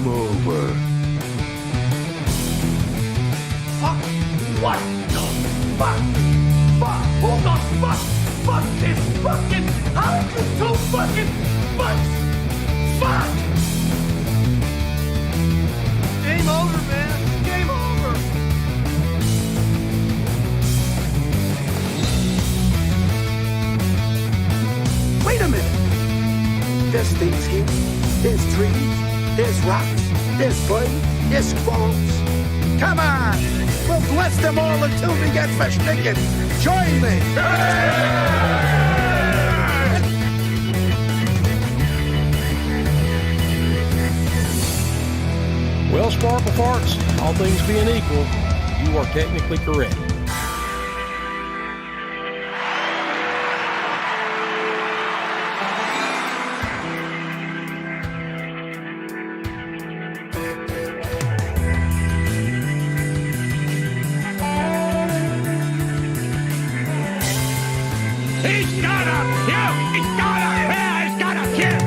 Game over. Fuck! What the fuck? Fuck! Who the fuck? Fuck this fucking... How are you so fucking... Fuck! Game over, man. Game over. Wait a minute. There's things here. There's trees. There's rocks. There's flames. There's swamps. Come on. We'll bless them all until we get versticken. Join me. Well, Sparkle Farts, all things being equal, you are technically correct. He's gonna kill! He's gonna kill! He's gonna kill!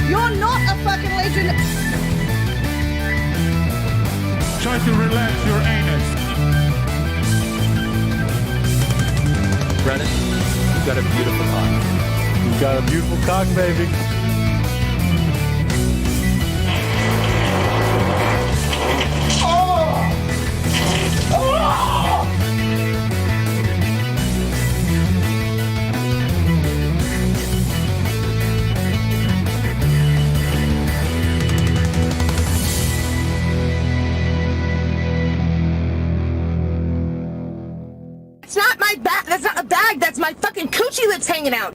You're not a fucking legion. Try to relax your anus. Brennan, you've got a beautiful cock. You've got a beautiful cock, baby. It's not my bag. That's not a bag. That's my fucking coochie lips hanging out.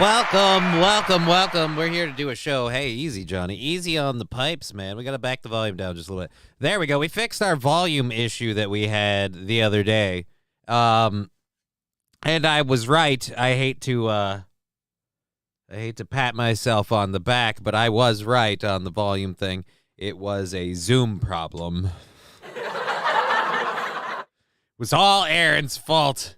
Welcome. We're here to do a show. Hey, easy, Johnny. Easy on the pipes, man. We got to back the volume down just a little bit. There we go. We fixed our volume issue that we had the other day. And I was right. I hate to pat myself on the back, but I was right on the volume thing. It was a Zoom problem. It was all Aaron's fault.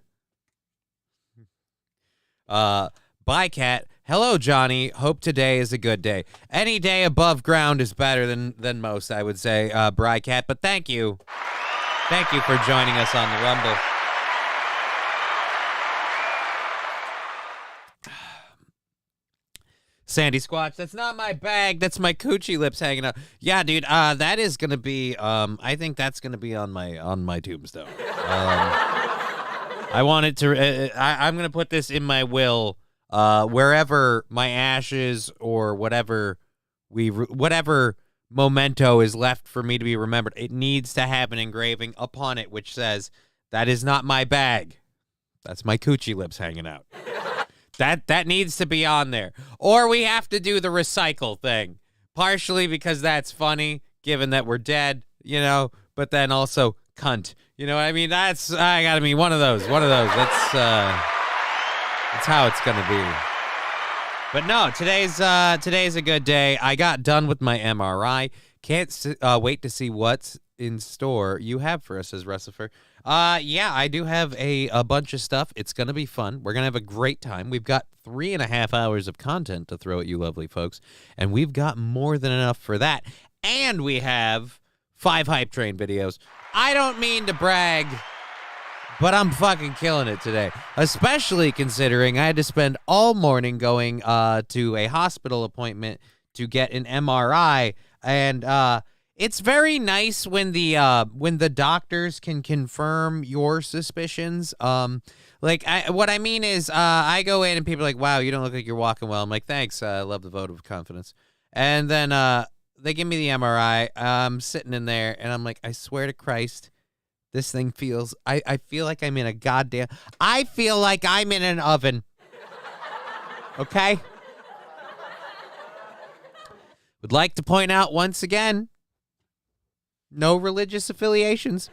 Bye, Cat. Hello, Johnny. Hope today is a good day. Any day above ground is better than most, I would say, Bry Cat. But thank you. Thank you for joining us on the Rumble. Sandy Squatch, that's not my bag. That's my coochie lips hanging out. Yeah, dude. That is gonna be. I think that's gonna be on my tombstone. I want it to. I'm gonna put this in my will. Wherever my ashes or whatever memento is left for me to be remembered, it needs to have an engraving upon it which says, "That is not my bag. That's my coochie lips hanging out." That needs to be on there. Or we have to do the recycle thing. Partially because that's funny, given that we're dead, but then also cunt. You know what I mean? I gotta be one of those. That's how it's gonna be. But no, today's a good day. I got done with my MRI. Can't wait to see what's in store you have for us, says Russifer. Yeah, I do have a bunch of stuff. It's going to be fun. We're going to have a great time. We've got 3.5 hours of content to throw at you lovely folks, and we've got more than enough for that. And we have 5 Hype Train videos. I don't mean to brag, but I'm fucking killing it today, especially considering I had to spend all morning going to a hospital appointment to get an MRI, and it's very nice when the doctors can confirm your suspicions. What I mean is, I go in and people are like, "Wow, you don't look like you're walking well." I'm like, "Thanks, I love the vote of confidence." And then they give me the MRI. I'm sitting in there, and I'm like, "I swear to Christ, This thing feels, I feel like I'm in a goddamn, I feel like I'm in an oven. Okay? Would like to point out once again, no religious affiliations.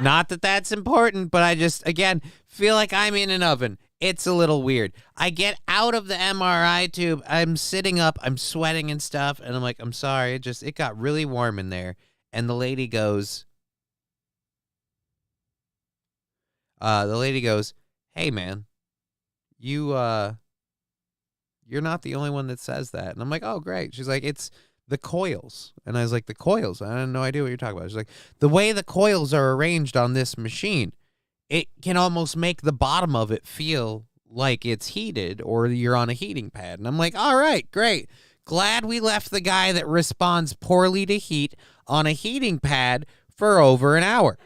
Not that that's important, but I just, again, feel like I'm in an oven. It's a little weird. I get out of the MRI tube. I'm sitting up. I'm sweating and stuff. And I'm like, I'm sorry. It got really warm in there. And the lady goes, hey, man, you're not the only one that says that. And I'm like, oh, great. She's like, it's the coils. And I was like, the coils? I had no idea what you're talking about. She's like, the way the coils are arranged on this machine, it can almost make the bottom of it feel like it's heated or you're on a heating pad. And I'm like, all right, great. Glad we left the guy that responds poorly to heat on a heating pad for over an hour.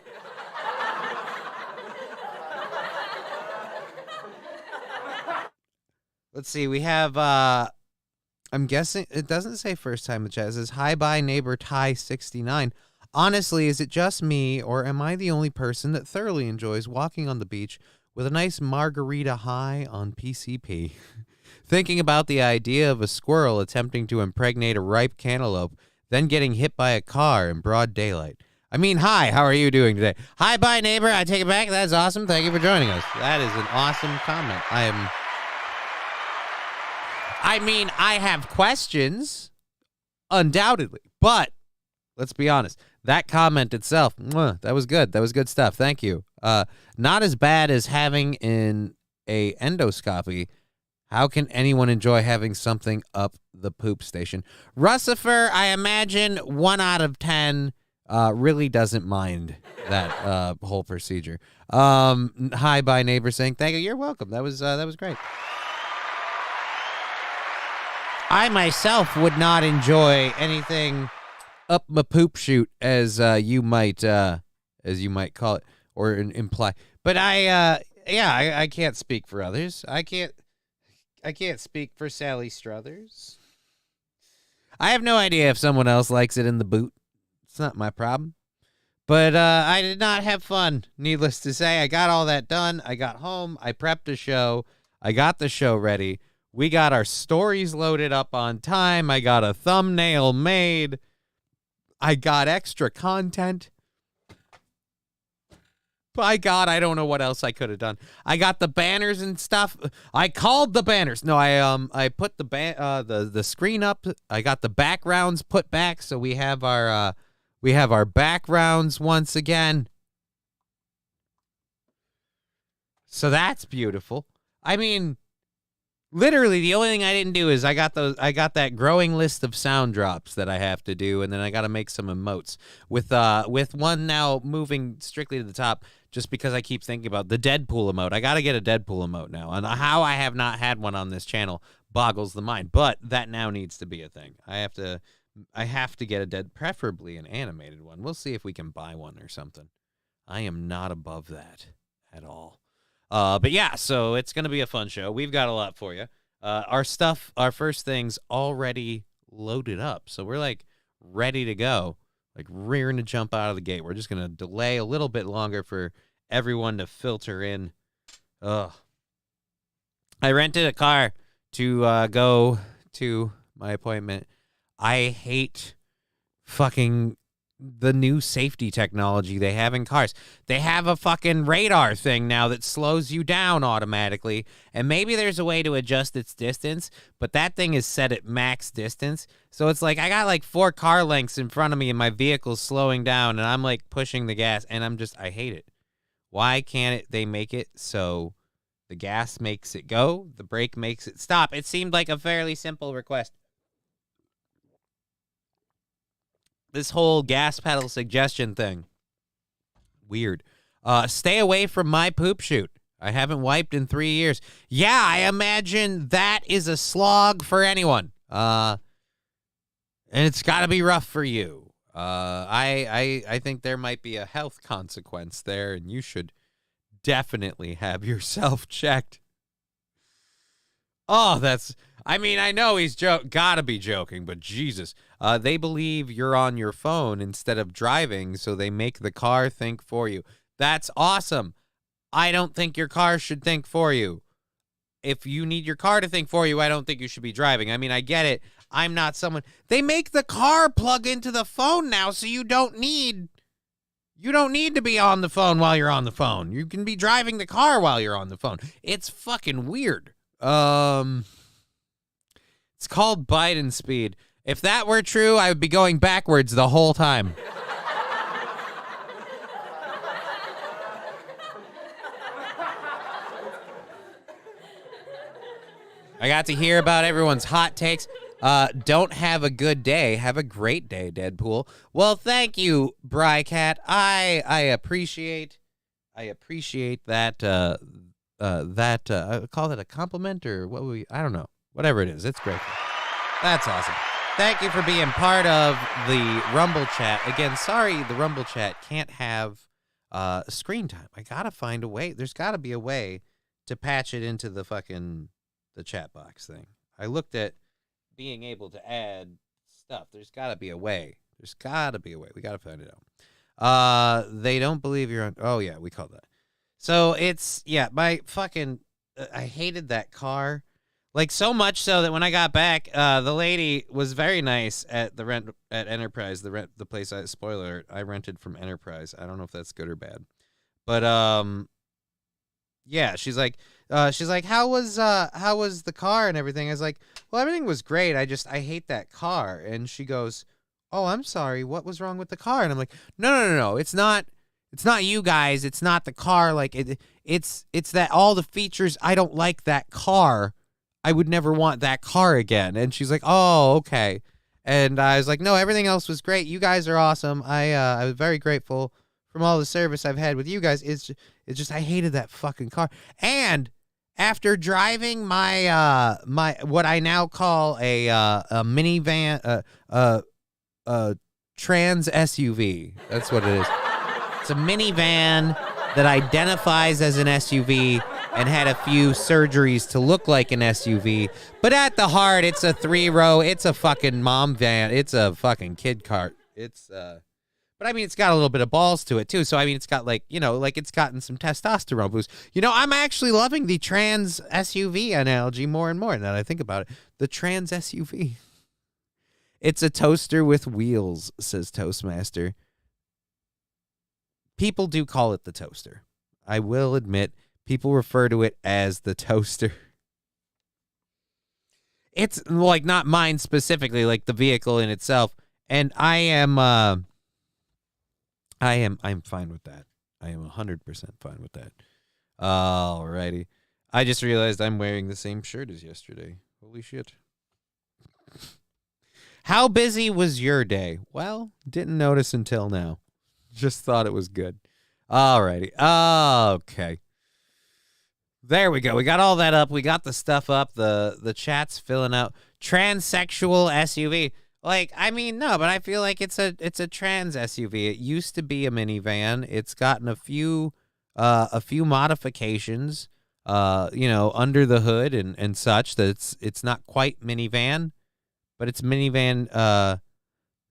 Let's see. We have, I'm guessing, it doesn't say first time in the chat. It says, hi, bye, neighbor Ty69. Honestly, is it just me, or am I the only person that thoroughly enjoys walking on the beach with a nice margarita high on PCP? Thinking about the idea of a squirrel attempting to impregnate a ripe cantaloupe, then getting hit by a car in broad daylight. I mean, hi, how are you doing today? Hi, bye, neighbor. I take it back. That's awesome. Thank you for joining us. That is an awesome comment. I have questions, undoubtedly, but let's be honest. That comment itself, that was good. That was good stuff. Thank you. Not as bad as having a endoscopy. How can anyone enjoy having something up the poop station? Russifer, I imagine 1 out of 10 really doesn't mind that whole procedure. Hi, bye, neighbor saying thank you. You're welcome. That was great. I myself would not enjoy anything up my poop chute, as you might call it or imply. But I can't speak for others. I can't speak for Sally Struthers. I have no idea if someone else likes it in the boot. It's not my problem. But I did not have fun, needless to say. I got all that done. I got home. I prepped a show. I got the show ready. We got our stories loaded up on time. I got a thumbnail made. I got extra content. By God, I don't know what else I could have done. I got the banners and stuff. I called the banners. No, I put the screen up. I got the backgrounds put back, so we have our backgrounds once again. So that's beautiful. I mean, literally, the only thing I didn't do is I got that growing list of sound drops that I have to do, and then I got to make some emotes with one now moving strictly to the top, just because I keep thinking about the Deadpool emote. I got to get a Deadpool emote now, and how I have not had one on this channel boggles the mind. But that now needs to be a thing. I have to get preferably an animated one. We'll see if we can buy one or something. I am not above that at all. But yeah, so it's going to be a fun show. We've got a lot for you. Our first thing's already loaded up. So we're like ready to go, like rearing to jump out of the gate. We're just going to delay a little bit longer for everyone to filter in. I rented a car to go to my appointment. I hate fucking the new safety technology they have in cars. They have a fucking radar thing now that slows you down automatically, and maybe there's a way to adjust its distance, but that thing is set at max distance. So it's like I got like 4 car lengths in front of me and my vehicle's slowing down, and I'm like pushing the gas, and I hate it. Why can't they make it so the gas makes it go, the brake makes it stop? It seemed like a fairly simple request. This whole gas pedal suggestion thing. Weird. Stay away from my poop chute. I haven't wiped in 3 years. Yeah, I imagine that is a slog for anyone. And it's got to be rough for you. I think there might be a health consequence there, and you should definitely have yourself checked. Oh, I mean, I know he's gotta be joking, but Jesus. They believe you're on your phone instead of driving, so they make the car think for you. That's awesome. I don't think your car should think for you. If you need your car to think for you, I don't think you should be driving. I mean, I get it. I'm not someone. They make the car plug into the phone now, so you don't need to be on the phone while you're on the phone. You can be driving the car while you're on the phone. It's fucking weird. It's called Biden speed. If that were true, I would be going backwards the whole time. I got to hear about everyone's hot takes. Don't have a good day. Have a great day, Deadpool. Well, thank you, Brycat. I appreciate that. Call that a compliment or what I don't know. Whatever it is, it's great. That's awesome. Thank you for being part of the Rumble chat. Again, sorry the Rumble chat can't have screen time. I gotta find a way. There's gotta be a way to patch it into the chat box thing. I looked at being able to add stuff. There's gotta be a way. We gotta find it out. They don't believe you're on. Oh yeah, we call that. So it's my fucking. I hated that car. Like, so much so that when I got back, the lady was very nice at the rent at Enterprise, the place spoiler alert, I rented from Enterprise. I don't know if that's good or bad. But yeah, she's like, how was the car and everything? I was like, well, everything was great. I hate that car. And she goes, oh, I'm sorry. What was wrong with the car? And I'm like, no. It's not you guys. It's not the car. Like it's that all the features, I don't like that car. I would never want that car again. And she's like, oh, okay. And I was like, no, everything else was great. You guys are awesome. I was very grateful from all the service I've had with you guys. It's just I hated that fucking car. And after driving my what I now call a minivan, trans SUV. That's what it is. It's a minivan that identifies as an SUV and had a few surgeries to look like an SUV. But at the heart, it's a 3-row. It's a fucking mom van. It's a fucking kid cart. But I mean, it's got a little bit of balls to it too. So I mean, it's got it's gotten some testosterone boost. I'm actually loving the trans SUV analogy more and more now that I think about it. The trans SUV. It's a toaster with wheels, says Toastmaster. People do call it the toaster. I will admit, people refer to it as the toaster. It's like not mine specifically, like the vehicle in itself. And I'm fine with that. I am 100% fine with that. Alrighty. I just realized I'm wearing the same shirt as yesterday. Holy shit. How busy was your day? Well, didn't notice until now. Just thought it was good. Alrighty. Okay. There we go. We got all that up. We got the stuff up. The chat's filling out. Transsexual SUV. Like, I mean, no, but I feel like it's a trans SUV. It used to be a minivan. It's gotten a few modifications, under the hood and such, that it's not quite minivan, but it's minivan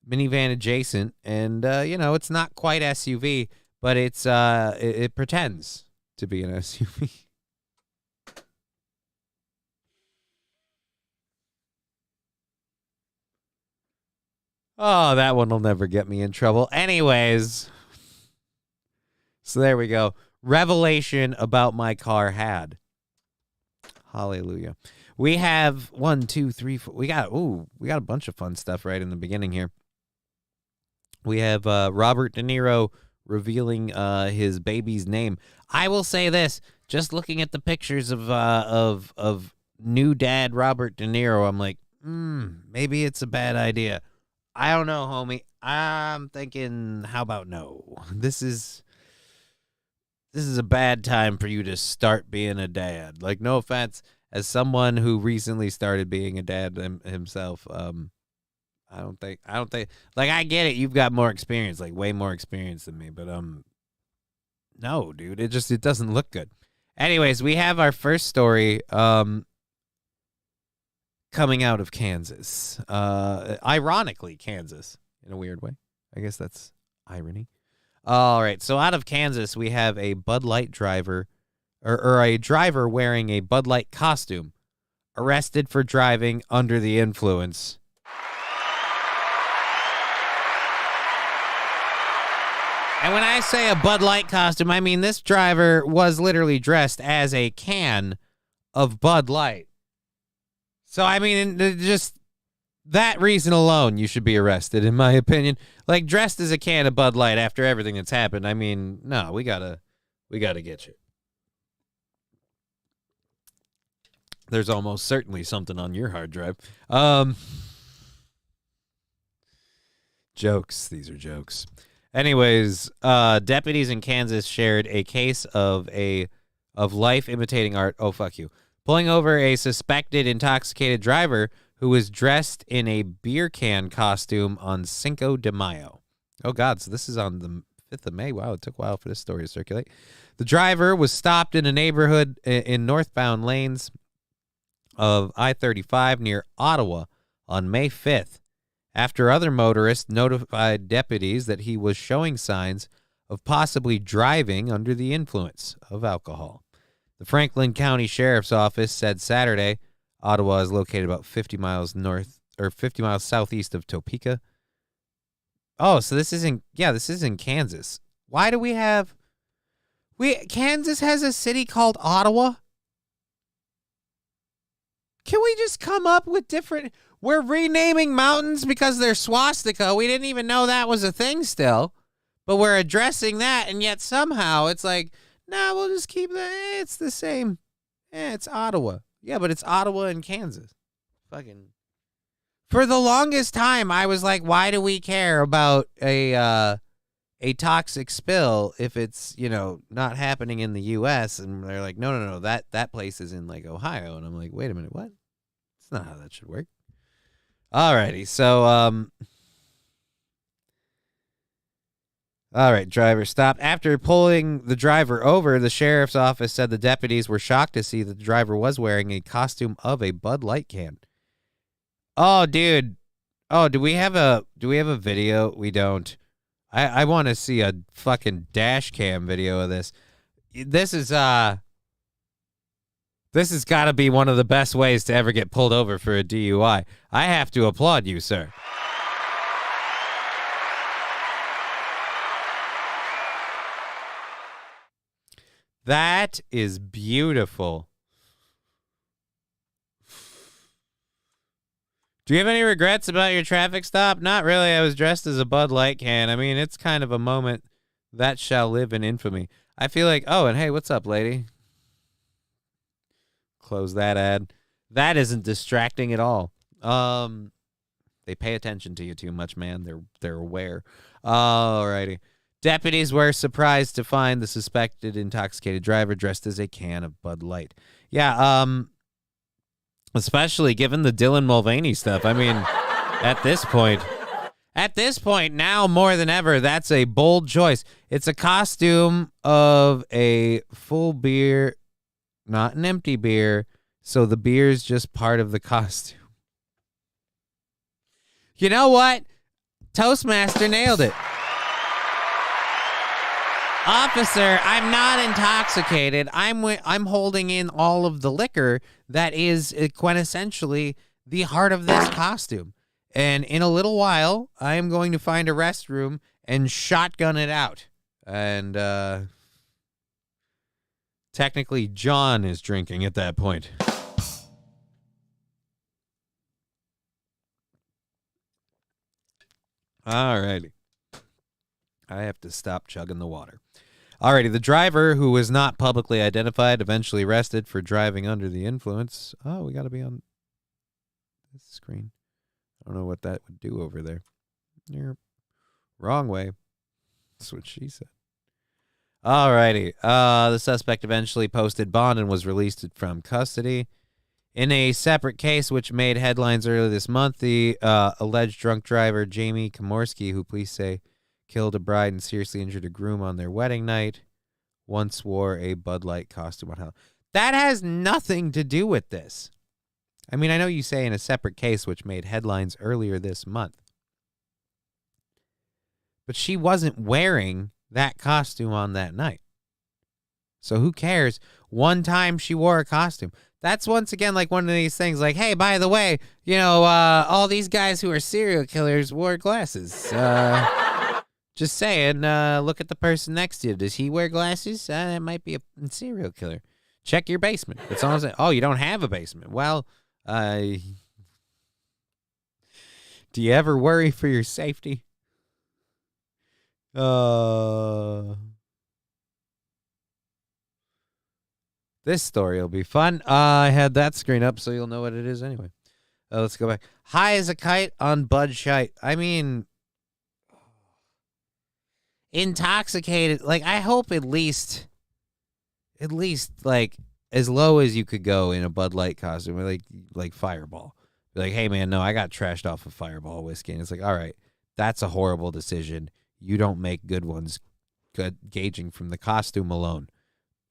adjacent, and it's not quite SUV, but it pretends to be an SUV. Oh, that one will never get me in trouble. Anyways, so there we go. Revelation about my car had. Hallelujah. We have 1, 2, 3, 4. We got a bunch of fun stuff right in the beginning here. We have Robert De Niro revealing his baby's name. I will say this: just looking at the pictures of new dad Robert De Niro, I'm like, maybe it's a bad idea. I don't know, homie. I'm thinking, how about no? This is a bad time for you to start being a dad. Like, no offense, as someone who recently started being a dad himself, I don't think, like, I get it. You've got more experience, like way more experience than me, but, no, dude, it doesn't look good. Anyways, we have our first story, coming out of Kansas. Ironically, Kansas, in a weird way. I guess that's irony. All right, so out of Kansas, we have a Bud Light driver, or a driver wearing a Bud Light costume, arrested for driving under the influence. And when I say a Bud Light costume, I mean this driver was literally dressed as a can of Bud Light. So, I mean, just that reason alone, you should be arrested, in my opinion. Like, dressed as a can of Bud Light after everything that's happened. I mean, no, we gotta get you. There's almost certainly something on your hard drive. Jokes. These are jokes. Anyways, deputies in Kansas shared a case of life imitating art. Oh, fuck you. Pulling over a suspected intoxicated driver who was dressed in a beer can costume on Cinco de Mayo. Oh, God. So this is on the 5th of May. Wow, it took a while for this story to circulate. The driver was stopped in a neighborhood in northbound lanes of I-35 near Ottawa on May 5th. After other motorists notified deputies that he was showing signs of possibly driving under the influence of alcohol. The Franklin County Sheriff's Office said Saturday Ottawa is located about 50 miles southeast of Topeka. Oh, so this is in Kansas. Why do we have Kansas has a city called Ottawa? Can we just come up with different... We're renaming mountains because they're swastika. We didn't even know that was a thing still. But we're addressing that, and yet somehow it's like, nah, we'll just keep that. It's the same. It's Ottawa. Yeah, but it's Ottawa and Kansas. Fucking. For the longest time, I was like, why do we care about a toxic spill if it's, not happening in the U.S.? And they're like, no, that place is in, like, Ohio. And I'm like, wait a minute, what? That's not how that should work. Alrighty, so, all right, driver stopped. After pulling the driver over, the sheriff's office said the deputies were shocked to see that the driver was wearing a costume of a Bud Light can. Oh, dude. Oh, do we have a video? We don't. I want to see a fucking dash cam video of this. This has got to be one of the best ways to ever get pulled over for a DUI. I have to applaud you, sir. That is beautiful. Do you have any regrets about your traffic stop? Not really. I was dressed as a Bud Light can. I mean, it's kind of a moment that shall live in infamy. I feel like, oh, and hey, what's up, lady? Close that ad. That isn't distracting at all. They pay attention to you too much, man. They're aware. Alrighty. Deputies were surprised to find the suspected intoxicated driver dressed as a can of Bud Light. Yeah, especially given the Dylan Mulvaney stuff. I mean, at this point, now more than ever, that's a bold choice. It's a costume of a full beer, not an empty beer, so the beer is just part of the costume. You know what? Toastmaster nailed it. Officer, I'm not intoxicated. I'm holding in all of the liquor that is quintessentially the heart of this costume. And in a little while, I am going to find a restroom and shotgun it out. And technically, John is drinking at that point. Alrighty. I have to stop chugging the water. Alrighty, the driver, who was not publicly identified, eventually arrested for driving under the influence. Oh, we got to be on this screen. I don't know what that would do over there. You're wrong way. That's what she said. Alrighty. The suspect eventually posted bond and was released from custody. In a separate case, which made headlines earlier this month, the alleged drunk driver, Jamie Komorski, who police say killed a bride and seriously injured a groom on their wedding night, once wore a Bud Light costume on Halloween. That has nothing to do with this. I mean, I know you say in a separate case, which made headlines earlier this month, but she wasn't wearing that costume on that night. So who cares? One time she wore a costume. That's once again like one of these things like, hey, by the way, all these guys who are serial killers wore glasses. Just saying, look at the person next to you. Does he wear glasses? That might be a serial killer. Check your basement. That's all I'm saying. Oh, you don't have a basement. Well, do you ever worry for your safety? This story will be fun. I had that screen up so you'll know what it is anyway. Let's go back. High as a kite on Bud Shite. I mean, intoxicated. Like, I hope at least like as low as you could go in a Bud Light costume, like Fireball. Be like, hey man, no, I got trashed off of Fireball whiskey, and it's like, all right, that's a horrible decision. You don't make good ones, gauging from the costume alone.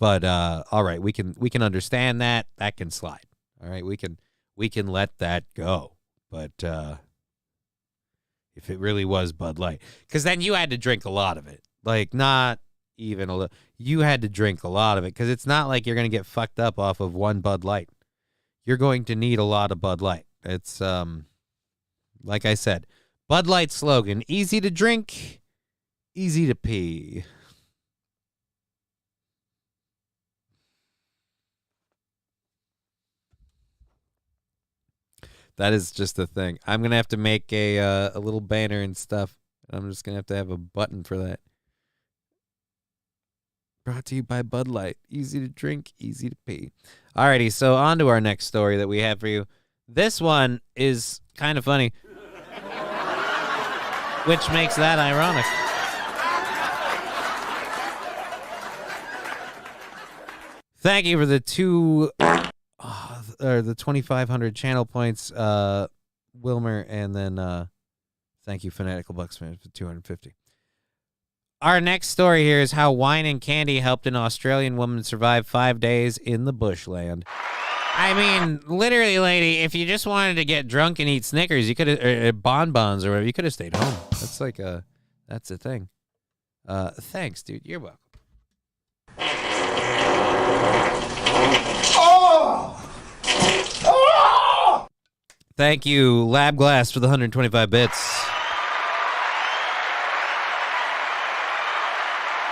But all right, we can understand that. That can slide. All right, we can let that go. But if it really was Bud Light, because then you had to drink a lot of it. Like, not even a little. You had to drink a lot of it, because it's not like you're going to get fucked up off of one Bud Light. You're going to need a lot of Bud Light. It's like I said, Bud Light slogan: easy to drink, easy to pee. That is just a thing. I'm gonna have to make a little banner and stuff. I'm just gonna have a button for that. Brought to you by Bud Light. Easy to drink, easy to pee. Alrighty, so on to our next story that we have for you. This one is kind of funny, which makes that ironic. Thank you for the the 2,500 channel points, Wilmer, and then thank you, Fanatical Bucksman, for 250. Our next story here is how wine and candy helped an Australian woman survive 5 days in the bushland. I mean, literally, lady, if you just wanted to get drunk and eat Snickers, you could have, bonbons or whatever, you could have stayed home. That's like that's a thing. Thanks, dude. You're welcome. Thank you, Lab Glass, for the 125 bits.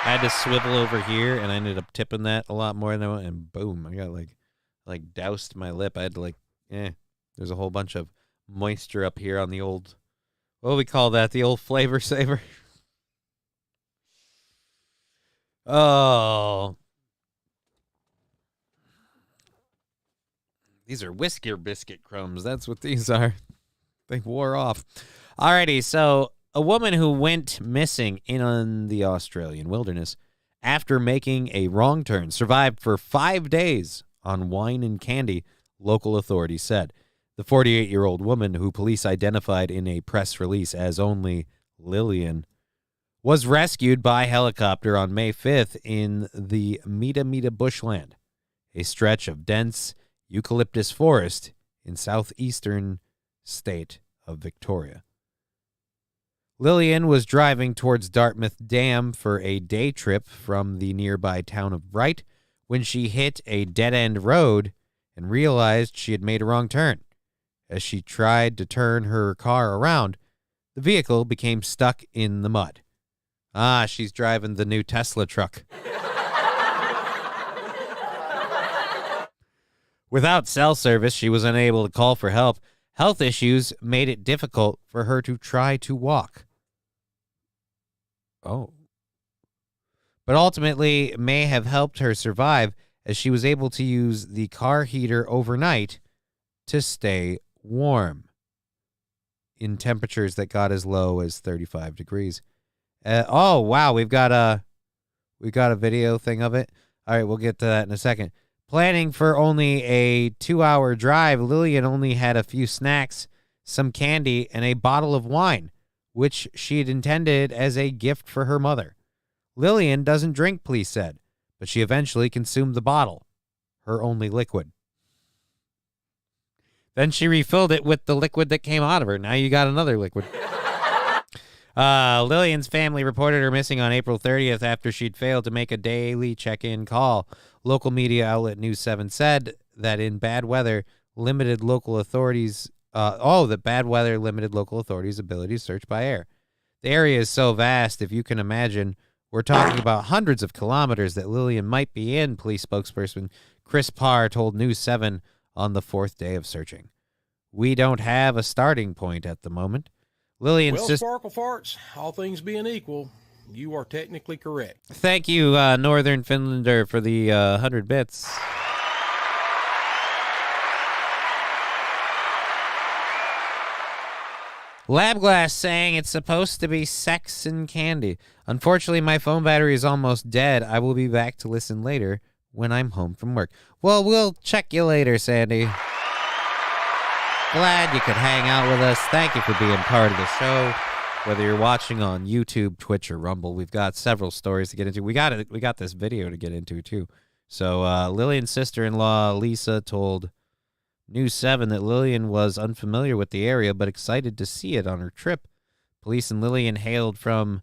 I had to swivel over here, and I ended up tipping that a lot more than I went, and boom, I got like doused my lip. I had to there's a whole bunch of moisture up here on the old, what do we call that? The old flavor saver. Oh. These are Whisker Biscuit crumbs. That's what these are. They wore off. Alrighty, so a woman who went missing in the Australian wilderness after making a wrong turn survived for 5 days on wine and candy, local authorities said. The 48-year-old woman, who police identified in a press release as only Lillian, was rescued by helicopter on May 5th in the Mita bushland, a stretch of dense eucalyptus forest in southeastern state of Victoria. Lillian was driving towards Dartmouth Dam for a day trip from the nearby town of Bright when she hit a dead-end road and realized she had made a wrong turn. As she tried to turn her car around, the vehicle became stuck in the mud. She's driving the new Tesla truck. Without cell service, she was unable to call for help. Health issues made it difficult for her to try to walk. Oh. But ultimately may have helped her survive, as she was able to use the car heater overnight to stay warm in temperatures that got as low as 35 degrees. Oh, wow, we've got a video thing of it. All right, we'll get to that in a second. Planning for only a 2-hour drive, Lillian only had a few snacks, some candy, and a bottle of wine, which she had intended as a gift for her mother. Lillian doesn't drink, police said, but she eventually consumed the bottle, her only liquid. Then she refilled it with the liquid that came out of her. Now you got another liquid. Lillian's family reported her missing on April 30th after she'd failed to make a daily check-in call. Local media outlet News 7 said that in bad weather, limited local authorities' ability to search by air. The area is so vast, if you can imagine, we're talking about hundreds of kilometers that Lillian might be in, police spokesperson Chris Parr told News 7 on the 4th day of searching. We don't have a starting point at the moment. Lillian's Well, Sparkle Farts, all things being equal, you are technically correct. Thank you, Northern Finlander, for the 100 bits. Labglass saying it's supposed to be sex and candy. Unfortunately, my phone battery is almost dead. I will be back to listen later when I'm home from work. Well, we'll check you later, Sandy. Glad you could hang out with us. Thank you for being part of the show. Whether you're watching on YouTube, Twitch, or Rumble, we've got several stories to get into. We got this video to get into, too. So Lillian's sister-in-law, Lisa, told News 7 that Lillian was unfamiliar with the area but excited to see it on her trip. Police and Lillian hailed from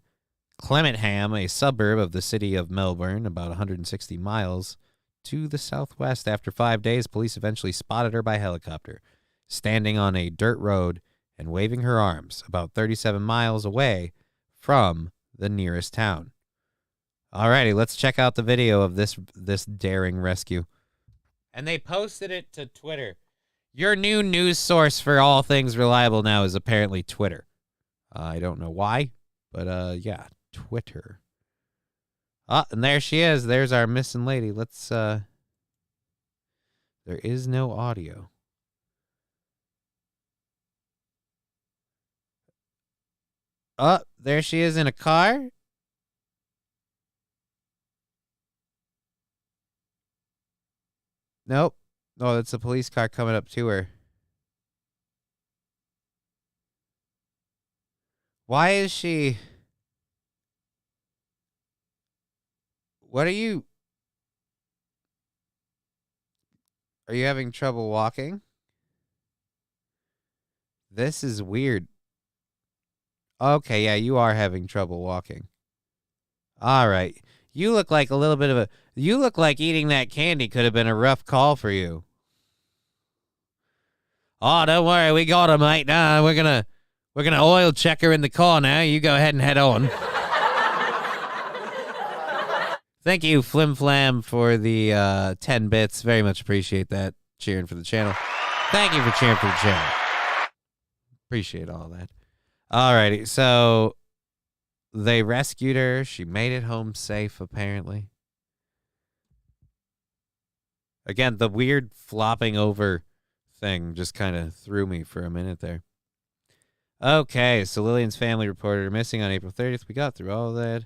Clementham, a suburb of the city of Melbourne, about 160 miles to the southwest. After 5 days, police eventually spotted her by helicopter, standing on a dirt road and waving her arms about 37 miles away from the nearest town. Alrighty, let's check out the video of this daring rescue. And they posted it to Twitter. Your new news source for all things reliable now is apparently Twitter. I don't know why, but yeah, Twitter. And there she is. There's our missing lady. Let's there is no audio. There she is in a car. Nope. Oh, that's a police car coming up to her. Why is she... What are you... Are you having trouble walking? This is weird. Okay, yeah, you are having trouble walking. All right. You look like a little bit of a... You look like eating that candy could have been a rough call for you. Oh, don't worry. We got her, mate. Nah, we're gonna oil check her in the car now. You go ahead and head on. Thank you, Flim Flam, for the 10 bits. Very much appreciate that. Cheering for the channel. Thank you for cheering for the channel. Appreciate all that. Alrighty, so they rescued her. She made it home safe, apparently. Again, the weird flopping over thing just kind of threw me for a minute there. Okay, so Lillian's family reported her missing on April 30th. We got through all of that.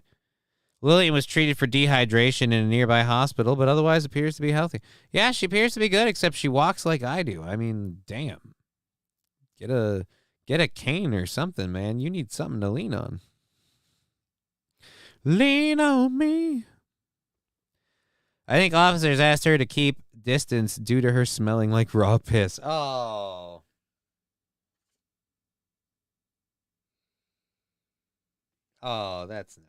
Lillian was treated for dehydration in a nearby hospital, but otherwise appears to be healthy. Yeah, she appears to be good, except she walks like I do. I mean, damn. Get a cane or something, man. You need something to lean on. Lean on me. I think officers asked her to keep distance due to her smelling like raw piss. Oh. Oh, that's no good.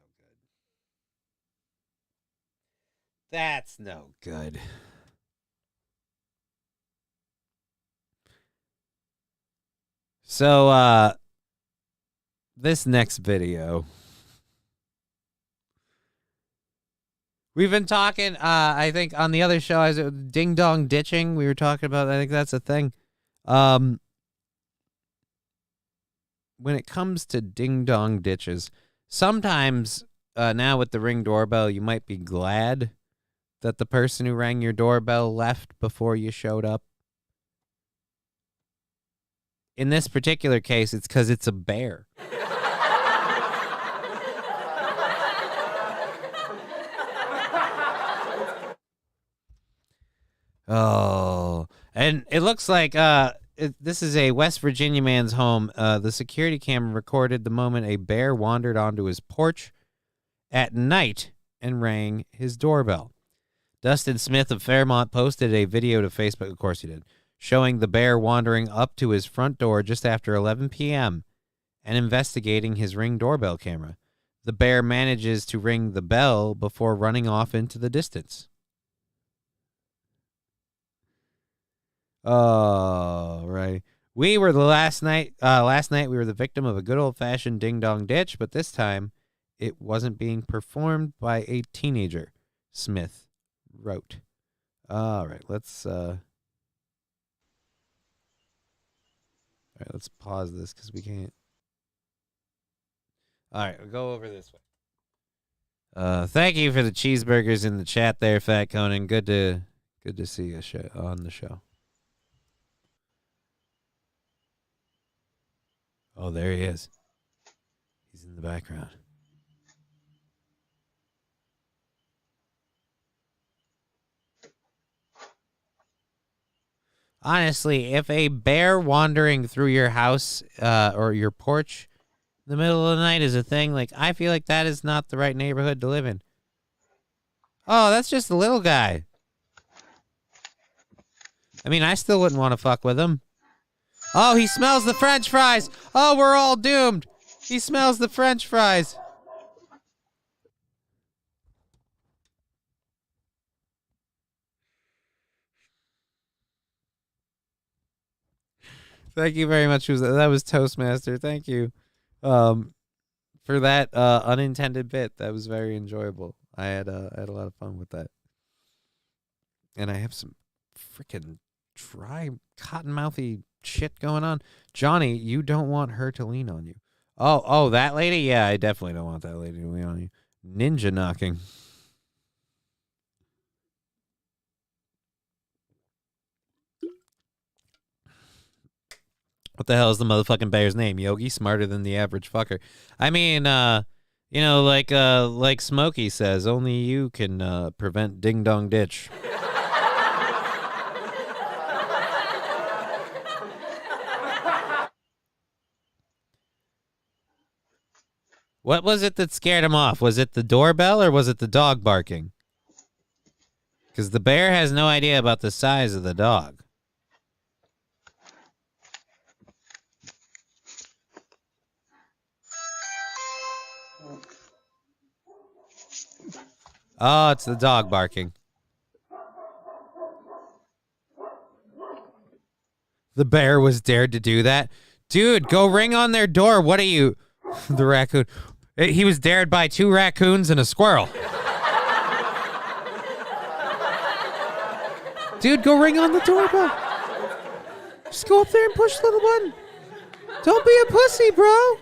That's no good. So, this next video. We've been talking, I think, on the other show, as ding-dong ditching. We were talking about, I think that's a thing. When it comes to ding-dong ditches, sometimes now with the Ring doorbell, you might be glad that the person who rang your doorbell left before you showed up. In this particular case, it's because it's a bear. Oh, and it looks like this is a West Virginia man's home. The security camera recorded the moment a bear wandered onto his porch at night and rang his doorbell. Dustin Smith of Fairmont posted a video to Facebook. Of course he did. showing the bear wandering up to his front door just after 11 p.m. and investigating his Ring doorbell camera. The bear manages to ring the bell before running off into the distance. Oh, right. We were the last night we were the victim of a good old-fashioned ding-dong ditch, but this time it wasn't being performed by a teenager, Smith wrote. All right, let's pause this because we can't. All right, we'll go over this way. Thank you for the cheeseburgers in the chat there, Fat Conan. Good to see you on the show. Oh, there he is. He's in the background. Honestly, if a bear wandering through your house or your porch in the middle of the night is a thing, like, I feel like that is not the right neighborhood to live in. Oh, that's just a little guy. I mean, I still wouldn't want to fuck with him. Oh, he smells the French fries. Oh, we're all doomed. He smells the French fries. Thank you very much. That was Toastmaster. Thank you for that unintended bit. That was very enjoyable. I had a lot of fun with that. And I have some freaking dry, cottonmouthy shit going on. Johnny, you don't want her to lean on you. Oh, that lady? Yeah, I definitely don't want that lady to lean on you. Ninja knocking. What the hell is the motherfucking bear's name? Yogi, smarter than the average fucker. I mean, like Smokey says, only you can prevent Ding Dong Ditch. What was it that scared him off? Was it the doorbell or was it the dog barking? Because the bear has no idea about the size of the dog. Oh, it's the dog barking. The bear was dared to do that? Dude, go ring on their door. What are you... The raccoon. He was dared by 2 raccoons and a squirrel. Dude, go ring on the doorbell. Just go up there and push the little button. Don't be a pussy, bro.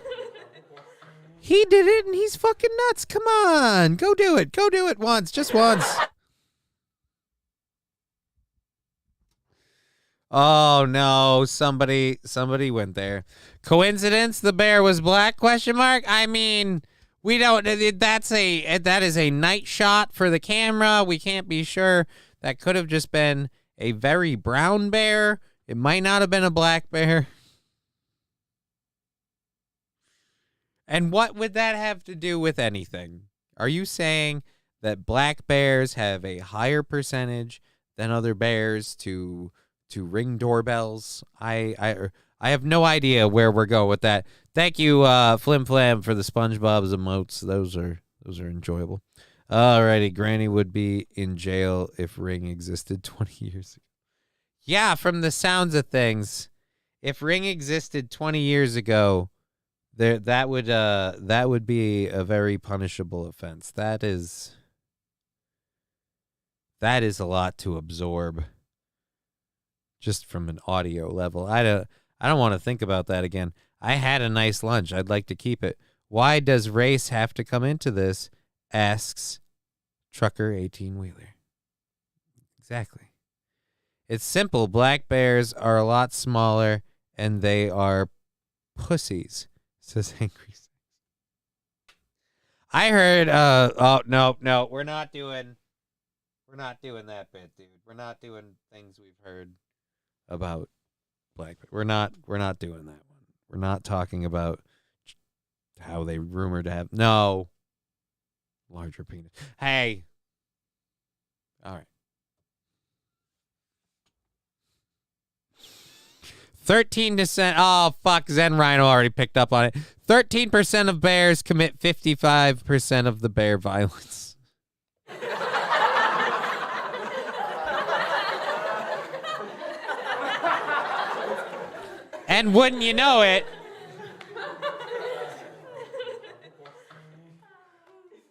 He did it and he's fucking nuts. Come on. Go do it. Go do it once. Just once. Oh no, somebody went there. Coincidence? The bear was black? Question mark. I mean, we don't. That is a night shot for the camera. We can't be sure. That could have just been a very brown bear. It might not have been a black bear. And what would that have to do with anything? Are you saying that black bears have a higher percentage than other bears to ring doorbells? I have no idea where we're going with that. Thank you, Flim Flam, for the SpongeBob's emotes. Those are enjoyable. Alrighty, Granny would be in jail if Ring existed 20 years ago. Yeah, from the sounds of things, if Ring existed 20 years ago, that would be a very punishable offense. That is a lot to absorb. Just from an audio level. I don't want to think about that again. I had a nice lunch. I'd like to keep it. Why does race have to come into this? Asks Trucker 18-wheeler. Exactly. It's simple. Black bears are a lot smaller and they are pussies, says Angry. I heard oh no, we're not doing that bit, dude. We're not doing things we've heard about black. We're not doing that one. We're not talking about how they rumored to have larger penis. Hey. All right. 13%. Oh, fuck. Zen Rhino already picked up on it. 13% of bears commit 55% of the bear violence. And wouldn't you know it,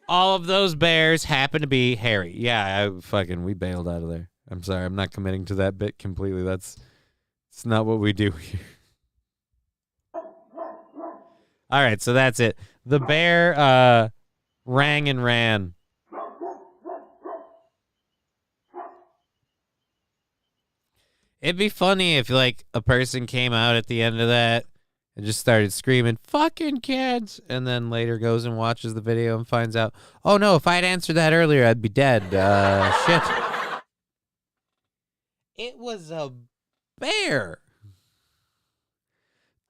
all of those bears happen to be hairy. Yeah, we bailed out of there. I'm sorry. I'm not committing to that bit completely. It's not what we do here. All right, so that's it. The bear rang and ran. It'd be funny if, like, a person came out at the end of that and just started screaming, fucking kids, and then later goes and watches the video and finds out, oh, no, if I'd answered that earlier, I'd be dead. Shit. It was a bear.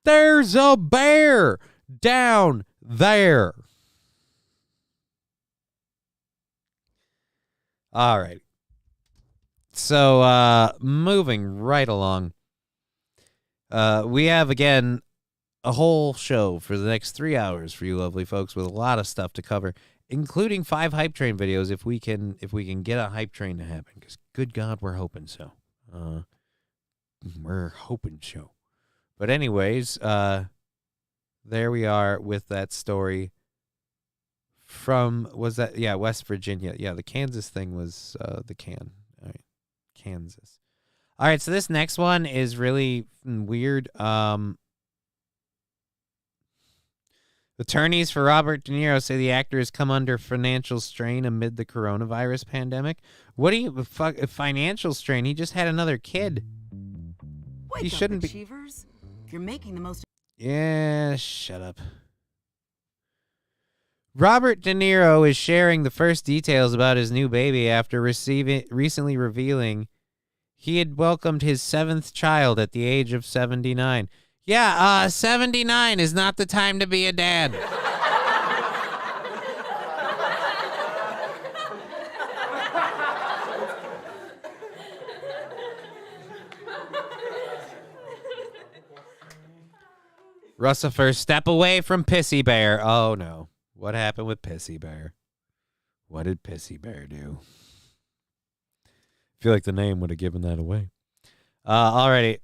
There's a bear down there. All right. So, moving right along, we have, again, a whole show for the next 3 hours for you lovely folks with a lot of stuff to cover, including 5 hype train videos if we can get a hype train to happen, because good God, we're hoping so. We're hoping so. But anyways, there we are with that story from, West Virginia. Yeah, the Kansas thing was the can. All right. Kansas. All right, so this next one is really weird. Attorneys for Robert De Niro say the actor has come under financial strain amid the coronavirus pandemic. What do you financial strain? He just had another kid. He shouldn't be. You're making the most. Yeah, shut up. Robert De Niro is sharing the first details about his new baby after recently revealing he had welcomed his 7th child at the age of 79. Yeah, 79 is not the time to be a dad. Russifer, step away from Pissy Bear. Oh, no. What happened with Pissy Bear? What did Pissy Bear do? I feel like the name would have given that away. Alrighty.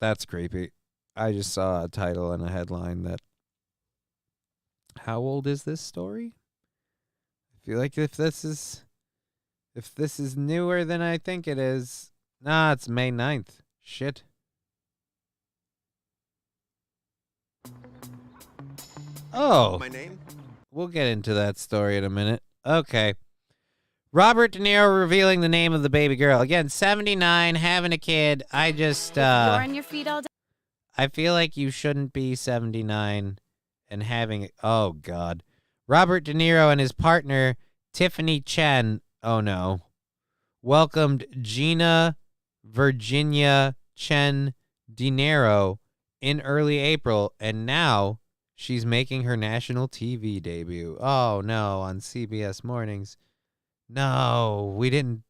That's creepy. I just saw a title and a headline that... How old is this story? I feel like if this is newer than I think it is... Nah, it's May 9th. Shit. Oh. My name? We'll get into that story in a minute. Okay. Robert De Niro revealing the name of the baby girl. Again, 79, having a kid. I just, You're on your feet all day. I feel like you shouldn't be 79 and having, oh, God. Robert De Niro and his partner, Tiffany Chen, oh, no, welcomed Gina Virginia Chen De Niro in early April, and now she's making her national TV debut. Oh, no, on CBS Mornings. No, we didn't.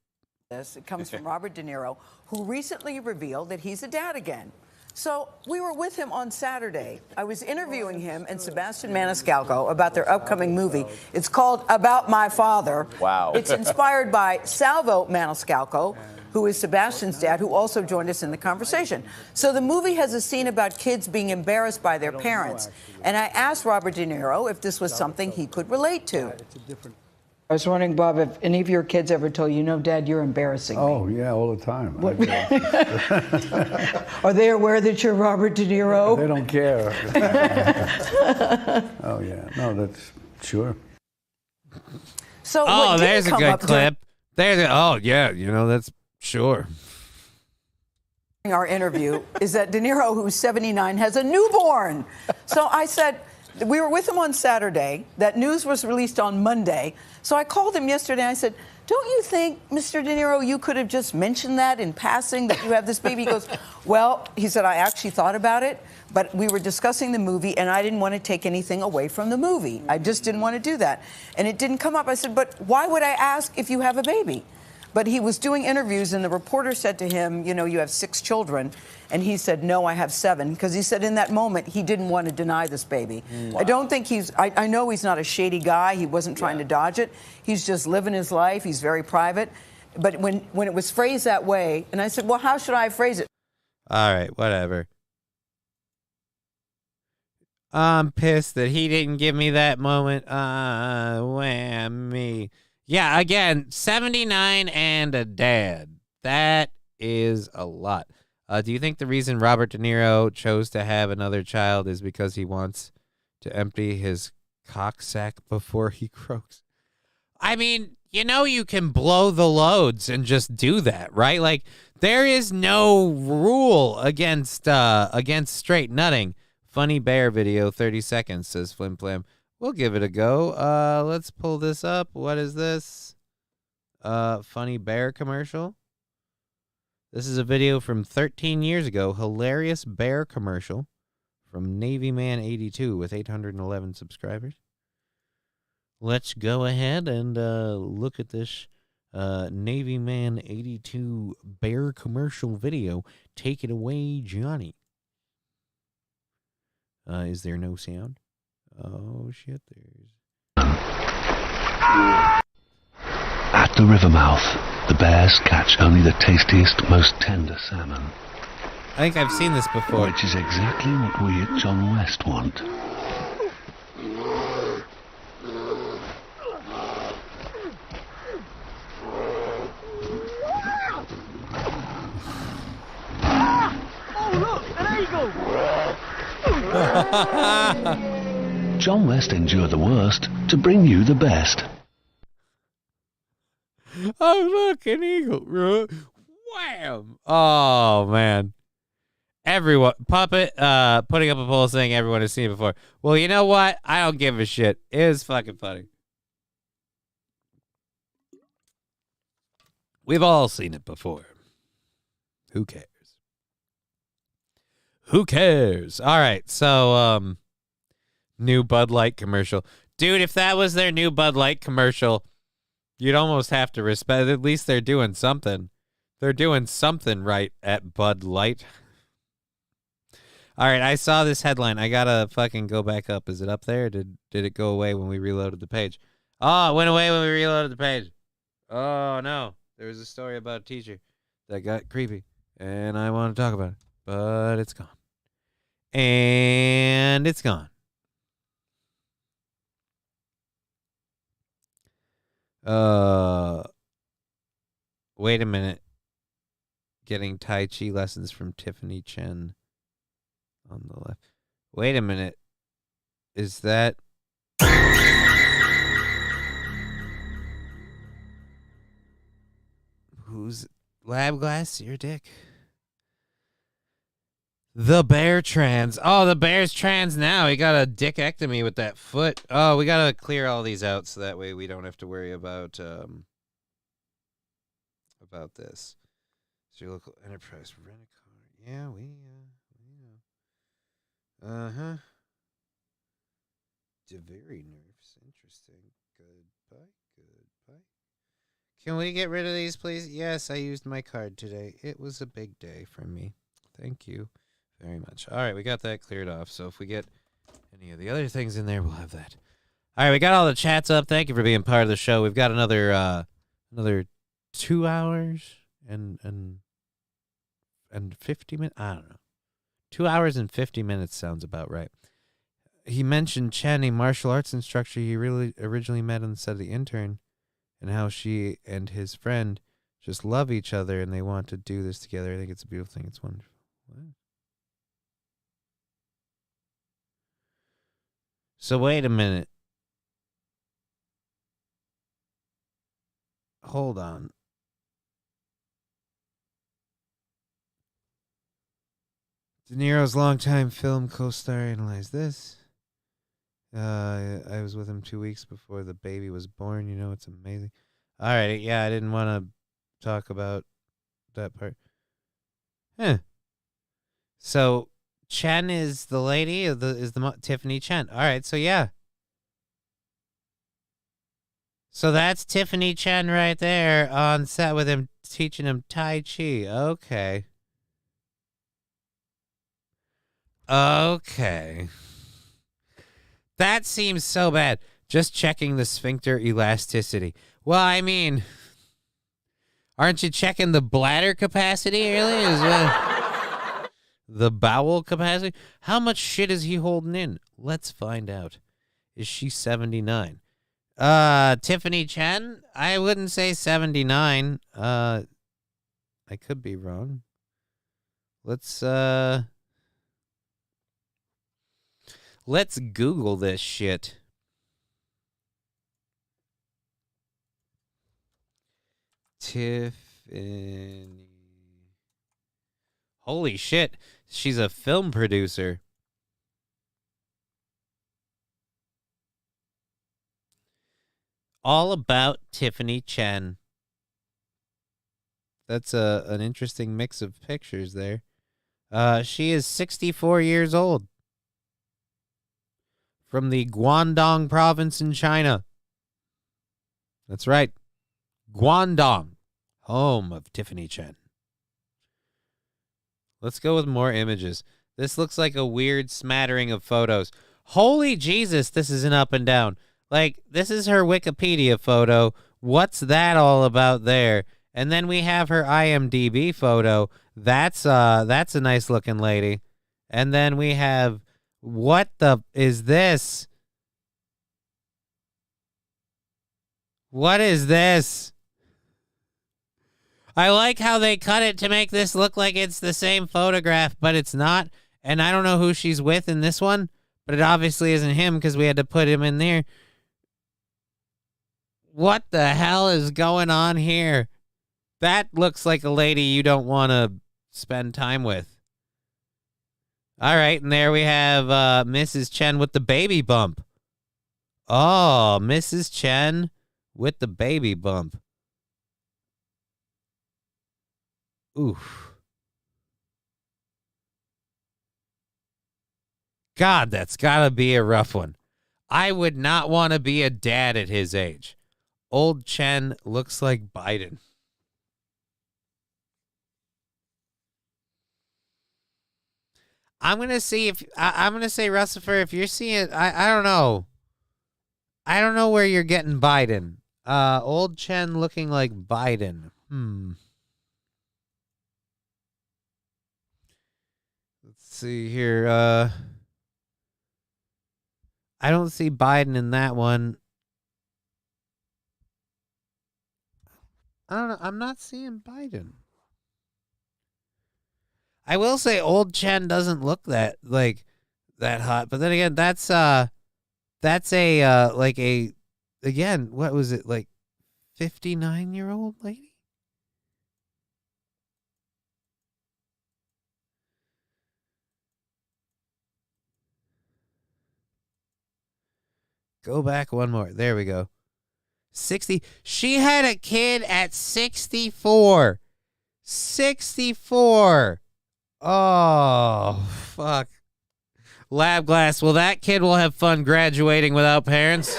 It comes from Robert De Niro, who recently revealed that he's a dad again. So we were with him on Saturday. I was interviewing him and Sebastian Maniscalco about their upcoming movie. It's called About My Father. Wow. It's inspired by Salvo Maniscalco, who is Sebastian's dad, who also joined us in the conversation. So the movie has a scene about kids being embarrassed by their parents. And I asked Robert De Niro if this was something he could relate to. I was wondering, Bob, if any of your kids ever told you, no, Dad, you're embarrassing me. Oh, yeah, all the time. Are they aware that you're Robert De Niro? They don't care. Oh, yeah. No, that's sure. So oh, there's a good clip. Oh, yeah, that's sure. Our interview is that De Niro, who's 79, has a newborn. So I said, we were with him on Saturday. That news was released on Monday. So I called him yesterday. I said, don't you think, Mr. De Niro, you could have just mentioned that in passing, that you have this baby? He goes, well, he said, I actually thought about it, but we were discussing the movie, and I didn't want to take anything away from the movie. I just didn't want to do that. And it didn't come up. I said, but why would I ask if you have a baby? But he was doing interviews, and the reporter said to him, you know, you have 6 children. And he said, no, I have 7. Because he said in that moment, he didn't want to deny this baby. Wow. I don't think I know he's not a shady guy. He wasn't trying to dodge it. He's just living his life. He's very private. But when it was phrased that way, and I said, well, how should I phrase it? All right, whatever. I'm pissed that he didn't give me that moment. Whammy. Yeah, again, 79 and a dad. That is a lot. Do you think the reason Robert De Niro chose to have another child is because he wants to empty his cocksack before he croaks? I mean, you know you can blow the loads and just do that, right? Like, there is no rule against straight nutting. Funny bear video, 30 seconds, says Flim Flam. We'll give it a go. Let's pull this up. What is this? Funny bear commercial. This is a video from 13 years ago. Hilarious bear commercial from Navy Man 82 with 811 subscribers. Let's go ahead and look at this Navy Man 82 bear commercial video. Take it away, Johnny. Is there no sound? Oh, shit, there's... At the river mouth, the bears catch only the tastiest, most tender salmon. I think I've seen this before. Which is exactly what we at John West want. John West endured the worst to bring you the best. Oh, look, an eagle. Wham! Oh, man. Everyone, Puppet, putting up a poll saying everyone has seen it before. Well, you know what? I don't give a shit. It was fucking funny. We've all seen it before. Who cares? Who cares? All right, so, new Bud Light commercial. Dude, if that was their new Bud Light commercial, you'd almost have to respect. At least they're doing something. They're doing something right at Bud Light. All right, I saw this headline. I gotta fucking go back up. Is it up there? Did it go away when we reloaded the page? Oh, it went away when we reloaded the page. Oh, no. There was a story about a teacher that got creepy, and I want to talk about it, but it's gone. And it's gone. Wait a minute. Getting Tai Chi lessons from Tiffany Chen on the left. Wait a minute. Is that... Who's... Lab Glass? Your dick? The bear trans. Oh, the bear's trans now. He got a dickectomy with that foot. Oh, we got to clear all these out so that way we don't have to worry about this. So your local enterprise rent a car. Yeah, we uh-huh. Very nerves. Interesting. Goodbye. Can we get rid of these, please? Yes, I used my card today. It was a big day for me. Thank you very much. All right, we got that cleared off. So if we get any of the other things in there, we'll have that. All right, we got all the chats up. Thank you for being part of the show. We've got another 2 hours and 50 minutes. I don't know. 2 hours and 50 minutes sounds about right. He mentioned Chen, a martial arts instructor he really originally met on the set of The Intern, and how she and his friend just love each other and they want to do this together. I think it's a beautiful thing. It's wonderful. What? So wait a minute. Hold on. De Niro's longtime film co-star analyzed this. I was with him 2 weeks before the baby was born. You know, it's amazing. All right, yeah, I didn't want to talk about that part. So Chen is the lady, is the Tiffany Chen. All right, so yeah. So that's Tiffany Chen right there on set with him, teaching him Tai Chi. Okay. Okay. That seems so bad. Just checking the sphincter elasticity. Well, I mean, aren't you checking the bladder capacity really? The bowel capacity? How much shit is he holding in? Let's find out. Is she 79? Tiffany Chen? I wouldn't say 79. I could be wrong. Let's Google this shit. Tiffany. Holy shit. She's a film producer. All about Tiffany Chen. That's an interesting mix of pictures there. She is 64 years old. From the Guangdong province in China. That's right. Guangdong. Home of Tiffany Chen. Let's go with more images. This looks like a weird smattering of photos. Holy Jesus, this is an up and down. Like, this is her Wikipedia photo. What's that all about there? And then we have her IMDb photo. That's a nice looking lady. And then we have, what the is this? What is this? I like how they cut it to make this look like it's the same photograph, but it's not. And I don't know who she's with in this one, but it obviously isn't him because we had to put him in there. What the hell is going on here? That looks like a lady you don't want to spend time with. All right, and there we have Mrs. Chen with the baby bump. Oh, Mrs. Chen with the baby bump. Oof. God, that's gotta be a rough one. I would not want to be a dad at his age. Old Chen looks like Biden. I'm gonna see if I'm gonna say Russifer. If you're seeing, I don't know. I don't know where you're getting Biden. Old Chen looking like Biden. Let's see here. I don't see Biden in that one. I don't know. I'm not seeing Biden. I will say old Chen doesn't look that hot, but then again, that's a again, what was it, like 59-year-old lady? Go back one more. There we go. 60. She had a kid at 64. 64. Oh, fuck. Lab glass. Well, that kid will have fun graduating without parents.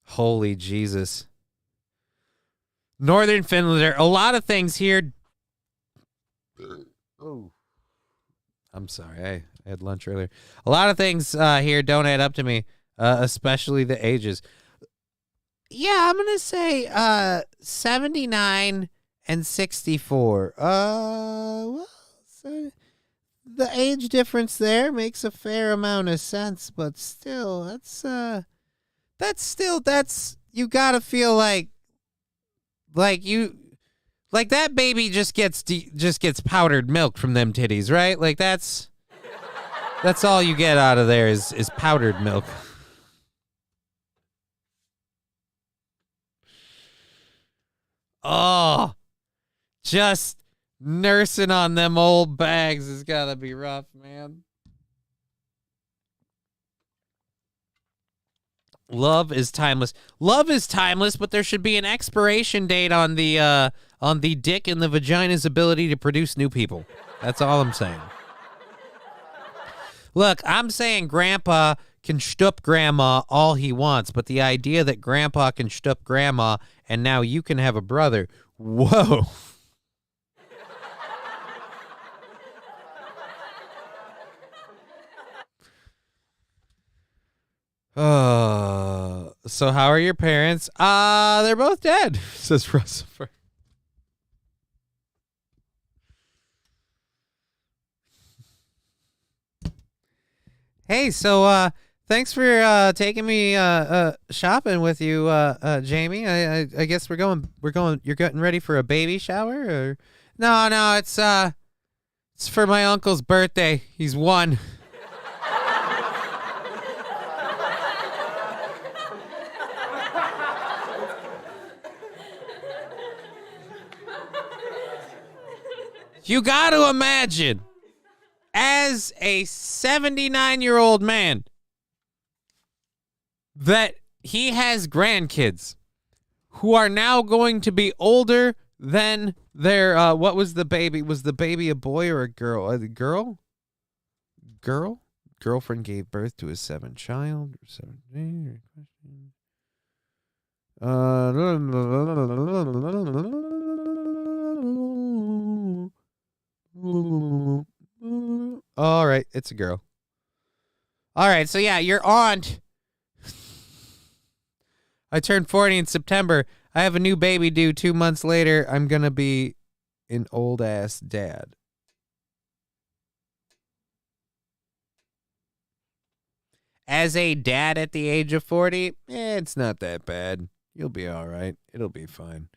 Holy Jesus. Northern Finlander. A lot of things here. Oh. I'm sorry. I had lunch earlier. A lot of things here don't add up to me, especially the ages. Yeah, I'm going to say 79 and 64. Well, so the age difference there makes a fair amount of sense, but still, that's you got to feel like that baby just gets powdered milk from them titties, right? Like that's all you get out of there is powdered milk. Oh, just nursing on them old bags has got to be rough, man. Love is timeless. Love is timeless, but there should be an expiration date on the dick and the vagina's ability to produce new people. That's all I'm saying. Look, I'm saying Grandpa can shtup Grandma all he wants, but the idea that Grandpa can shtup Grandma and now you can have a brother, whoa. So how are your parents? They're both dead, says Russell. Hey, so thanks for taking me shopping with you, Jamie. I guess we're going. You're getting ready for a baby shower, or no? It's for my uncle's birthday. He's 1. You got to imagine, as a 79-year-old man, that he has grandkids who are now going to be older than their, what was the baby? Was the baby a boy or a girl? A girl? Girl? Girlfriend gave birth to a 7th child. 17. All right, it's a girl. All right, so yeah, your aunt. I turned 40 in September. I have a new baby due 2 months later. I'm going to be an old-ass dad. As a dad at the age of 40, it's not that bad. You'll be all right. It'll be fine.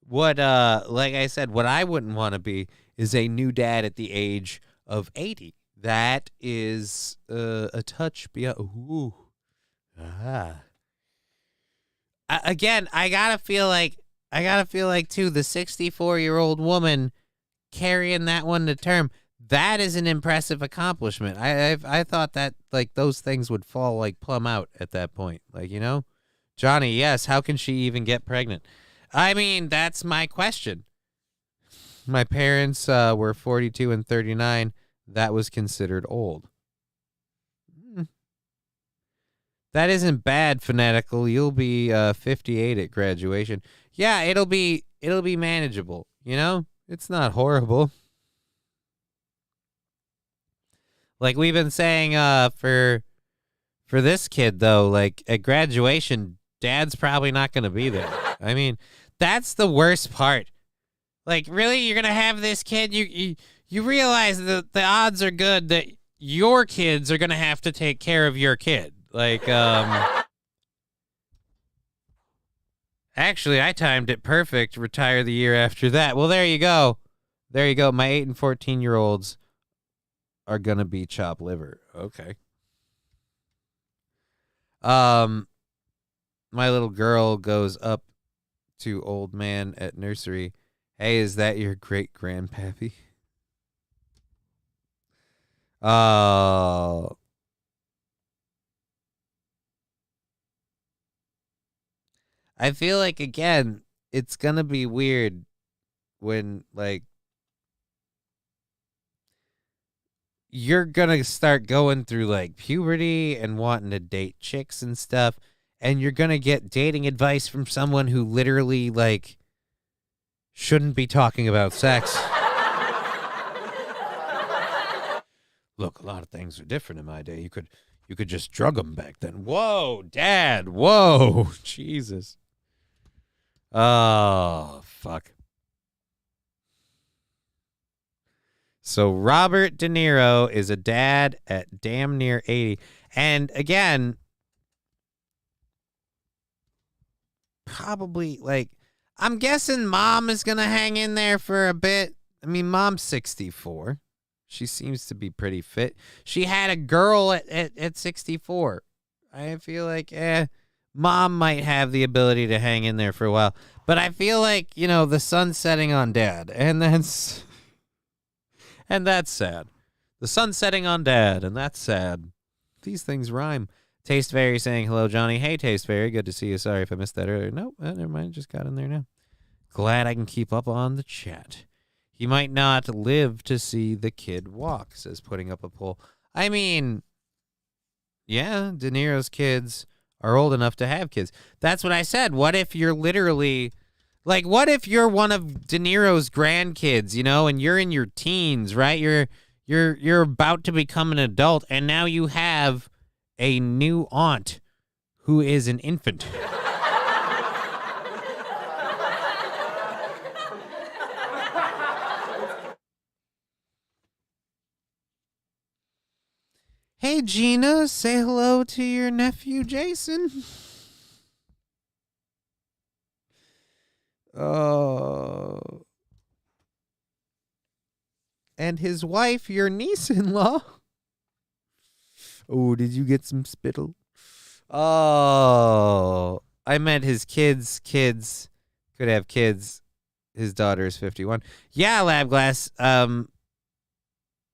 What, like I said, what I wouldn't want to be is a new dad at the age of 80. That is a touch beyond. Ooh. Again, I gotta feel like too, the 64-year-old woman carrying that one to term. That is an impressive accomplishment. I thought that like those things would fall like plumb out at that point. Like, you know, Johnny, yes. How can she even get pregnant? I mean, that's my question. My parents were 42 and 39. That was considered old. That isn't bad, fanatical. You'll be 58 at graduation. Yeah, it'll be manageable. You know, it's not horrible. Like we've been saying, for this kid though, like at graduation, Dad's probably not going to be there. I mean, that's the worst part. Like, really, you're gonna have this kid? You realize that the odds are good that your kids are gonna have to take care of your kid. Like, actually, I timed it perfect. Retire the year after that. Well, there you go. There you go. My 8 and 14-year-olds are gonna be chopped liver. Okay. My little girl goes up to old man at nursery. Hey, is that your great grandpappy? Oh. I feel like, again, it's going to be weird when, like, you're going to start going through, like, puberty and wanting to date chicks and stuff, and you're going to get dating advice from someone who literally, like, shouldn't be talking about sex. Look, a lot of things are different in my day. You could just drug them back then. Whoa, Dad. Whoa, Jesus. Oh, fuck. So Robert De Niro is a dad at damn near 80. And again, probably like, I'm guessing Mom is going to hang in there for a bit. I mean, Mom's 64. She seems to be pretty fit. She had a girl at 64. I feel like, Mom might have the ability to hang in there for a while. But I feel like, you know, the sun's setting on Dad. And that's sad. The sun's setting on Dad, and that's sad. These things rhyme. Taste Fairy saying, hello, Johnny. Hey, Taste Fairy. Good to see you. Sorry if I missed that earlier. Nope, never mind. Just got in there now. Glad I can keep up on the chat. He might not live to see the kid walk, says putting up a poll. I mean, Yeah, De Niro's kids are old enough to have kids. That's what I said. What if you're literally, like, what if you're one of De Niro's grandkids, you know, and you're in your teens, right? You're about to become an adult, and now you have a new aunt who is an infant. Hey, Gina, say hello to your nephew, Jason. Oh. And his wife, your niece-in-law. Oh, did you get some spittle? Oh. I meant his kids could have kids. His daughter is 51. Yeah, Lab Glass. And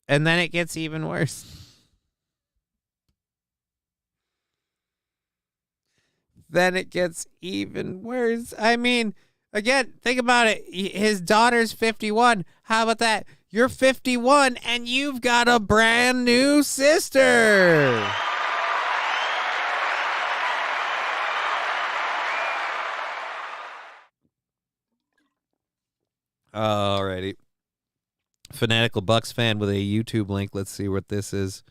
then it gets even worse. Then it gets even worse. I mean, again, think about it. His daughter's 51. How about that? You're 51 and you've got a brand new sister. Alrighty. Fanatical Bucks fan with a YouTube link. Let's see what this is.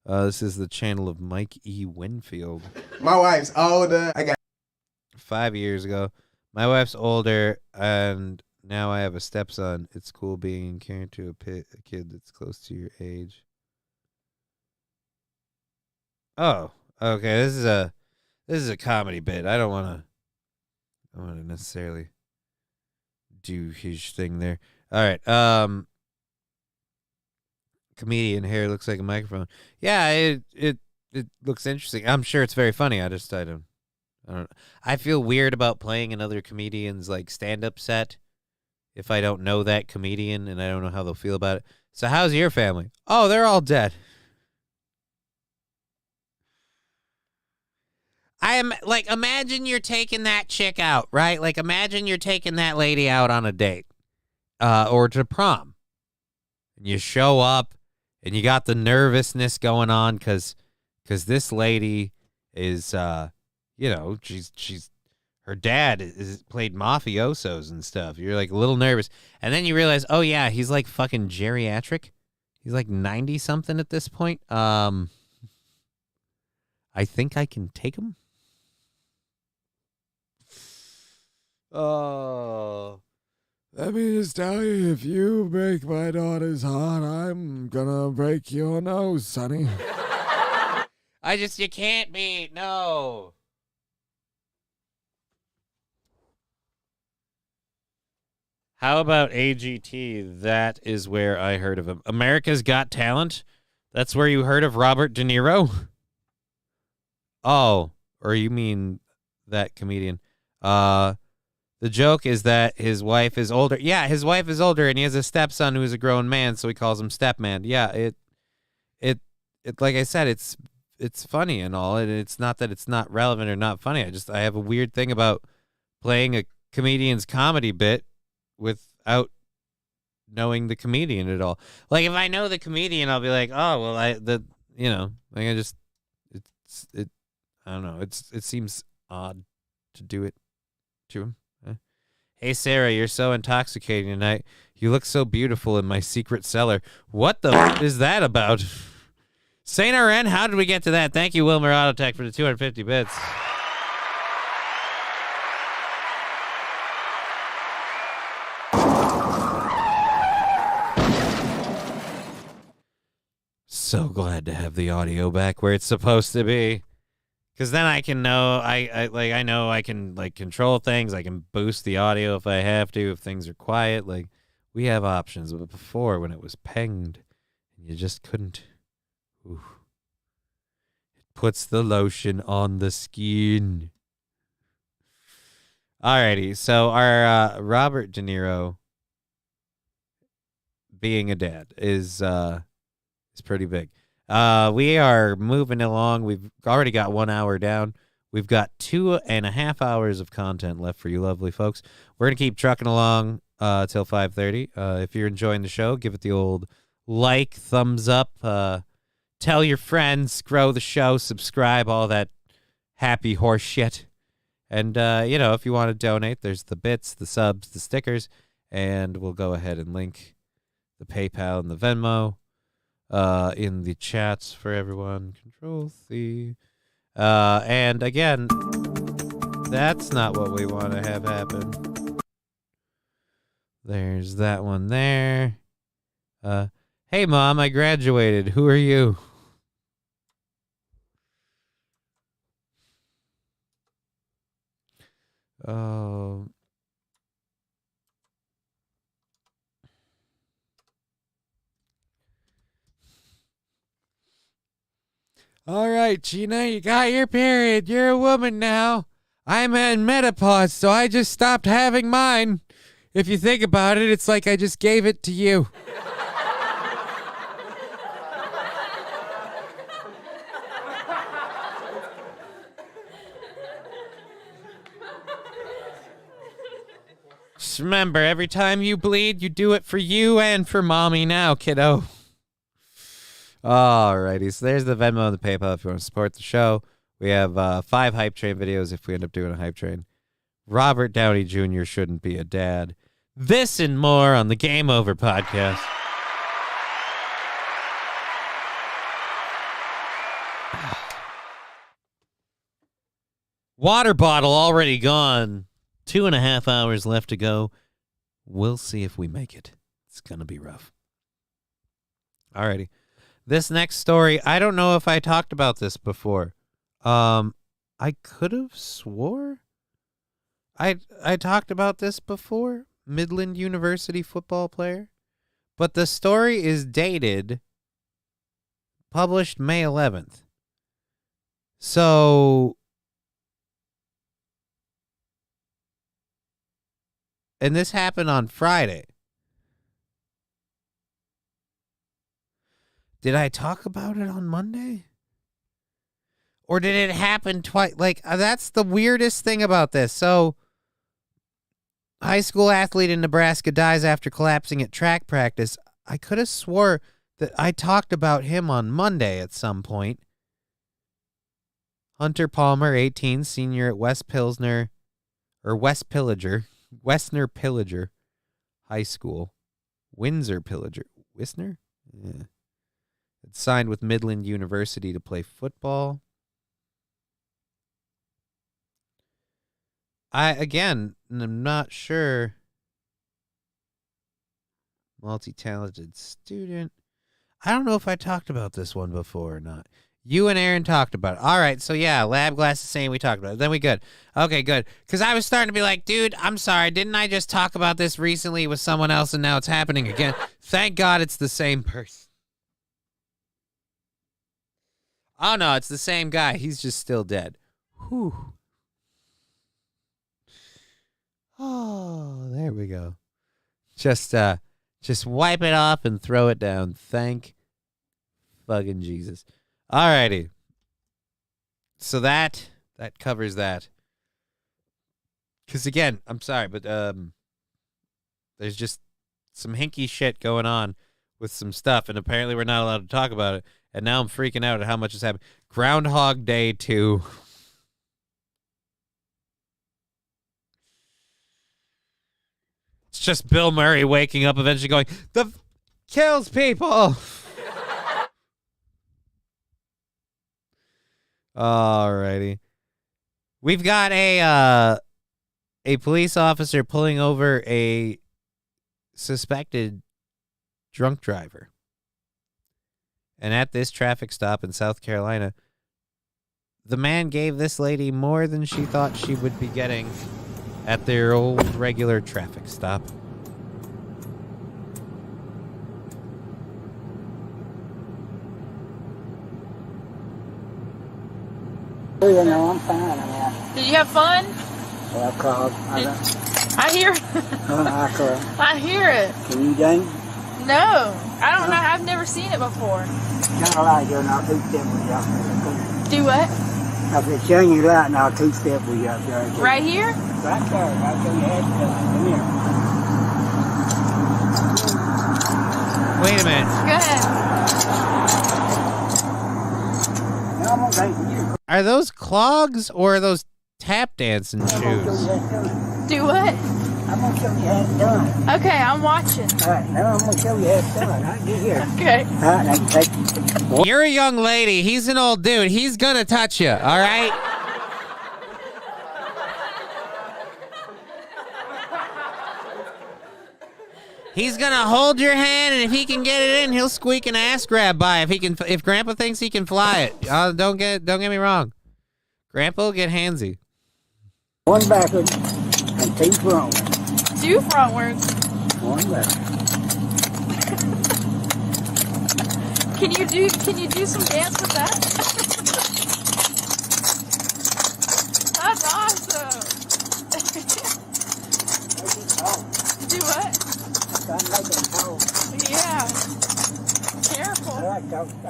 This is the channel of Mike E. Winfield. My wife's older. I got 5 years ago. My wife's older, and now I have a stepson. It's cool being caring to a kid that's close to your age. Oh, okay. This is a comedy bit. I don't want to necessarily do his thing there. All right. Comedian hair looks like a microphone. Yeah, it looks interesting. I'm sure it's very funny. I don't. I feel weird about playing another comedian's like stand-up set if I don't know that comedian and I don't know how they'll feel about it. So how's your family? Oh, they're all dead. I am like, imagine you're taking that chick out, right? Like, imagine you're taking that lady out on a date, or to prom, and you show up. And you got the nervousness going on because this lady is, she's her dad is played mafiosos and stuff. You're like a little nervous. And then you realize, oh, yeah, he's like fucking geriatric. He's like 90 something at this point. I think I can take him. Oh. Let me just tell you, if you break my daughter's heart, I'm gonna break your nose, sonny. You can't be, no. How about AGT? That is where I heard of him. America's Got Talent? That's where you heard of Robert De Niro? Oh, or you mean that comedian. The joke is that his wife is older. Yeah, his wife is older, and he has a stepson who's a grown man, so he calls him Stepman. Yeah, it like I said, it's funny and all, and it's not that it's not relevant or not funny. I have a weird thing about playing a comedian's comedy bit without knowing the comedian at all. Like if I know the comedian, I'll be like, oh well, I don't know. It seems odd to do it to him. Hey, Sarah, you're so intoxicating tonight. You look so beautiful in my secret cellar. What the f is that about? Saint RN, how did we get to that? Thank you, Wilmer Autotech, for the 250 bits. So glad to have the audio back where it's supposed to be. Because then I can know, I know I can, like, control things. I can boost the audio if I have to, if things are quiet. Like, we have options. But before, when it was pinged, and you just couldn't. Ooh. It puts the lotion on the skin. Alrighty, so our Robert De Niro being a dad is pretty big. We are moving along. We've already got 1 hour down. We've got 2.5 hours of content left for you lovely folks. We're going to keep trucking along till 5:30. If you're enjoying the show, give it the old like, thumbs up, Tell your friends, grow the show, subscribe, all that happy horse shit. And, if you want to donate, there's the bits, the subs, the stickers, and we'll go ahead and link the PayPal and the Venmo in the chats for everyone. Control-C. And, again, that's not what we want to have happen. There's that one there. Hey, Mom, I graduated. Who are you? Oh. All right, Gina, you got your period. You're a woman now. I'm in menopause, so I just stopped having mine. If you think about it, it's like I just gave it to you. Just remember, every time you bleed, you do it for you and for mommy now, kiddo. Alrighty, so there's the Venmo and the PayPal if you want to support the show. We have 5 Hype Train videos if we end up doing a Hype Train. Robert Downey Jr. shouldn't be a dad. This and more on the Game Over podcast. Water bottle already gone. 2.5 hours left to go. We'll see if we make it. It's going to be rough. Alrighty. This next story, I don't know if I talked about this before. I could have swore I talked about this before. Midland University football player. But the story is dated, published May 11th. So, and this happened on Friday. Did I talk about it on Monday? Or did it happen twice? Like, that's the weirdest thing about this. So, high school athlete in Nebraska dies after collapsing at track practice. I could have swore that I talked about him on Monday at some point. Hunter Palmer, 18, senior at Westner Pillager High School. Windsor Pillager. Wisner? Yeah. It signed with Midland University to play football. I'm not sure. Multi-talented student. I don't know if I talked about this one before or not. You and Aaron talked about it. All right, so yeah, Lab Glass is saying we talked about it. Then we good. Okay, good. Because I was starting to be like, dude, I'm sorry. Didn't I just talk about this recently with someone else and now it's happening again? Thank God it's the same person. Oh, no, it's the same guy. He's just still dead. Whew. Oh, there we go. Just wipe it off and throw it down. Thank fucking Jesus. Alrighty. So that covers that. Because again, I'm sorry, but there's just some hinky shit going on with some stuff, and apparently we're not allowed to talk about it. And now I'm freaking out at how much has happened. Groundhog Day 2. It's just Bill Murray waking up eventually going, the kills people. Alrighty. We've got a police officer pulling over a suspected drunk driver. And at this traffic stop in South Carolina, the man gave this lady more than she thought she would be getting at their old regular traffic stop. You know, I'm fine. Did you have fun? Yeah, I called. I hear. I hear it. Can you dance? No, I don't know. I've never seen it before. Kind of like you, and I'll two-step with you up there. Do what? I said, shine your light, and I'll two-step with you up there. Right here? Right there. Right there. You had to come here. Wait a minute. Go ahead. Are those clogs or are those tap dancing shoes? Do what? I'm gonna show you how it's done. Okay, I'm watching. All right, now I'm gonna show you how it's done. Right, get here. Okay. All right, I can take. You're a young lady. He's an old dude. He's gonna touch you. All right. He's gonna hold your hand, and if he can get it in, he'll squeak an ass grab by. If Grandpa thinks he can fly it, don't get me wrong. Grandpa will get handsy. One backward and two front. Two frontwards. One back. Can you do some dance with that? That's awesome. Do what? Yeah. Careful. I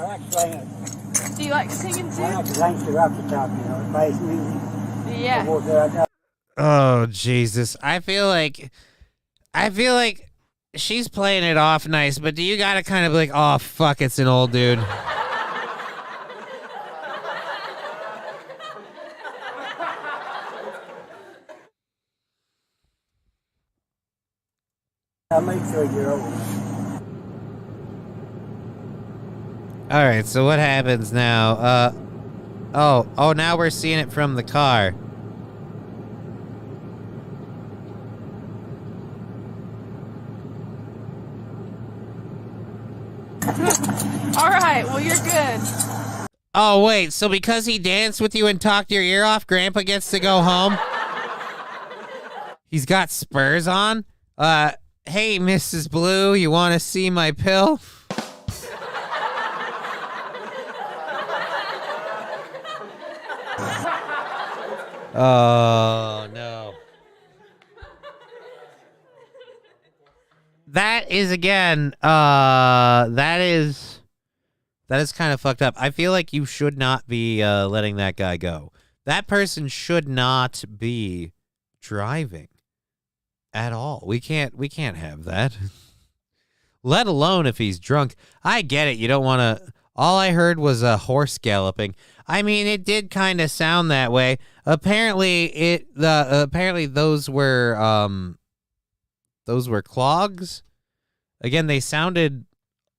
like playing. Do you like singing too? I like to sing off the top, you know, bass music. Yeah. Oh Jesus! I feel like she's playing it off nice, but do you gotta kind of be like, oh fuck, it's an old dude. I'll make sure you're over. All right, so what happens now? Oh, now we're seeing it from the car. All right, well, you're good. Oh, wait, so because he danced with you and talked your ear off, Grandpa gets to go home? He's got spurs on? Hey, Mrs. Blue, you want to see my pill? Oh, no. That is, again, that is kind of fucked up. I feel like you should not be letting that guy go. That person should not be driving at all. We can't have that. Let alone if he's drunk. I get it. You don't want to. All I heard was a horse galloping. I mean, it did kind of sound that way. Apparently, apparently those were clogs. Again, they sounded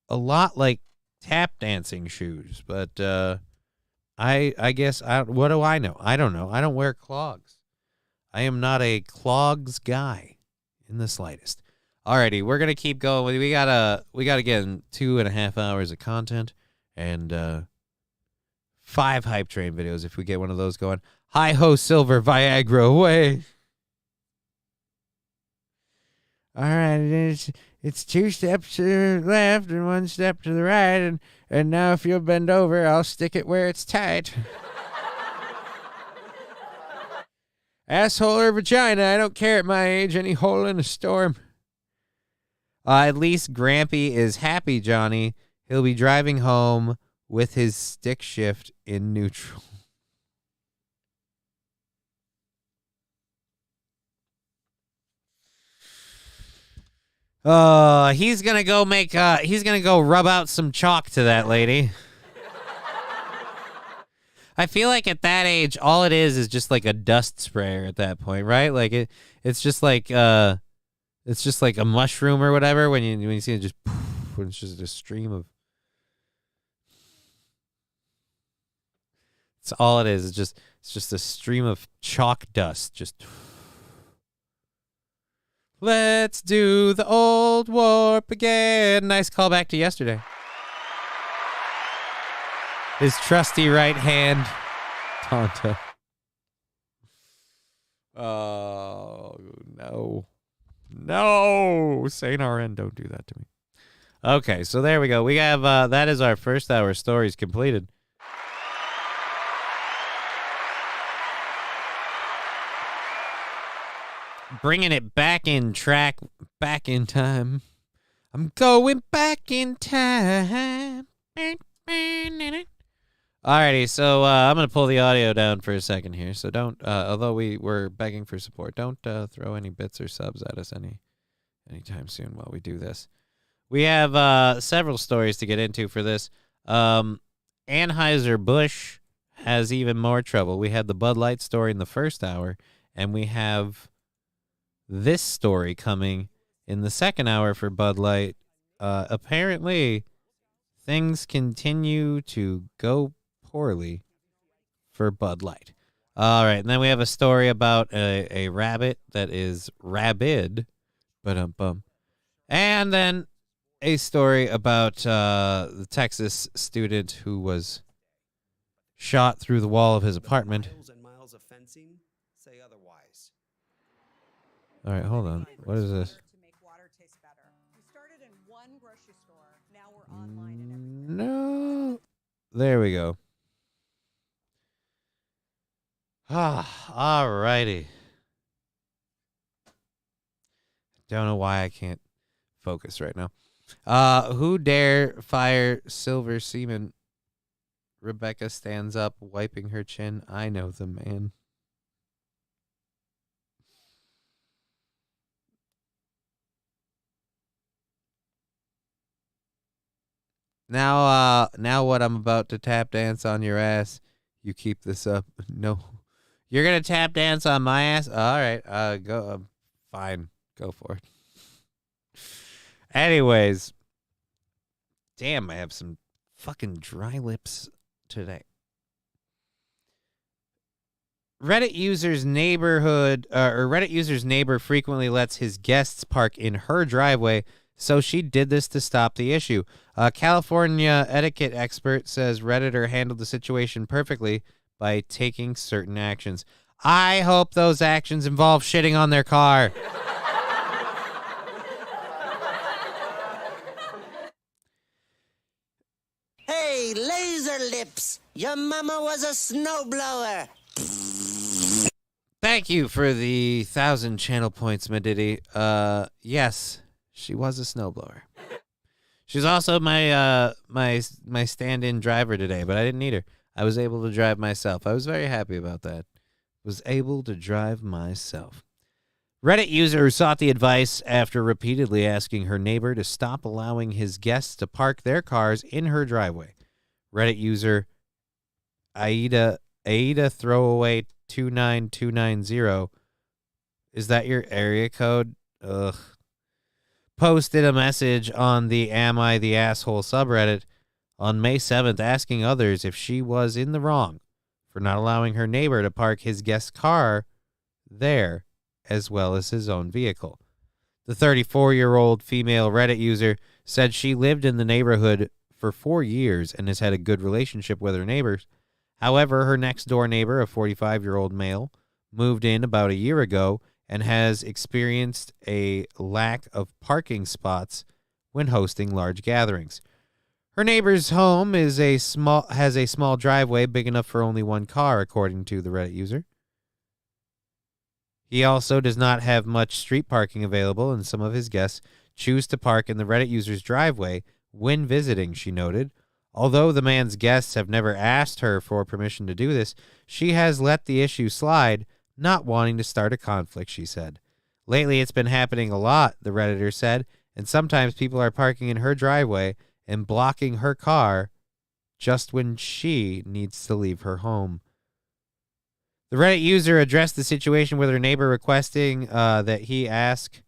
a lot like tap dancing shoes, but I guess what do I know? I don't know. I don't wear clogs. I am not a clogs guy in the slightest. Alrighty, we're gonna keep going. We gotta get in 2.5 hours of content and 5 hype train videos if we get one of those going. Hi ho, Silver Viagra away. All right, it's 2 steps to the left and 1 step to the right, and now if you'll bend over, I'll stick it where it's tight. Asshole or vagina, I don't care at my age, any hole in a storm. At least Grampy is happy, Johnny. He'll be driving home with his stick shift in neutral. He's gonna go rub out some chalk to that lady. I feel like at that age, all it is just like a dust sprayer at that point, right? Like it's just like a mushroom or whatever when you see it just poof, when it's just a stream of. It's all it is. It's just a stream of chalk dust. Just. Let's do the old warp again. Nice callback to yesterday. His trusty right hand. Tonto. Oh, no. No. Saint RN, don't do that to me. Okay, so there we go. We have, that is our first hour stories completed. Bringing it back in track, back in time. I'm going back in time. Alrighty, so I'm going to pull the audio down for a second here. So don't, although we were begging for support, don't throw any bits or subs at us anytime soon while we do this. We have several stories to get into for this. Anheuser-Busch has even more trouble. We had the Bud Light story in the first hour, and we have this story coming in the second hour for Bud Light. Apparently, things continue to go poorly for Bud Light. All right, and then we have a story about a rabbit that is rabid, and then a story about the Texas student who was shot through the wall of his apartment. All right, hold on. What is this? No. There we go. All righty. Don't know why I can't focus right now. Who dare fire Silver Seaman? Rebecca stands up, wiping her chin. I know the man. Now what I'm about to tap dance on your ass. You keep this up. No. You're going to tap dance on my ass? All right. Go. Fine. Go for it. Anyways. Damn, I have some fucking dry lips today. Reddit user's neighbor frequently lets his guests park in her driveway, so she did this to stop the issue. A California etiquette expert says Redditor handled the situation perfectly by taking certain actions. I hope those actions involve shitting on their car. Hey, laser lips, your mama was a snowblower. Thank you for the 1,000 channel points, Mediddy. Yes, she was a snowblower. She's also my stand-in driver today, but I didn't need her. I was able to drive myself. I was very happy about that. Was able to drive myself. Reddit user who sought the advice after repeatedly asking her neighbor to stop allowing his guests to park their cars in her driveway. Reddit user Aida Throwaway 29290. Is that your area code? Ugh. Posted a message on the Am I the Asshole subreddit on May 7th asking others if she was in the wrong for not allowing her neighbor to park his guest's car there as well as his own vehicle. The 34-year-old female Reddit user said she lived in the neighborhood for 4 years and has had a good relationship with her neighbors. However, her next-door neighbor, a 45-year-old male, moved in about a year ago and has experienced a lack of parking spots when hosting large gatherings. Her neighbor's home has a small driveway big enough for only one car, according to the Reddit user. He also does not have much street parking available, and some of his guests choose to park in the Reddit user's driveway when visiting, she noted. Although the man's guests have never asked her for permission to do this, she has let the issue slide, not wanting to start a conflict, she said. Lately, it's been happening a lot, the Redditor said, and sometimes people are parking in her driveway and blocking her car just when she needs to leave her home. The Reddit user addressed the situation with her neighbor requesting that he ask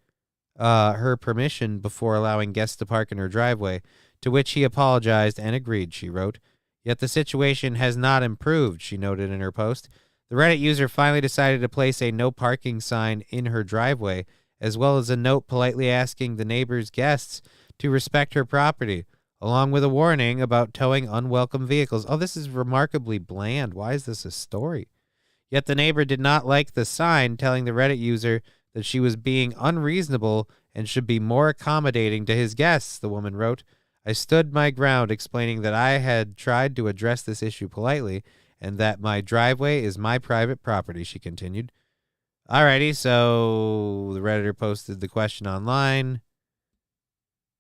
her permission before allowing guests to park in her driveway, to which he apologized and agreed, she wrote. Yet the situation has not improved, she noted in her post. The Reddit user finally decided to place a no parking sign in her driveway, as well as a note politely asking the neighbor's guests to respect her property, along with a warning about towing unwelcome vehicles. Oh, this is remarkably bland. Why is this a story? Yet the neighbor did not like the sign, telling the Reddit user that she was being unreasonable and should be more accommodating to his guests, the woman wrote. I stood my ground, explaining that I had tried to address this issue politely and that my driveway is my private property, she continued. Alrighty, so the Redditor posted the question online.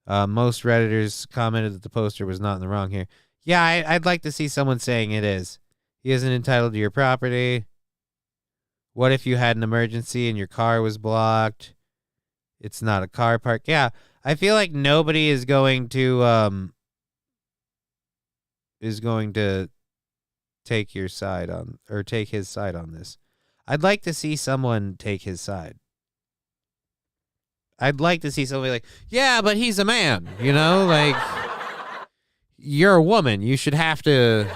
Most Redditors commented that the poster was not in the wrong here. Yeah, I'd like to see someone saying it is. He isn't entitled to your property. What if you had an emergency and your car was blocked? It's not a car park. Yeah, I feel like nobody is going to take your side on, or take his side on this. I'd like to see someone take his side. I'd like to see somebody like, yeah, but he's a man, you know, like, you're a woman. You should have to.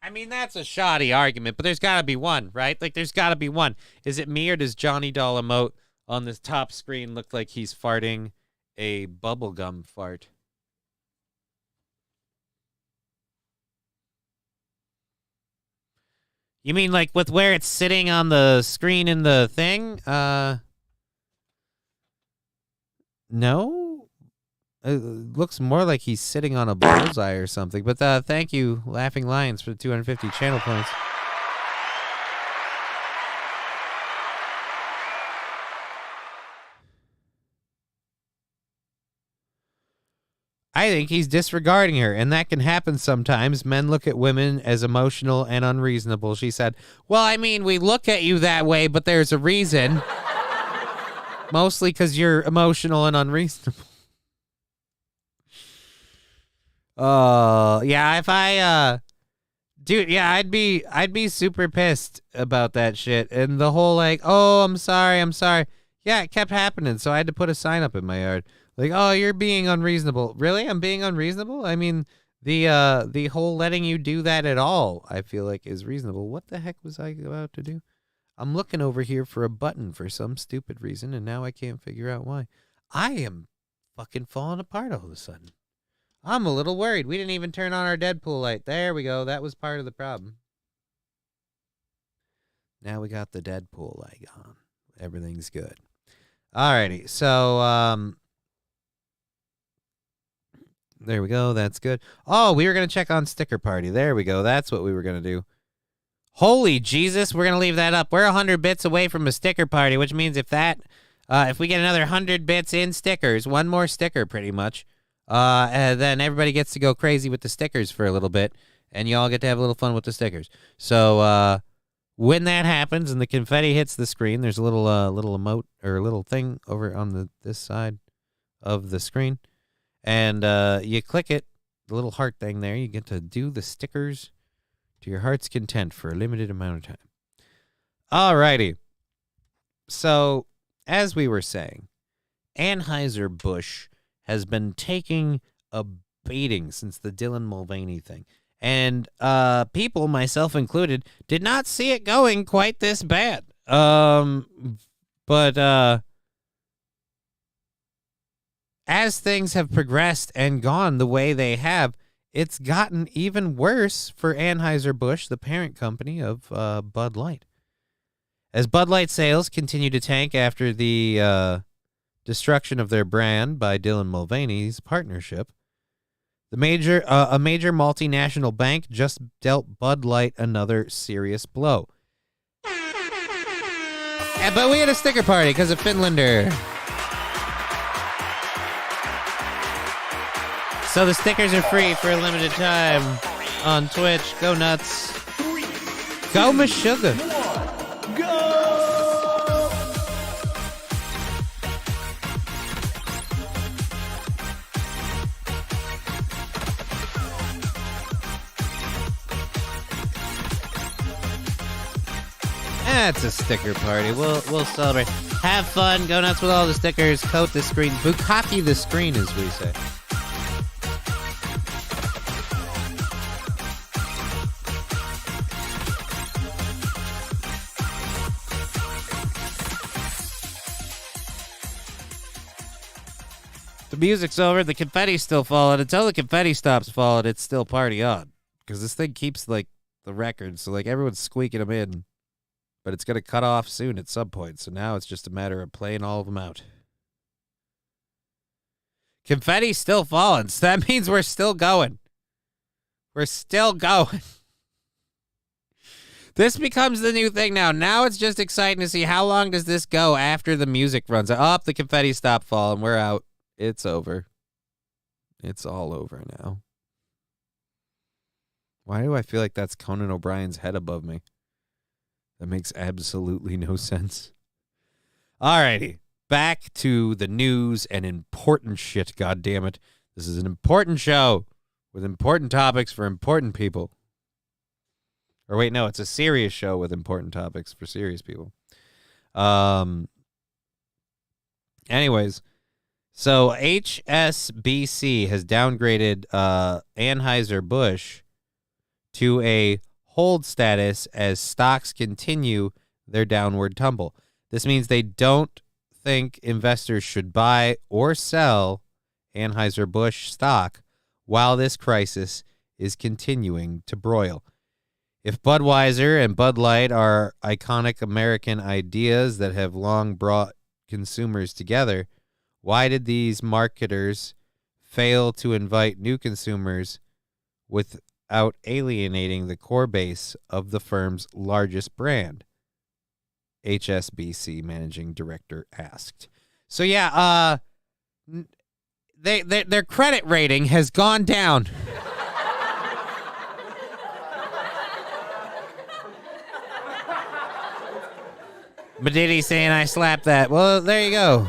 I mean, that's a shoddy argument, but there's got to be one, right? Like, there's got to be one. Is it me, or does Johnny Doll emote on this top screen look like he's farting a bubblegum fart? You mean like with where it's sitting on the screen in the thing? No? It looks more like he's sitting on a bullseye or something. But thank you, Laughing Lions, for the 250 channel points. I think he's disregarding her, and that can happen sometimes. Men look at women as emotional and unreasonable. She said, well, I mean, we look at you that way, but there's a reason. Mostly because you're emotional and unreasonable. Yeah, if I, dude, yeah, I'd be super pissed about that shit. And the whole, like, oh, I'm sorry. Yeah, it kept happening, so I had to put a sign up in my yard. Like, oh, you're being unreasonable. Really? I'm being unreasonable? I mean, the whole letting you do that at all, I feel like, is reasonable. What the heck was I about to do? I'm looking over here for a button for some stupid reason, and now I can't figure out why. I am fucking falling apart all of a sudden. I'm a little worried. We didn't even turn on our Deadpool light. There we go. That was part of the problem. Now we got the Deadpool light on. Everything's good. Alrighty, so, there we go. That's good. Oh, we were going to check on Sticker Party. There we go. That's what we were going to do. Holy Jesus, we're going to leave that up. We're 100 bits away from a Sticker Party, which means if we get another 100 bits in stickers, one more sticker pretty much, and then everybody gets to go crazy with the stickers for a little bit, and you all get to have a little fun with the stickers. So, when that happens and the confetti hits the screen, there's a little emote or a little thing over on this side of the screen. And you click it, the little heart thing there. You get to do the stickers to your heart's content for a limited amount of time. Alrighty. So, as we were saying, Anheuser-Busch has been taking a beating since the Dylan Mulvaney thing. And people, myself included, did not see it going quite this bad. But as things have progressed and gone the way they have, it's gotten even worse for Anheuser-Busch, the parent company of Bud Light. As Bud Light sales continue to tank after the destruction of their brand by Dylan Mulvaney's partnership, a major multinational bank just dealt Bud Light another serious blow. But we had a sticker party because of Finlander. So the stickers are free for a limited time on Twitch. Go nuts. Go Meshuggah. That's a sticker party. We'll celebrate. Have fun. Go nuts with all the stickers. Coat the screen. Bukkake the screen, as we say. The music's over. The confetti's still falling. Until the confetti stops falling, it's still party on. Because this thing keeps, like, the records. So, like, everyone's squeaking them in. But it's going to cut off soon at some point. So now it's just a matter of playing all of them out. Confetti's still falling. So that means we're still going. We're still going. This becomes the new thing now. Now it's just exciting to see how long does this go after the music runs out. Oh, the confetti stopped falling. We're out. It's over. It's all over now. Why do I feel like that's Conan O'Brien's head above me? That makes absolutely no sense. Alrighty. Back to the news and important shit, goddammit. This is an important show with important topics for important people. Or wait, no, it's a serious show with important topics for serious people. Anyways, so HSBC has downgraded Anheuser-Busch to a hold status as stocks continue their downward tumble. This means they don't think investors should buy or sell Anheuser-Busch stock while this crisis is continuing to broil. If Budweiser and Bud Light are iconic American ideas that have long brought consumers together, why did these marketers fail to invite new consumers without alienating the core base of the firm's largest brand? HSBC managing director asked. So yeah, their credit rating has gone down. But did he saying I slapped that? Well, there you go.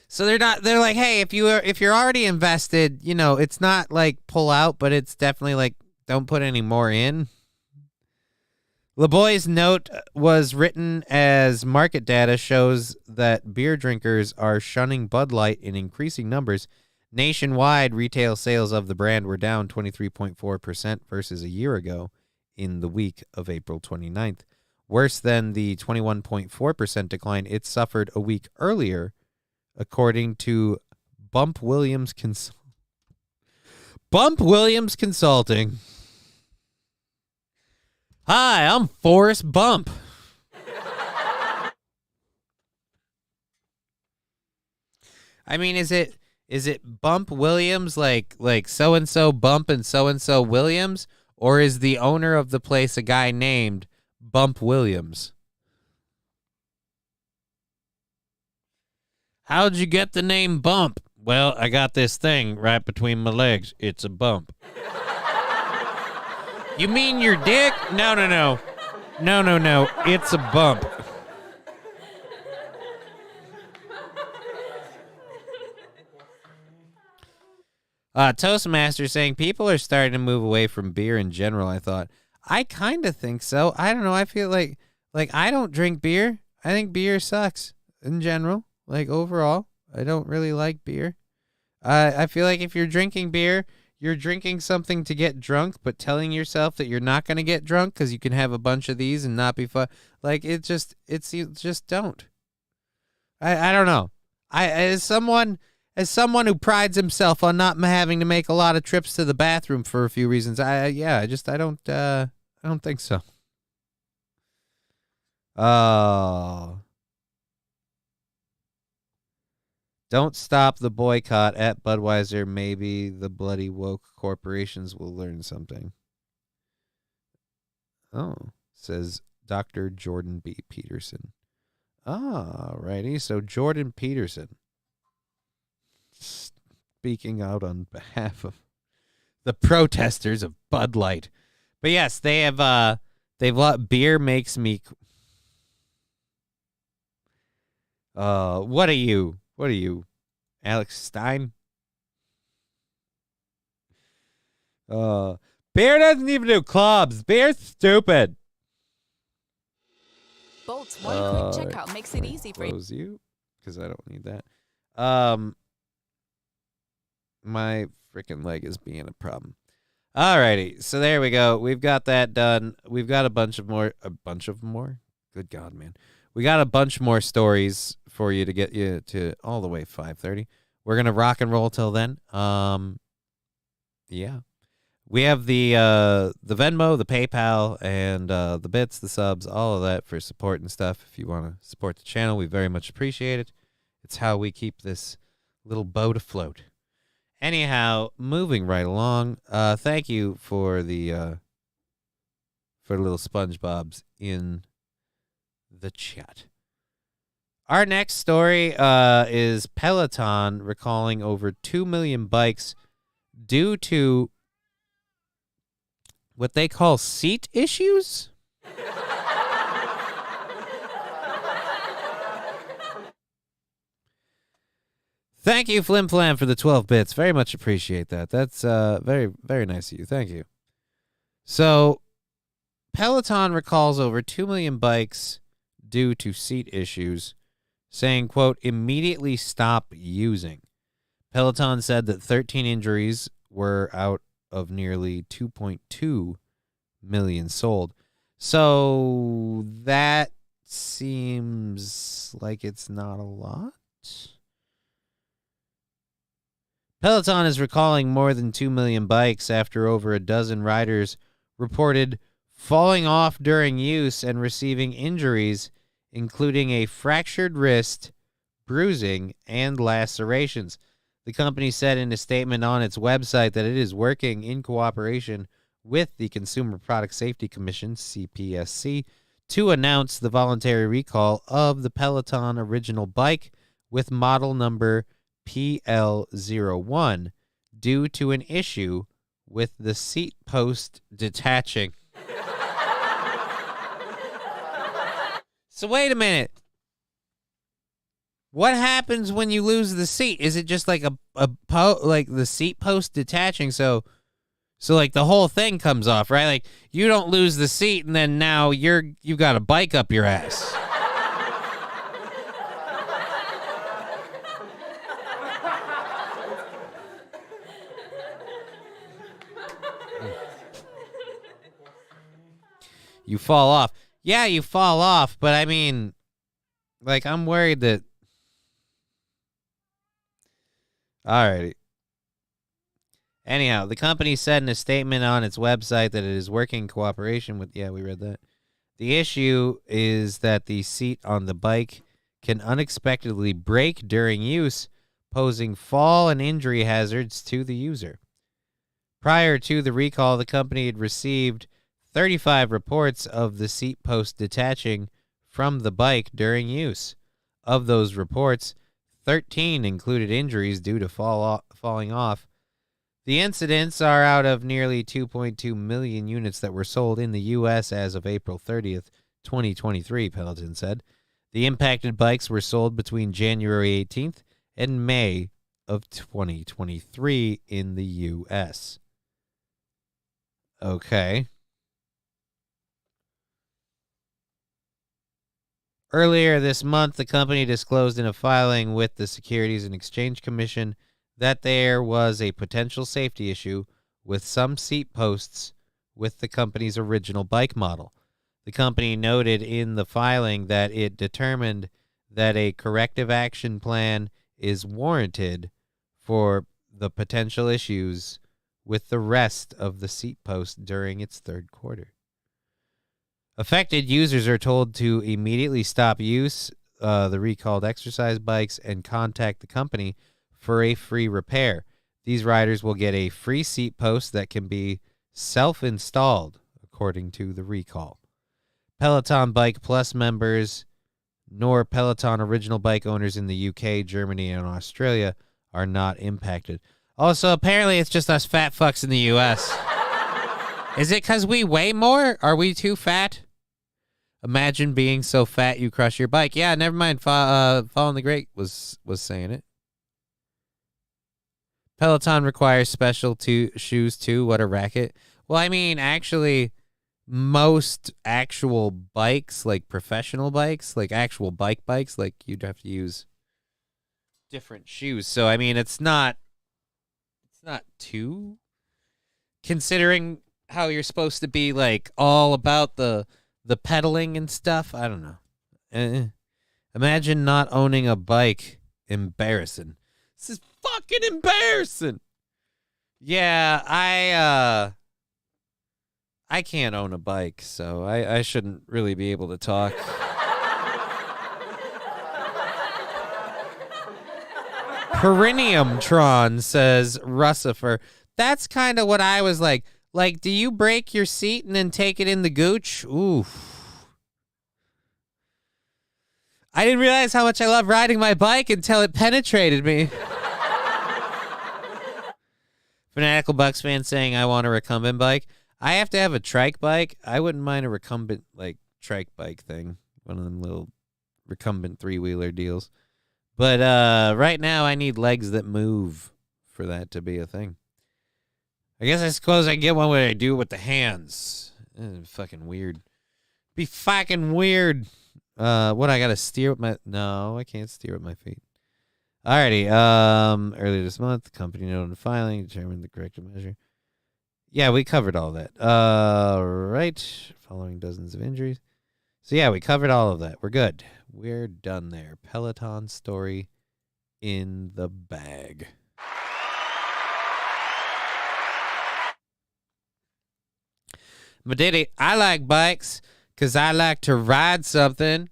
So they're not. They're like, hey, if you're already invested, you know, it's not like pull out, but it's definitely like don't put any more in. LeBoy's note was written as market data shows that beer drinkers are shunning Bud Light in increasing numbers. Nationwide, retail sales of the brand were down 23.4% versus a year ago in the week of April 29th, worse than the 21.4% decline it suffered a week earlier, according to Bump Williams Consulting. Hi, I'm Forrest Bump. I mean, is it Bump Williams like so-and-so Bump and so-and-so Williams? Or is the owner of the place a guy named Bump Williams? How'd you get the name Bump? Well, I got this thing right between my legs. It's a bump. You mean your dick? No. No. It's a bump. Toastmaster saying people are starting to move away from beer in general. I thought I kind of think so. I don't know. I feel like I don't drink beer. I think beer sucks in general. Like overall, I don't really like beer. I feel like if you're drinking beer, you're drinking something to get drunk, but telling yourself that you're not going to get drunk because you can have a bunch of these and not be fun. Like you just don't. I don't know. As someone who prides himself on not having to make a lot of trips to the bathroom for a few reasons, I don't think so. Oh. Don't stop the boycott at Budweiser. Maybe the bloody woke corporations will learn something. Oh, says Dr. Jordan B. Peterson. Ah, righty. So Jordan Peterson speaking out on behalf of the protesters of Bud Light. But yes, they've beer makes me. What are you? What are you, Alex Stein? Beer doesn't even do clubs. Beer's stupid. Bolt's one quick checkout makes it easy for Close you, because I don't need that. My freaking leg is being a problem. Alrighty, so there we go. We've got that done. We've got a bunch of more. Good God, man. We got a bunch more stories for you to get you to all the way 5:30. We're gonna rock and roll till then. Yeah, we have the Venmo, the PayPal, and the bits, the subs, all of that for support and stuff. If you want to support the channel, we very much appreciate it. It's how we keep this little boat afloat. Anyhow, moving right along. Thank you for the little SpongeBob's in the chat. Our next story is Peleton recalling over 2 million bikes due to what they call seat issues. Thank you, Flim Flam, for the 12 bits. Very much appreciate that. That's very, very nice of you. Thank you. So, Peloton recalls over 2 million bikes due to seat issues, saying, quote, immediately stop using. Peloton said that 13 injuries were out of nearly 2.2 million sold. So, that seems like it's not a lot. Peloton is recalling more than 2 million bikes after over a dozen riders reported falling off during use and receiving injuries, including a fractured wrist, bruising, and lacerations. The company said in a statement on its website that it is working in cooperation with the Consumer Product Safety Commission, CPSC, to announce the voluntary recall of the Peloton original bike with model number PL01 due to an issue with the seat post detaching. So wait a minute. What happens when you lose the seat? Is it just like like the seat post detaching? So like the whole thing comes off, right? Like you don't lose the seat and then now you got a bike up your ass. You fall off. Yeah, you fall off, but I mean, like, I'm worried that... Alrighty. Anyhow, the company said in a statement on its website that it is working in cooperation with... Yeah, we read that. The issue is that the seat on the bike can unexpectedly break during use, posing fall and injury hazards to the user. Prior to the recall, the company had received 35 reports of the seat post detaching from the bike during use. Of those reports, 13 included injuries due to falling off. The incidents are out of nearly 2.2 million units that were sold in the U.S. as of April 30th, 2023, Peleton said. The impacted bikes were sold between January 18th and May of 2023 in the U.S. Okay. Earlier this month, the company disclosed in a filing with the Securities and Exchange Commission that there was a potential safety issue with some seat posts with the company's original bike model. The company noted in the filing that it determined that a corrective action plan is warranted for the potential issues with the rest of the seat post during its third quarter. Affected users are told to immediately stop use the recalled exercise bikes and contact the company for a free repair. These riders will get a free seat post that can be self-installed, according to the recall. Peloton Bike Plus members nor Peloton original bike owners in the UK, Germany, and Australia are not impacted. Also, apparently it's just us fat fucks in the US. Is it because we weigh more? Are we too fat? Imagine being so fat you crush your bike. Yeah, never mind. Fallen the Great was saying it. Peloton requires special shoes too. What a racket. Well, I mean, actually, most actual bikes, like professional bikes, like actual bikes, like you'd have to use different shoes. So, I mean, it's not too, considering how you're supposed to be like all about the pedaling and stuff. I don't know. Imagine not owning a bike. Embarrassing. This is fucking embarrassing. Yeah, I can't own a bike, so I shouldn't really be able to talk. Perineumtron says Russifer. That's kind of what I was like. Like, do you break your seat and then take it in the gooch? Oof. I didn't realize how much I love riding my bike until it penetrated me. Fanatical Bucks fan saying I want a recumbent bike. I have to have a trike bike. I wouldn't mind a recumbent like trike bike thing, one of them little recumbent 3-wheeler deals. But right now I need legs that move for that to be a thing. I suppose I can get one where I do it with the hands. Fucking weird. Be fucking weird. What, I gotta steer with my... No, I can't steer with my feet. Alrighty. Earlier this month, the company noted the filing, determined the corrective measure. Yeah, we covered all that. Right. Following dozens of injuries. So yeah, we covered all of that. We're good. We're done there. Peleton story in the bag. Madidi, I like bikes because I like to ride something.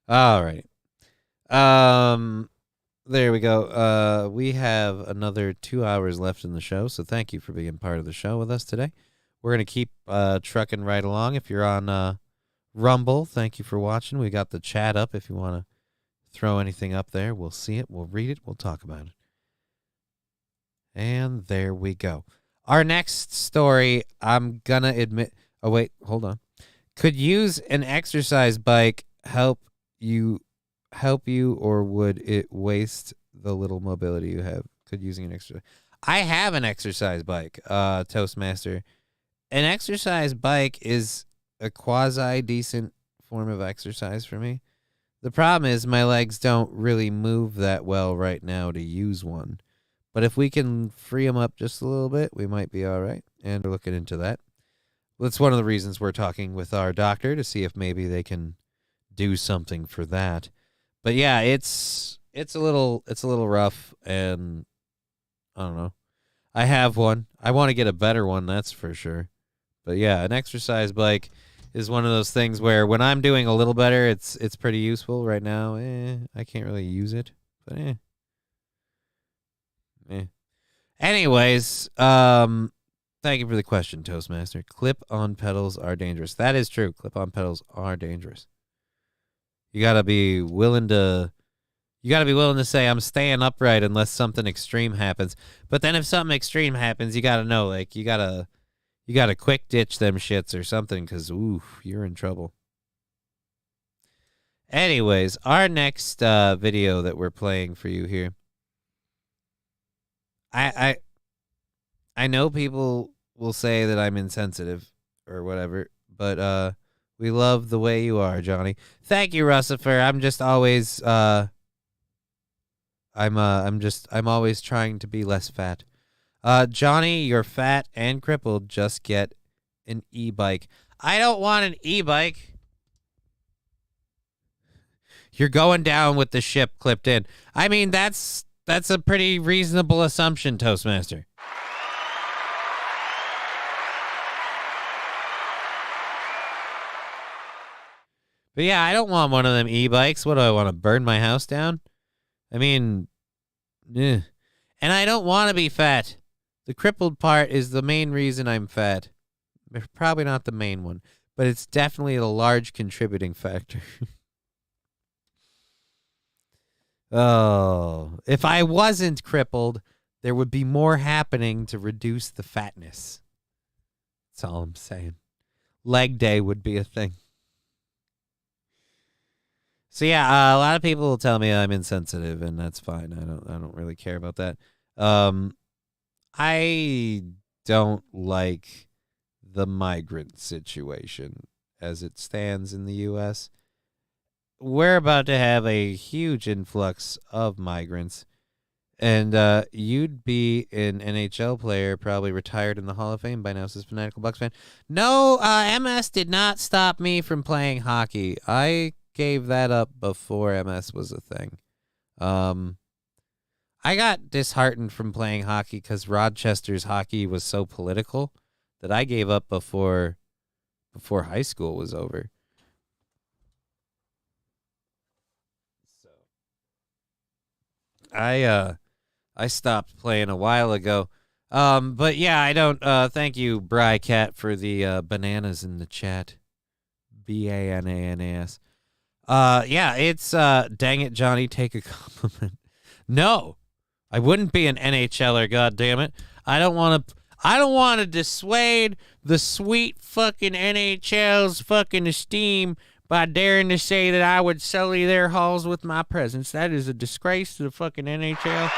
All right. There we go. We have another 2 hours left in the show, so thank you for being part of the show with us today. We're going to keep trucking right along. If you're on Rumble, thank you for watching. We got the chat up if you want to throw anything up there. We'll see it. We'll read it. We'll talk about it. And there we go. Our next story, I'm going to admit... Oh, wait. Hold on. Could use an exercise bike help you, or would it waste the little mobility you have? Could using an exercise... I have an exercise bike, Toastmaster. An exercise bike is a quasi-decent form of exercise for me. The problem is my legs don't really move that well right now to use one. But if we can free them up just a little bit, we might be all right. And we're looking into that. That's one of the reasons we're talking with our doctor to see if maybe they can do something for that. But yeah, it's a little rough, and I don't know. I have one. I want to get a better one, that's for sure. But yeah, an exercise bike is one of those things where when I'm doing a little better, it's pretty useful. Right now, I can't really use it, but Anyways, thank you for the question, Toastmaster. Clip-on pedals are dangerous. That is true. Clip-on pedals are dangerous. You gotta be willing to say I'm staying upright unless something extreme happens. But then if something extreme happens, you gotta know, like you gotta quick ditch them shits or something, because you're in trouble. Anyways, our next video that we're playing for you here. I know people will say that I'm insensitive or whatever, but we love the way you are, Johnny. Thank you, Russifer. I'm just always I'm always trying to be less fat. Johnny, you're fat and crippled. Just get an e-bike. I don't want an e-bike. You're going down with the ship clipped in. I mean, that's a pretty reasonable assumption, Toastmaster. But yeah, I don't want one of them e-bikes. What do I want to burn my house down? I mean, and I don't want to be fat. The crippled part is the main reason I'm fat. Probably not the main one, but it's definitely a large contributing factor. Oh, if I wasn't crippled, there would be more happening to reduce the fatness. That's all I'm saying. Leg day would be a thing. So yeah, a lot of people will tell me I'm insensitive, and that's fine. I don't really care about that. I don't like the migrant situation as it stands in the U.S. We're about to have a huge influx of migrants, and you'd be an NHL player, probably retired in the Hall of Fame by now, says Fanatical Bucks fan. No, MS did not stop me from playing hockey. I gave that up before MS was a thing. I got disheartened from playing hockey because Rochester's hockey was so political that I gave up before high school was over. So I stopped playing a while ago. But yeah, I don't thank you, Brycat, for the bananas in the chat. BANANAS. Yeah, it's dang it, Johnny, take a compliment. No, I wouldn't be an NHLer, goddammit. I don't want to dissuade the sweet fucking NHL's fucking esteem by daring to say that I would sully their halls with my presence. That is a disgrace to the fucking NHL.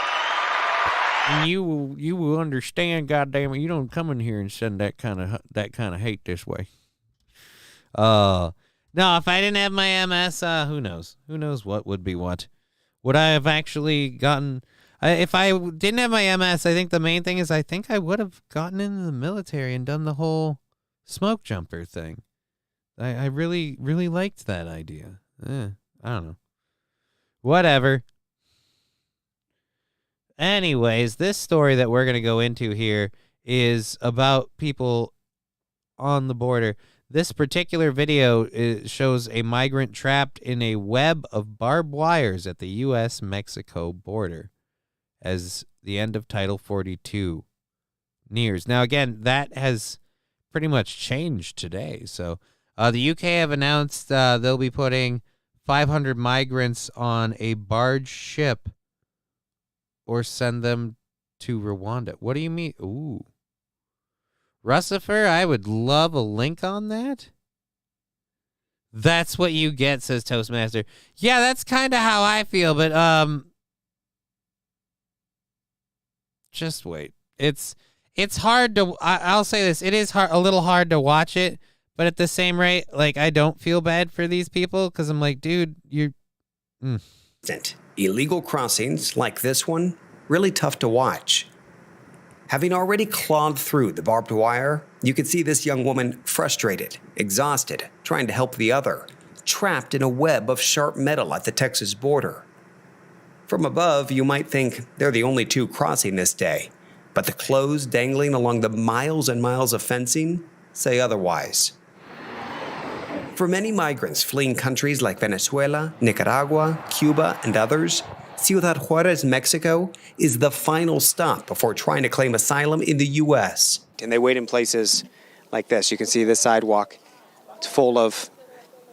And you will understand, goddammit, you don't come in here and send that kind of hate this way. No, if I didn't have my MS, who knows? Who knows what would be what? Would I have actually gotten... if I didn't have my MS, I think the main thing is I think I would have gotten into the military and done the whole smoke jumper thing. I really, really liked that idea. I don't know. Whatever. Anyways, this story that we're going to go into here is about people on the border. This particular video shows a migrant trapped in a web of barbed wires at the U.S.-Mexico border as the end of Title 42 nears. Now, again, that has pretty much changed today. So the UK have announced they'll be putting 500 migrants on a barge ship or send them to Rwanda. What do you mean? Ooh. Russifer, I would love a link on that. That's what you get, says Toastmaster. Yeah, that's kind of how I feel, but just wait. It's hard to I'll say this. It is a little hard to watch it, but at the same rate, like, I don't feel bad for these people because I'm like, dude, you're Illegal crossings like this one, really tough to watch. Having already clawed through the barbed wire, you can see this young woman frustrated, exhausted, trying to help the other, trapped in a web of sharp metal at the Texas border. From above, you might think they're the only two crossing this day, but the clothes dangling along the miles and miles of fencing say otherwise. For many migrants fleeing countries like Venezuela, Nicaragua, Cuba, and others, Ciudad Juarez, Mexico, is the final stop before trying to claim asylum in the U.S. And they wait in places like this. You can see this sidewalk. It's full of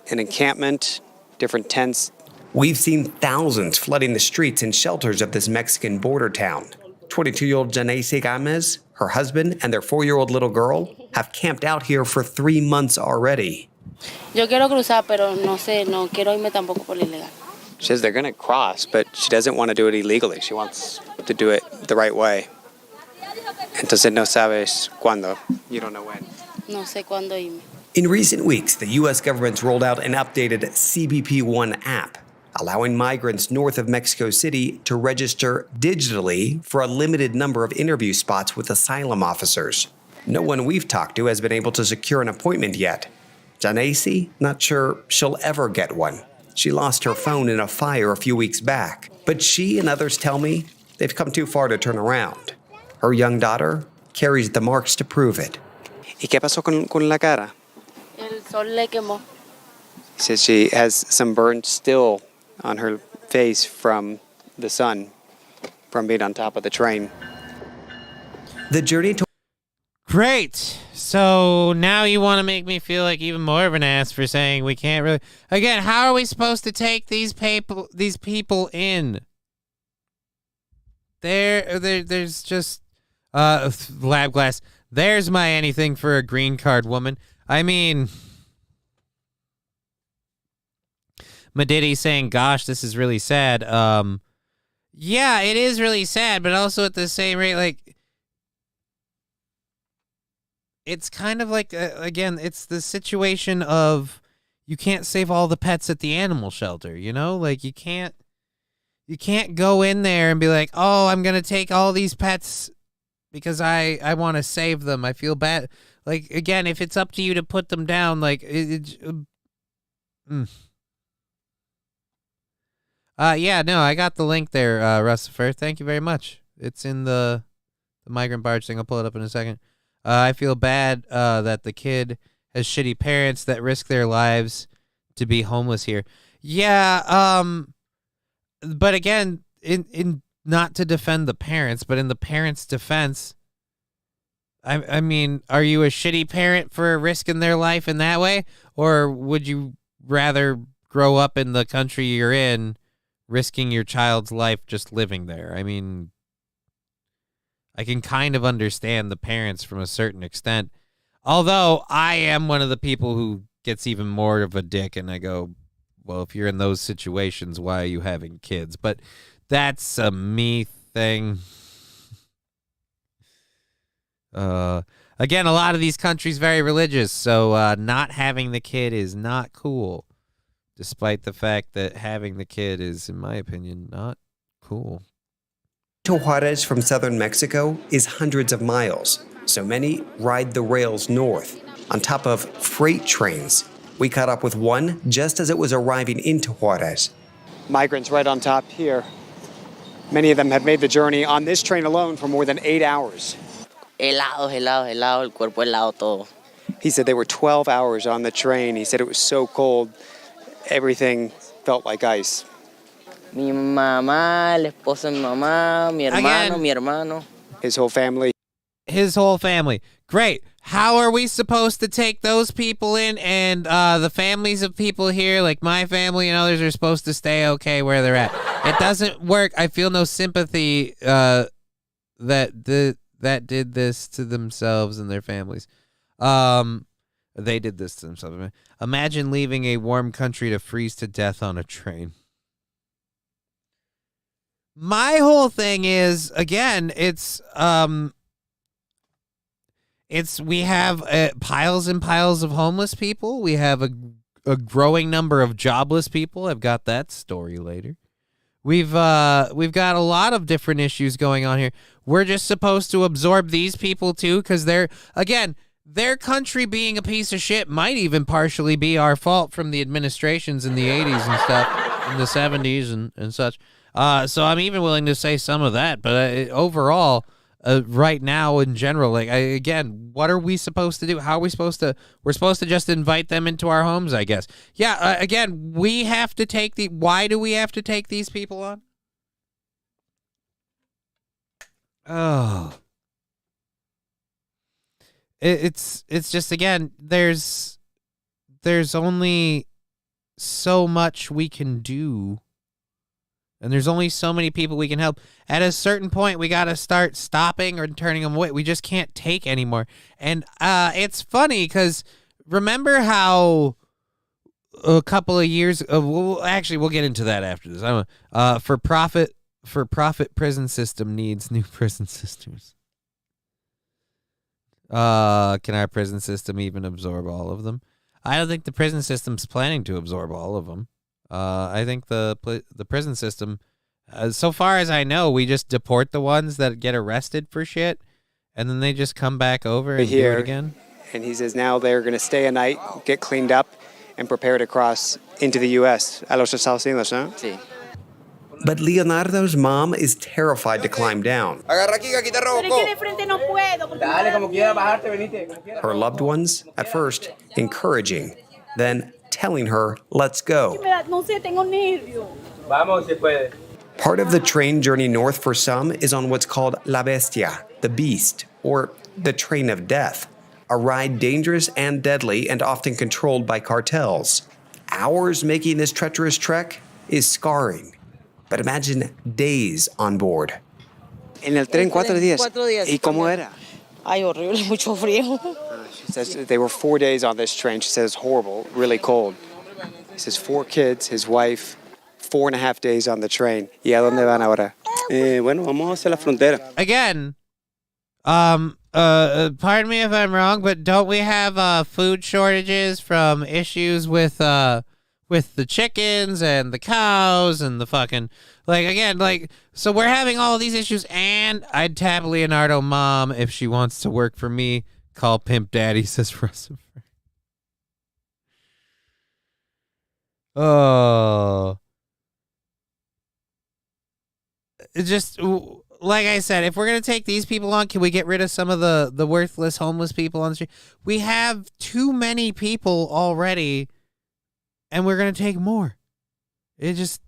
an encampment, different tents. We've seen thousands flooding the streets and shelters of this Mexican border town. 22-year-old Janaise Gomez, her husband, and their 4-year-old little girl have camped out here for 3 months already. Yo quiero cruzar, pero no sé, no quiero irme tampoco por ilegal. She says they're going to cross, but she doesn't want to do it illegally. She wants to do it the right way. Entonces no sabes cuándo. You don't know when. No sé cuándo irme. In recent weeks, the U.S. government's rolled out an updated CBP One app, allowing migrants north of Mexico City to register digitally for a limited number of interview spots with asylum officers. No one we've talked to has been able to secure an appointment yet. Janaise, not sure she'll ever get one. She lost her phone in a fire a few weeks back, but she and others tell me they've come too far to turn around. Her young daughter carries the marks to prove it. ¿Y qué pasó con la cara? El sol le quemó. She says she has some burns still on her face from the sun, from being on top of the train. The journey to... Great. So now you want to make me feel like even more of an ass for saying we can't really... Again, how are we supposed to take these people in? There's just... Lab glass. There's my anything for a green card woman. I mean... Madidi saying, gosh, this is really sad. Yeah, it is really sad, but also at the same rate, like... It's kind of like, again, it's the situation of you can't save all the pets at the animal shelter, you know? Like, you can't go in there and be like, oh, I'm going to take all these pets because I want to save them. I feel bad. Like, again, if it's up to you to put them down, like, yeah, no, I got the link there, Russifer. Thank you very much. It's in the migrant barge thing. I'll pull it up in a second. I feel bad that the kid has shitty parents that risk their lives to be homeless here. Yeah, but again, in not to defend the parents, but in the parents' defense, I mean, are you a shitty parent for risking their life in that way, or would you rather grow up in the country you're in, risking your child's life just living there. I mean, I can kind of understand the parents from a certain extent. Although I am one of the people who gets even more of a dick, and I go, well, if you're in those situations, why are you having kids? But that's a me thing. Again, a lot of these countries very religious, so not having the kid is not cool, despite the fact that having the kid is, in my opinion, not cool. To Juarez from southern Mexico is hundreds of miles, so many ride the rails north, on top of freight trains. We caught up with one just as it was arriving into Juarez. Migrants right on top here. Many of them have made the journey on this train alone for more than 8 hours. Helado, el cuerpo helado todo. He said they were 12 hours on the train. He said it was so cold, everything felt like ice. Mi mamá, el esposo de mi mamá, mi hermano, Again. mi hermano. His whole family. His whole family. Great. How are we supposed to take those people in, and the families of people here, like my family and others, are supposed to stay okay where they're at? It doesn't work. I feel no sympathy that did this to themselves and their families. They did this to themselves. Imagine leaving a warm country to freeze to death on a train. My whole thing is, again, we have piles and piles of homeless people. We have a growing number of jobless people. I've got that story later. We've got a lot of different issues going on here. We're just supposed to absorb these people too, because their country being a piece of shit might even partially be our fault from the administrations in the 80s and stuff, in the 70s and such. So I'm even willing to say some of that, but overall, right now in general, again, what are we supposed to do? How are we supposed to? We're supposed to just invite them into our homes, I guess. Yeah. Again, we have to take why do we have to take these people on? Oh, it's just, again, there's only so much we can do. And there's only so many people we can help. At a certain point, we got to start stopping or turning them away. We just can't take anymore. And it's funny because remember how a couple of years, actually, we'll get into that after this. For profit prison system needs new prison systems. Can our prison system even absorb all of them? I don't think the prison system's planning to absorb all of them. I think the prison system, so far as I know, we just deport the ones that get arrested for shit, and then they just come back over and do it again. And he says now they're going to stay a night, get cleaned up, and prepare to cross into the U.S. A los Estados Unidos, ¿no? Sí. But Leonardo's mom is terrified to climb down. Her loved ones, at first, encouraging, then telling her, let's go. Part of the train journey north for some is on what's called La Bestia, the beast, or the train of death, a ride dangerous and deadly and often controlled by cartels. Hours making this treacherous trek is scarring, but imagine days on board. En el tren 4 días. 4 días. ¿Y cómo era? Ay, horrible, mucho frío. She says they were 4 days on this train. She says horrible, really cold. He says 4 kids, his wife, 4.5 days on the train. ¿Y a dónde van ahora? Bueno, vamos hacia la frontera. Again, pardon me if I'm wrong, but don't we have food shortages from issues with the chickens and the cows and the fucking, so we're having all of these issues, and I'd tap Leonardo mom if she wants to work for me. Call Pimp Daddy, says Russell. Oh. It's just, like I said, if we're going to take these people on, can we get rid of some of the worthless homeless people on the street? We have too many people already, and we're going to take more. It's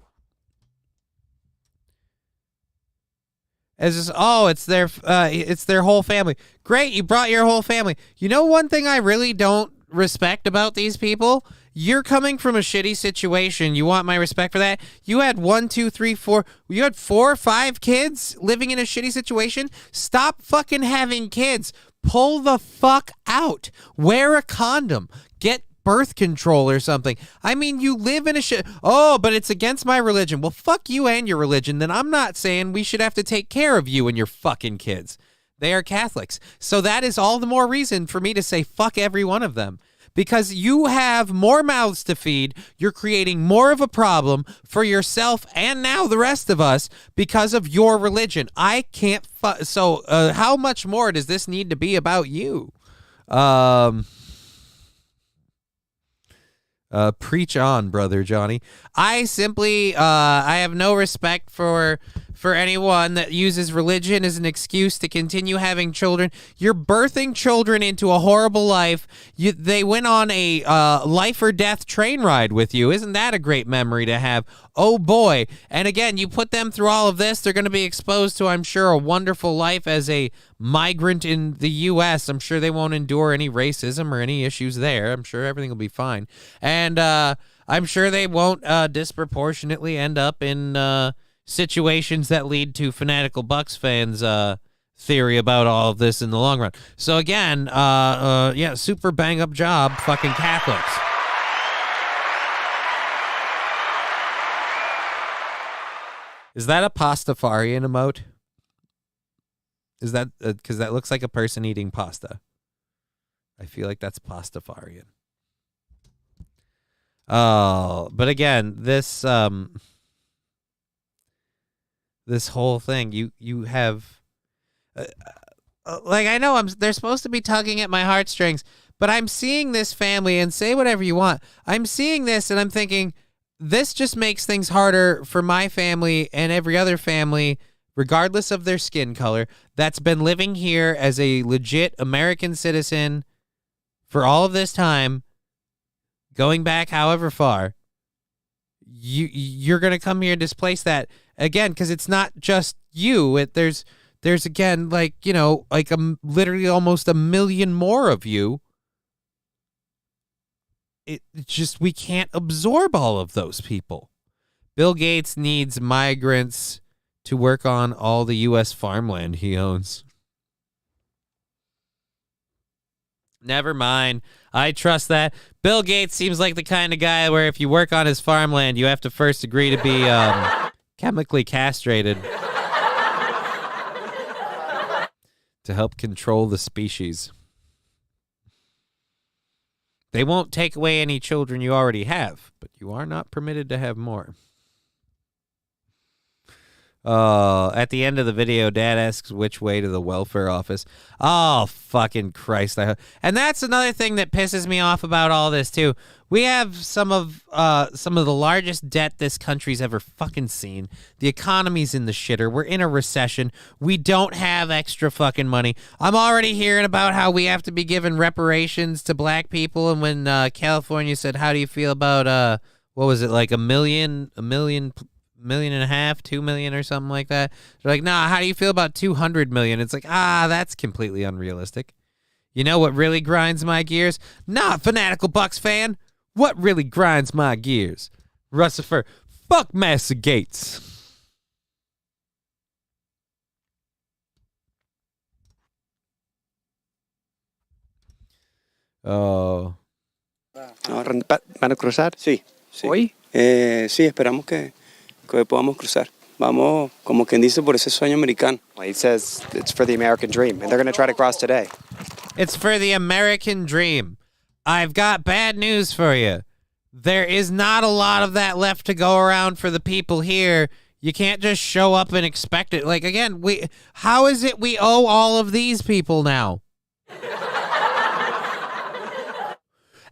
their whole family. Great, you brought your whole family. You know, one thing I really don't respect about these people you're coming from a shitty situation. You want my respect for that? You had 1, 2, 3, 4. You had 4 or 5 kids living in a shitty situation. Stop fucking having kids. Pull the fuck out. Wear a condom. Get birth control or something. I mean, you live in a shit. Oh, but it's against my religion. Well, fuck you and your religion. Then I'm not saying we should have to take care of you and your fucking kids. They are Catholics. So that is all the more reason for me to say fuck every one of them. Because you have more mouths to feed, you're creating more of a problem for yourself and now the rest of us because of your religion. I can't. So how much more does this need to be about you? Preach on, brother Johnny. I simply, I have no respect for anyone that uses religion as an excuse to continue having children. You're birthing children into a horrible life. They went on a life or death train ride with you. Isn't that a great memory to have? Oh boy. And again, you put them through all of this, they're going to be exposed to, I'm sure, a wonderful life as a migrant in the U.S. I'm sure they won't endure any racism or any issues there. I'm sure everything will be fine. And I'm sure they won't disproportionately end up in situations that lead to fanatical Bucks fans theory about all of this in the long run. So again, yeah, super bang up job, fucking Catholics. Is that a pastafarian emote? Is that because that looks like a person eating pasta? I feel like that's pastafarian. Oh, but again, this this whole thing, you have, like, I know they're supposed to be tugging at my heartstrings, but I'm seeing this family, and say whatever you want. I'm seeing this, and I'm thinking, this just makes things harder for my family and every other family, regardless of their skin color, that's been living here as a legit American citizen for all of this time, going back however far. You're going to come here and displace that again, because it's not just you. There's again, like, you know, like literally almost 1 million more of you. It's just, we can't absorb all of those people. Bill Gates needs migrants to work on all the U.S. farmland he owns. Never mind. I trust that. Bill Gates seems like the kind of guy where if you work on his farmland, you have to first agree to be chemically castrated to help control the species. They won't take away any children you already have, but you are not permitted to have more. At the end of the video, Dad asks which way to the welfare office. Oh, fucking Christ. And that's another thing that pisses me off about all this, too. We have some of the largest debt this country's ever fucking seen. The economy's in the shitter. We're in a recession. We don't have extra fucking money. I'm already hearing about how we have to be giving reparations to black people. And when California said, how do you feel about, what was it, like $1 million, $1.5 million, 2 million or something like that? They're like, nah, how do you feel about 200 million? It's like, that's completely unrealistic. You know what really grinds my gears? Nah, fanatical Bucks fan. What really grinds my gears? Russifer, fuck Master Gates. Oh. ¿Van a cruzar? Sí. ¿Hoy? Sí, esperamos que podamos cruzar. Vamos, como quien dice, por ese sueño americano. He says it's for the American dream, and they're going to try to cross today. It's for the American dream. I've got bad news for you. There is not a lot of that left to go around for the people here. You can't just show up and expect it. Like, again, how is it we owe all of these people now?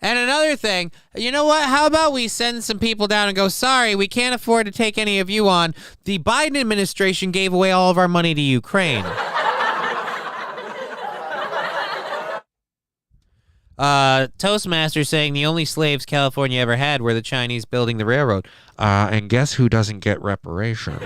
And another thing, you know what? How about we send some people down and go, sorry, we can't afford to take any of you on. The Biden administration gave away all of our money to Ukraine. Toastmaster saying the only slaves California ever had were the Chinese building the railroad. And guess who doesn't get reparations?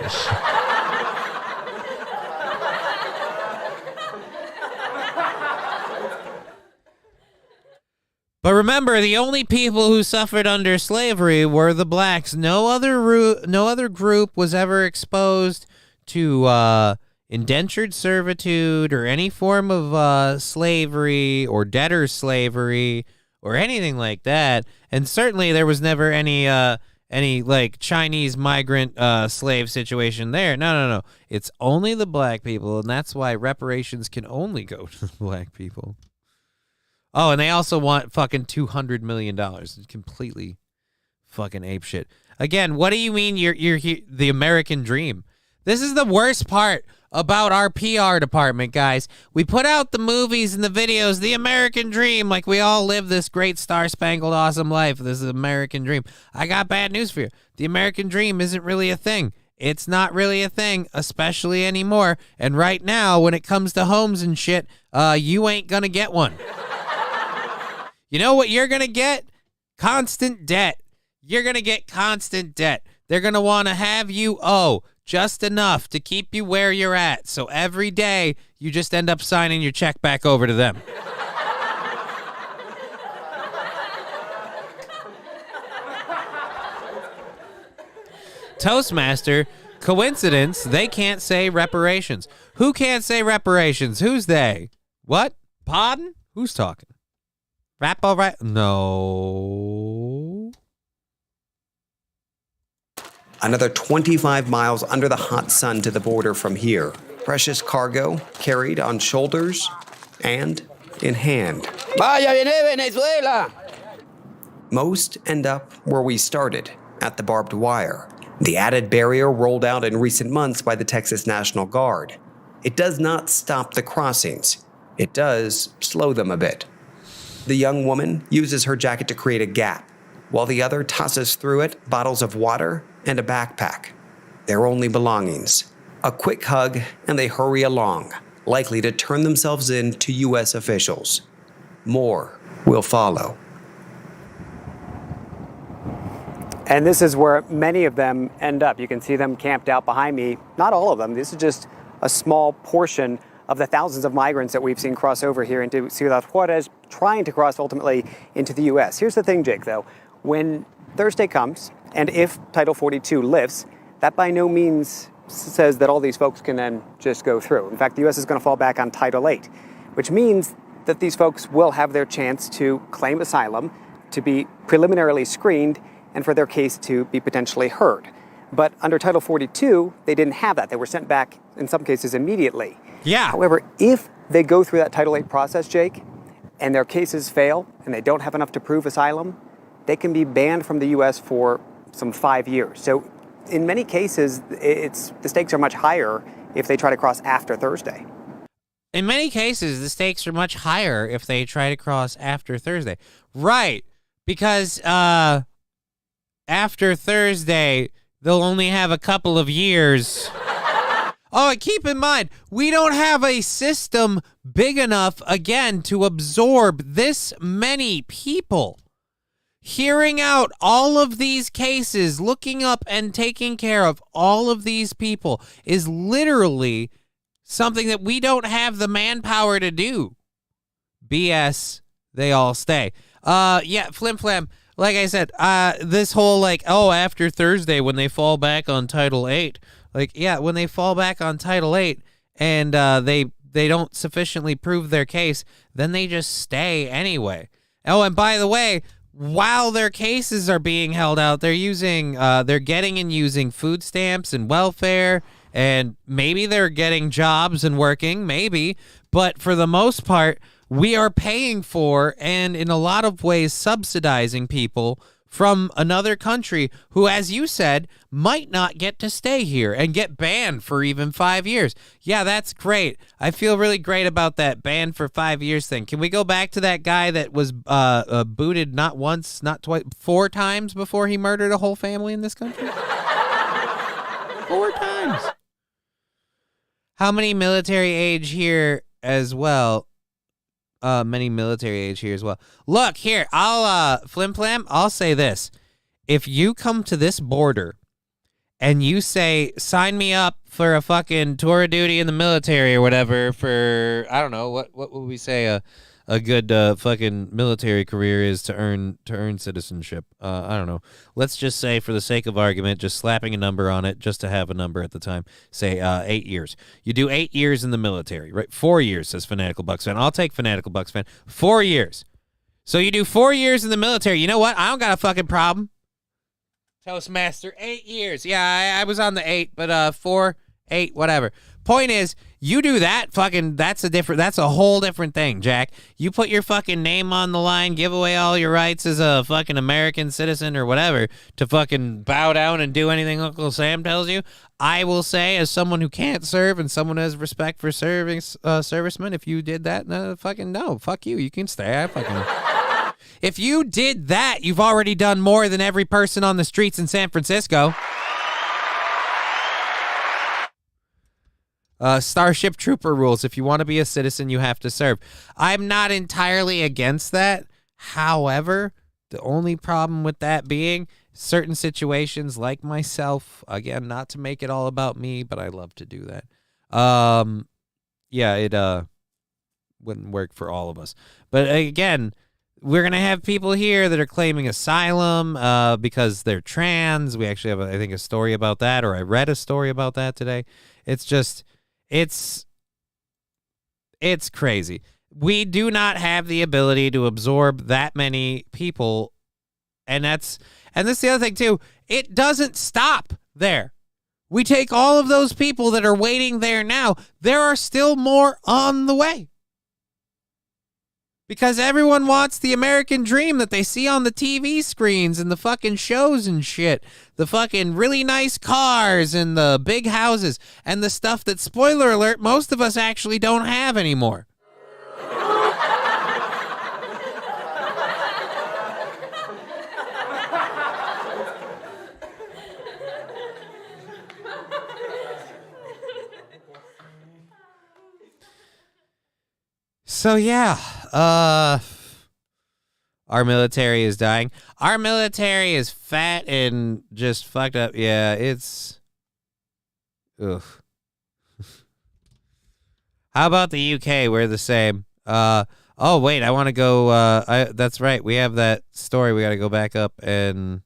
But remember, the only people who suffered under slavery were the blacks. No other group was ever exposed to indentured servitude or any form of slavery or debtor slavery or anything like that. And certainly there was never any like Chinese migrant slave situation there. No. It's only the black people, and that's why reparations can only go to the black people. Oh, and they also want fucking $200 million. It's completely fucking apeshit. Again, what do you mean you're the American dream? This is the worst part about our PR department, guys. We put out the movies and the videos, the American dream, like we all live this great star-spangled awesome life. This is American dream. I got bad news for you. The American dream isn't really a thing. It's not really a thing, especially anymore. And right now, when it comes to homes and shit, you ain't gonna get one. You know what you're gonna get? Constant debt. You're gonna get constant debt. They're gonna want to have you owe just enough to keep you where you're at. So every day, you just end up signing your check back over to them. Toastmaster, coincidence, they can't say reparations. Who can't say reparations? Who's they? What? Pardon? Who's talking? Rap all right? No. Another 25 miles under the hot sun to the border from here. Precious cargo carried on shoulders and in hand. Vaya, viene Venezuela. Most end up where we started, at the barbed wire. The added barrier rolled out in recent months by the Texas National Guard. It does not stop the crossings. It does slow them a bit. The young woman uses her jacket to create a gap, while the other tosses through it bottles of water and a backpack. Their only belongings. A quick hug, and they hurry along, likely to turn themselves in to U.S. officials. More will follow. And this is where many of them end up. You can see them camped out behind me. Not all of them. This is just a small portion of the thousands of migrants that we've seen cross over here into Ciudad Juarez, trying to cross ultimately into the U.S. Here's the thing, Jake, though. When Thursday comes, and if Title 42 lifts, that by no means says that all these folks can then just go through. In fact, the U.S. is going to fall back on Title 8, which means that these folks will have their chance to claim asylum, to be preliminarily screened, and for their case to be potentially heard. But under Title 42, they didn't have that. They were sent back, in some cases, immediately. Yeah. However, if they go through that Title 8 process, Jake, and their cases fail, and they don't have enough to prove asylum, they can be banned from the U.S. for some 5 years. So in many cases, the stakes are much higher if they try to cross after Thursday. In many cases, the stakes are much higher if they try to cross after Thursday. Right, because after Thursday, they'll only have a couple of years. Oh, and keep in mind, we don't have a system big enough, again, to absorb this many people. Hearing out all of these cases, looking up and taking care of all of these people is literally something that we don't have the manpower to do. BS, they all stay. Yeah, Flim Flam, like I said, this whole after Thursday when they fall back on Title 8, when they fall back on Title 8 and they don't sufficiently prove their case, then they just stay anyway. Oh, and by the way, while their cases are being held out, they're getting and using food stamps and welfare, and maybe they're getting jobs and working, maybe, but for the most part, we are paying for and in a lot of ways subsidizing people from another country who, as you said, might not get to stay here and get banned for even 5 years. Yeah, that's great. I feel really great about that banned for 5 years thing. Can we go back to that guy that was booted not once, not twice, 4 times before he murdered a whole family in this country? 4 times. How many military age here as well? Many military age here as well. Look, here, I'll, Flim Flam, I'll say this. If you come to this border and you say, sign me up for a fucking tour of duty in the military or whatever for, I don't know, what would we say, a good fucking military career is to earn citizenship. I don't know. Let's just say, for the sake of argument, just slapping a number on it, just to have a number at the time. Say 8 years. You do 8 years in the military, right? 4 years, says Fanatical Bucks fan. I'll take Fanatical Bucks fan. 4 years. So you do 4 years in the military. You know what? I don't got a fucking problem. Toastmaster, 8 years. Yeah, I was on the 8, but 4, 8, whatever. Point is, you do that, fucking, that's a whole different thing, Jack. You put your fucking name on the line, give away all your rights as a fucking American citizen or whatever to fucking bow down and do anything Uncle Sam tells you. I will say, as someone who can't serve and someone who has respect for serving servicemen, if you did that, fucking no, fuck you. You can stay. I fucking... If you did that, you've already done more than every person on the streets in San Francisco. Starship Trooper rules. If you want to be a citizen, you have to serve. I'm not entirely against that. However, the only problem with that being certain situations like myself, again, not to make it all about me, but I love to do that. Yeah, it wouldn't work for all of us. But again, we're going to have people here that are claiming asylum because they're trans. We actually have, I think, a story about that, or I read a story about that today. It's just... It's crazy. We do not have the ability to absorb that many people, and this is the other thing too. It doesn't stop there. We take all of those people that are waiting there now. There are still more on the way. Because everyone wants the American dream that they see on the TV screens and the fucking shows and shit. The fucking really nice cars and the big houses and the stuff that, spoiler alert, most of us actually don't have anymore. So yeah, our military is dying. Our military is fat and just fucked up. Yeah, it's... Ugh. How about the UK? We're the same. Oh, wait, I want to go... that's right, we have that story. We got to go back up and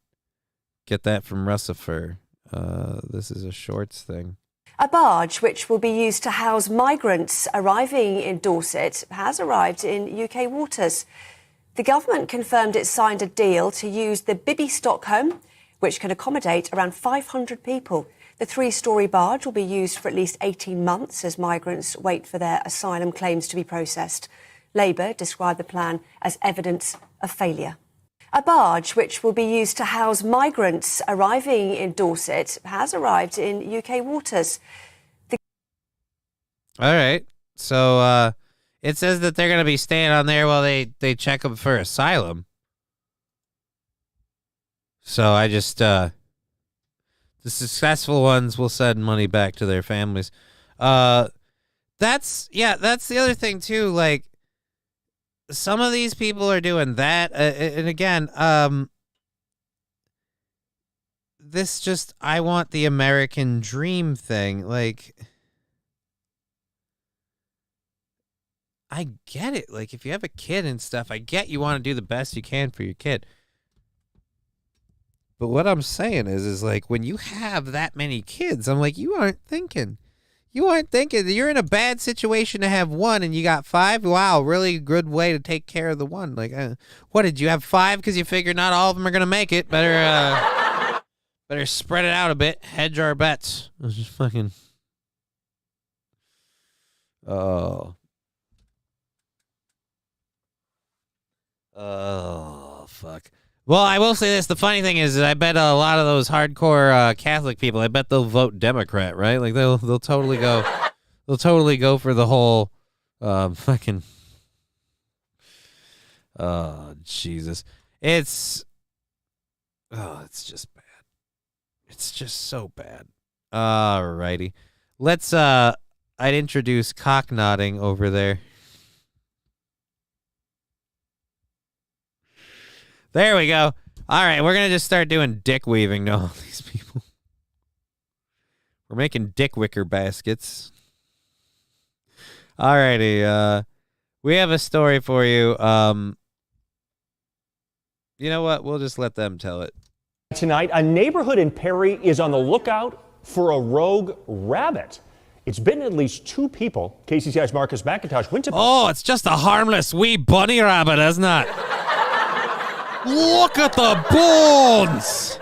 get that from Russifer. This is a shorts thing. A barge which will be used to house migrants arriving in Dorset has arrived in UK waters. The government confirmed it signed a deal to use the Bibby Stockholm, which can accommodate around 500 people. The 3-storey barge will be used for at least 18 months as migrants wait for their asylum claims to be processed. Labour described the plan as evidence of failure. A barge which will be used to house migrants arriving in Dorset has arrived in UK waters. All right. So it says that they're going to be staying on there while they check them for asylum. So I just... the successful ones will send money back to their families. That's the other thing, too. Like, some of these people are doing that. And again, this just, I want the American dream thing. Like, I get it. Like, if you have a kid and stuff, I get you want to do the best you can for your kid. But what I'm saying is like, when you have that many kids, I'm like, you aren't thinking. You're in a bad situation to have one and you got 5. Wow, really good way to take care of the one. Like, what, did you have 5 because you figured not all of them are going to make it? Better spread it out a bit. Hedge our bets. It was just fucking... Oh, fuck. Well, I will say this. The funny thing is that I bet a lot of those hardcore Catholic people, I bet they'll vote Democrat, right? Like they'll totally go, for the whole fucking. Oh, Jesus. It's just bad. It's just so bad. Alrighty. Let's I'd introduce cock nodding over there. There we go. All right, we're going to just start doing dick weaving to all these people. We're making dick wicker baskets. All righty. We have a story for you. You know what? We'll just let them tell it. Tonight, a neighborhood in Perry is on the lookout for a rogue rabbit. It's bitten at least 2 people. KCCI's Marcus McIntosh went to... Oh, it's just a harmless wee bunny rabbit, isn't it? Look at the bones!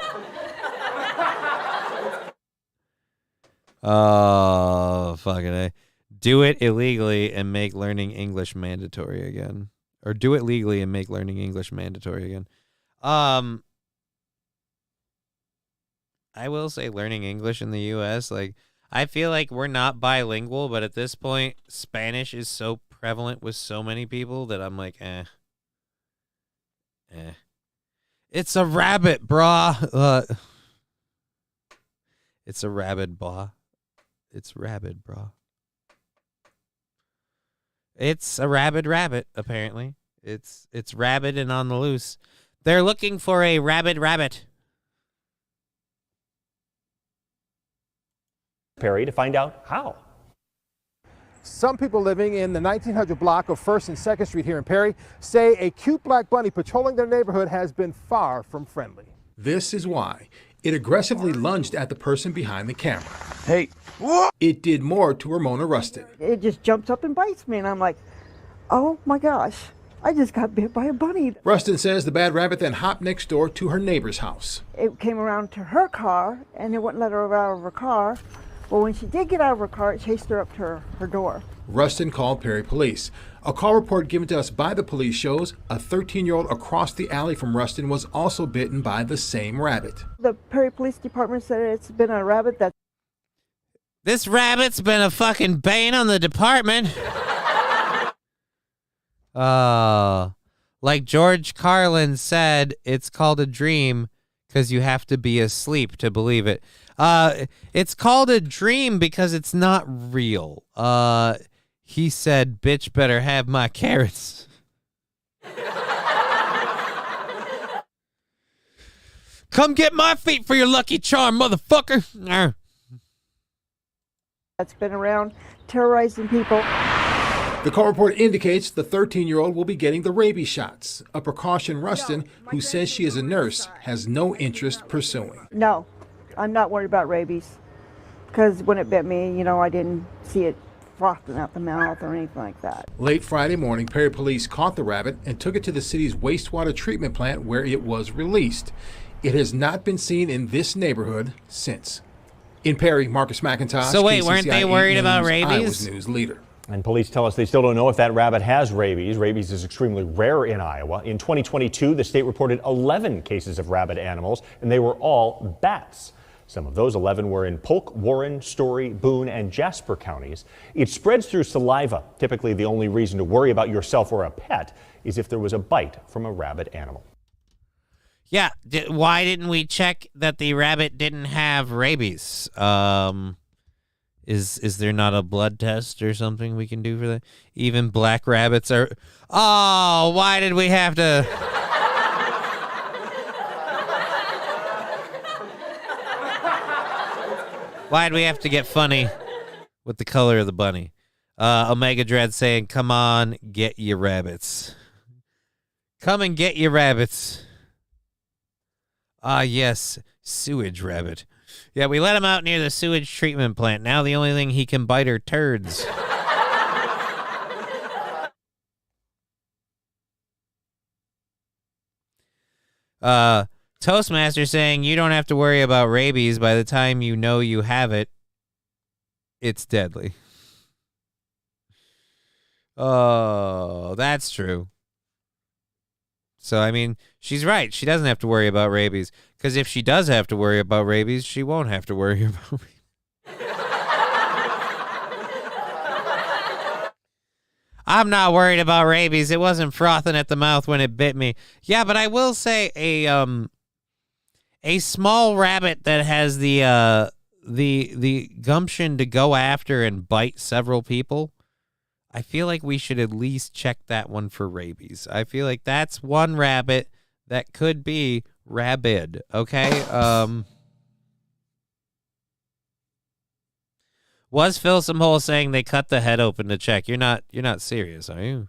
Oh, fucking A. Do it illegally and make learning English mandatory again. Or do it legally and make learning English mandatory again. I will say learning English in the U.S., like, I feel like we're not bilingual, but at this point, Spanish is so prevalent with so many people that I'm like, It's a rabbit, brah. It's a rabbit, brah. It's rabid, brah. It's a rabid rabbit, apparently. It's rabid and on the loose. They're looking for a rabid rabbit. Perry to find out how. Some people living in the 1900 block of 1st and 2nd Street here in Perry say a cute black bunny patrolling their neighborhood has been far from friendly. This is why. It aggressively lunged at the person behind the camera. Hey, what? It did more to Ramona Rustin. It just jumps up and bites me, and I'm like, oh my gosh, I just got bit by a bunny. Rustin says the bad rabbit then hopped next door to her neighbor's house. It came around to her car, and it wouldn't let her out of her car. But when she did get out of her car, it chased her up to her door. Rustin called Perry police. A call report given to us by the police shows a 13-year-old across the alley from Rustin was also bitten by the same rabbit. The Perry Police Department said it's been a rabbit that... This rabbit's been a fucking bane on the department. Like George Carlin said, it's called a dream because you have to be asleep to believe it. It's called a dream because it's not real. He said, bitch better have my carrots. Come get my feet for your Lucky Charm, motherfucker. That's been around terrorizing people. The call report indicates the 13-year-old will be getting the rabies shots, a precaution Rustin, who says she is a nurse, has no interest pursuing. No, I'm not worried about rabies because when it bit me, I didn't see it frothing out the mouth or anything like that. Late Friday morning, Perry police caught the rabbit and took it to the city's wastewater treatment plant where it was released. It has not been seen in this neighborhood since. In Perry, Marcus McIntosh. So wait, KCCI weren't they worried about rabies? Iowa's news leader. And police tell us they still don't know if that rabbit has rabies. Rabies is extremely rare in Iowa. In 2022, the state reported 11 cases of rabid animals, and they were all bats. Some of those 11 were in Polk, Warren, Story, Boone, and Jasper counties. It spreads through saliva. Typically, the only reason to worry about yourself or a pet is if there was a bite from a rabid animal. Yeah, why didn't we check that the rabbit didn't have rabies? Is there not a blood test or something we can do for that? Even black rabbits are... Oh, why did we have to... Why did we have to get funny with the color of the bunny? Omega Dread saying, come on, get your rabbits. Come and get your rabbits. Ah, yes, sewage rabbit. Yeah, we let him out near the sewage treatment plant. Now the only thing he can bite are turds. Toastmaster saying you don't have to worry about rabies. By the time you know you have it, it's deadly. Oh, that's true. So, I mean, she's right. She doesn't have to worry about rabies. Because if she does have to worry about rabies, she won't have to worry about rabies. I'm not worried about rabies. It wasn't frothing at the mouth when it bit me. Yeah, but I will say a small rabbit that has the gumption to go after and bite several people, I feel like we should at least check that one for rabies. I feel like that's one rabbit that could be rabid, okay? Was Phil Simhole saying they cut the head open to check? You're not serious, are you?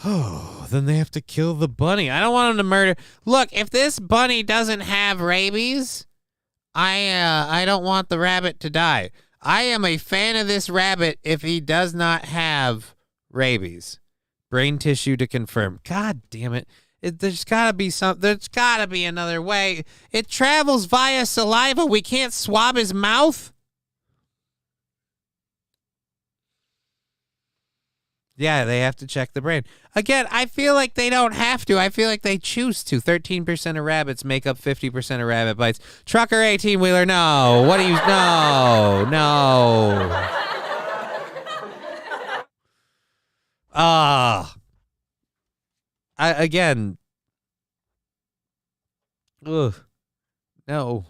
Oh, then they have to kill the bunny. I don't want them to murder. Look, if this bunny doesn't have rabies, I don't want the rabbit to die. I am a fan of this rabbit if he does not have rabies. Brain tissue to confirm. God damn it. There's got to be there's got to be another way. It travels via saliva. We can't swab his mouth. Yeah, they have to check the brain. Again, I feel like they don't have to. I feel like they choose to. 13% of rabbits make up 50% of rabbit bites. Trucker 18-wheeler, no. What do you... No. Again. Ugh. No.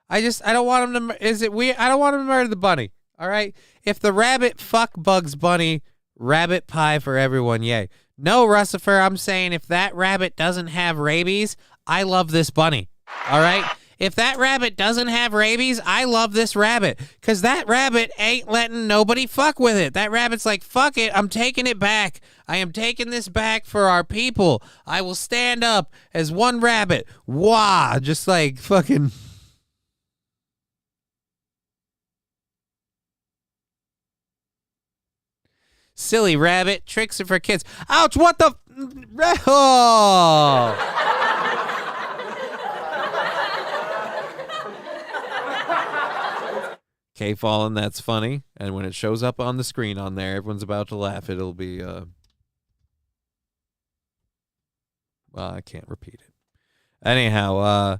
I don't want him to... Is it weird? I don't want him to murder the bunny. All right? If the rabbit fuck Bugs Bunny, rabbit pie for everyone, yay. No, Russifer, I'm saying if that rabbit doesn't have rabies, I love this bunny. All right? If that rabbit doesn't have rabies, I love this rabbit. Because that rabbit ain't letting nobody fuck with it. That rabbit's like, fuck it, I'm taking it back. I am taking this back for our people. I will stand up as one rabbit. Wah! Just like fucking... Silly rabbit. Tricks are for kids. Ouch, what the... Oh! K-Fallen, that's funny. And when it shows up on the screen on there, everyone's about to laugh. It'll be... Well, I can't repeat it. Anyhow,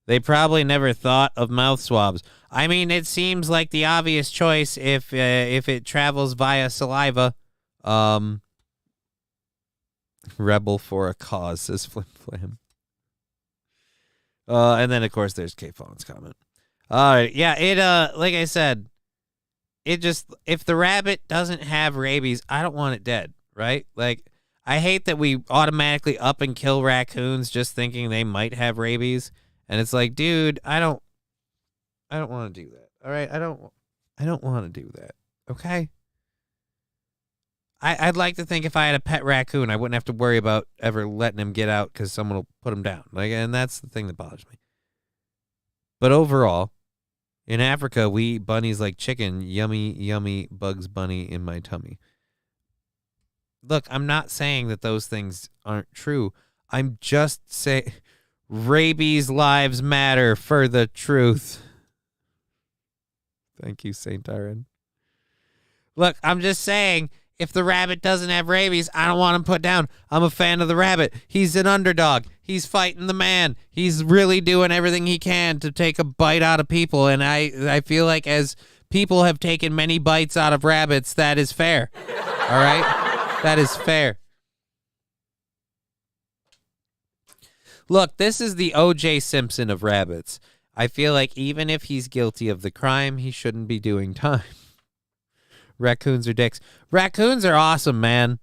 they probably never thought of mouth swabs. I mean, it seems like the obvious choice if it travels via saliva. Rebel for a cause, says Flim Flam. And then, of course, there's K-Fallen's comment. All right, yeah, it, like I said, it just, if the rabbit doesn't have rabies, I don't want it dead, right? Like, I hate that we automatically up and kill raccoons just thinking they might have rabies. And it's like, dude, I don't want to do that. All right, I don't want to do that. Okay. I'd like to think if I had a pet raccoon, I wouldn't have to worry about ever letting him get out because someone will put him down. Like, and that's the thing that bothers me. But overall, in Africa, we eat bunnies like chicken. Yummy, yummy Bugs Bunny in my tummy. Look, I'm not saying that those things aren't true. I'm just saying rabies lives matter for the truth. Thank you, Saint Iron. Look, I'm just saying, if the rabbit doesn't have rabies, I don't want him put down. I'm a fan of the rabbit. He's an underdog. He's fighting the man. He's really doing everything he can to take a bite out of people. And I feel like as people have taken many bites out of rabbits, that is fair. All right? That is fair. Look, this is the O.J. Simpson of rabbits. I feel like even if he's guilty of the crime, he shouldn't be doing time. Raccoons are dicks. Raccoons are awesome, man.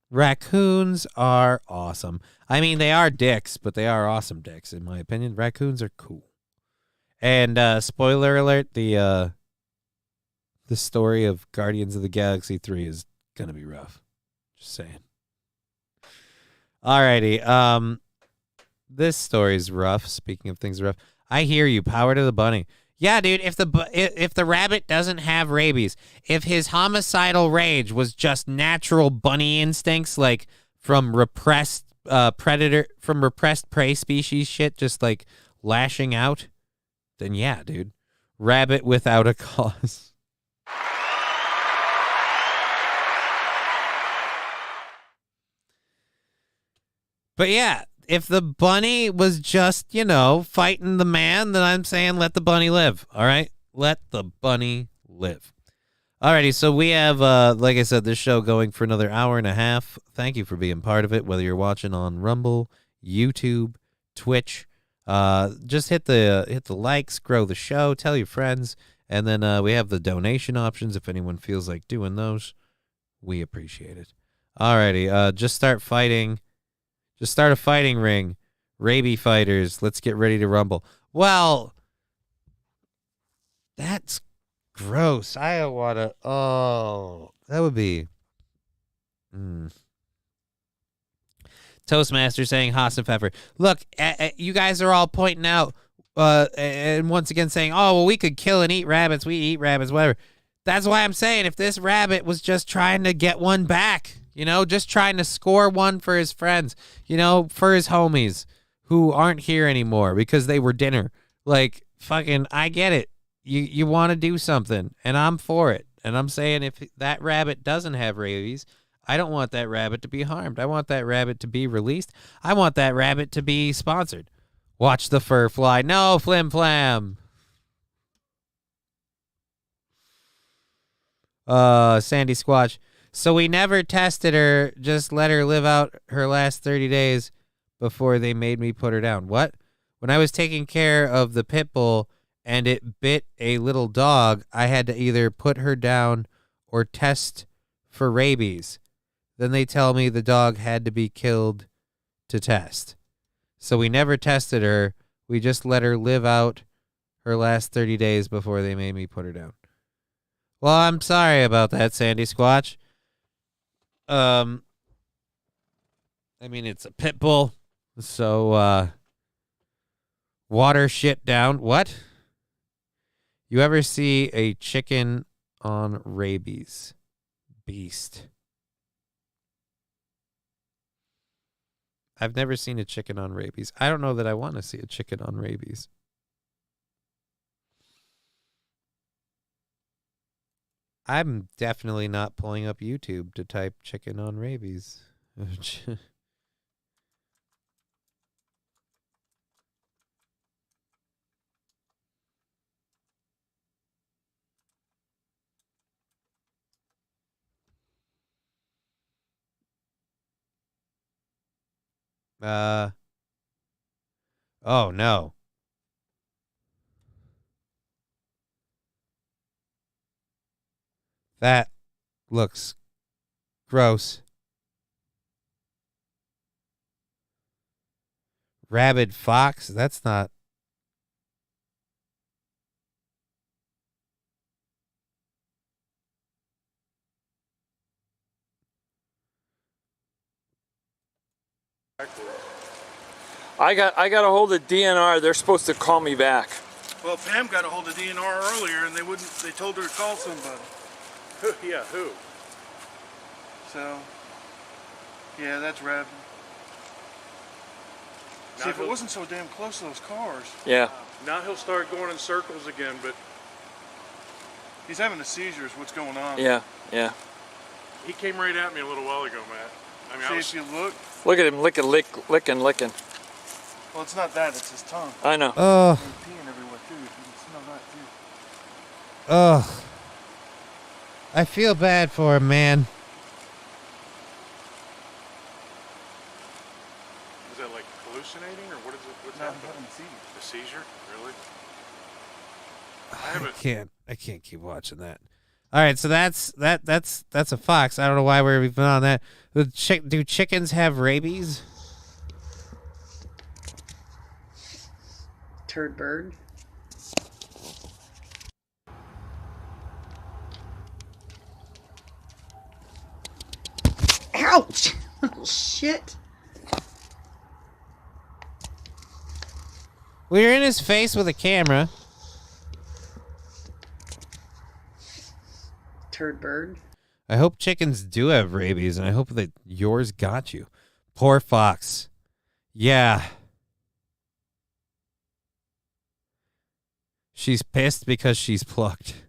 Raccoons are awesome. I mean, they are dicks, but they are awesome dicks, in my opinion. Raccoons are cool. And spoiler alert, the story of Guardians of the Galaxy 3 is going to be rough. Just saying. Alrighty. This story's rough. Speaking of things rough, I hear you. Power to the bunny. Yeah, dude, if the rabbit doesn't have rabies, if his homicidal rage was just natural bunny instincts, like from repressed prey species shit, just like lashing out, then yeah, dude, rabbit without a cause. But yeah, if the bunny was just, fighting the man, then I'm saying let the bunny live, all right? Let the bunny live. Alrighty, so we have, like I said, this show going for another hour and a half. Thank you for being part of it, whether you're watching on Rumble, YouTube, Twitch. Just hit the likes, grow the show, tell your friends, and then we have the donation options if anyone feels like doing those. We appreciate it. Alrighty, just start fighting. Just start a fighting ring. Rabies fighters, let's get ready to rumble. Well, that's gross. I don't want to. Oh, that would be. Toastmaster saying Haas and Pfeffer. Look, you guys are all pointing out and once again saying, oh, well, we could kill and eat rabbits. We eat rabbits, whatever. That's why I'm saying if this rabbit was just trying to get one back, just trying to score one for his friends, for his homies who aren't here anymore because they were dinner. Like, fucking, I get it. You want to do something, and I'm for it. And I'm saying if that rabbit doesn't have rabies, I don't want that rabbit to be harmed. I want that rabbit to be released. I want that rabbit to be sponsored. Watch the fur fly. No, flim flam. Sandy Squatch. So we never tested her, just let her live out her last 30 days before they made me put her down. What? When I was taking care of the pit bull and it bit a little dog, I had to either put her down or test for rabies. Then they tell me the dog had to be killed to test. So we never tested her. We just let her live out her last 30 days before they made me put her down. Well, I'm sorry about that, Sandy Squatch. I mean, it's a pit bull, so water shit down. What? You ever see a chicken on rabies? Beast. I've never seen a chicken on rabies. I don't know that I want to see a chicken on rabies. I'm definitely not pulling up YouTube to type chicken on rabies. Oh no. That looks gross. Rabid fox? That's not. I got a hold of DNR. They're supposed to call me back. Well, Pam got a hold of DNR earlier, and they told her to call somebody. Yeah, who? So, yeah, that's rabid. See, if it wasn't so damn close to those cars. Yeah. Now he'll start going in circles again, but he's having a seizure is what's going on. Yeah, yeah. He came right at me a little while ago, Matt. I mean, if you look. Look at him licking. Well, it's not that, it's his tongue. I know. He's peeing everywhere, too. You can smell that, too. Ugh. I feel bad for him, man. Is that like hallucinating, or what is it? What's happening? The seizure? Really? I can't keep watching that. All right, so that's a fox. I don't know why we're even on that. Do chickens have rabies? Turd bird. Ouch! Oh, shit. Well, you're in his face with a camera. Turd bird. I hope chickens do have rabies, and I hope that yours got you. Poor fox. Yeah. She's pissed because she's plucked.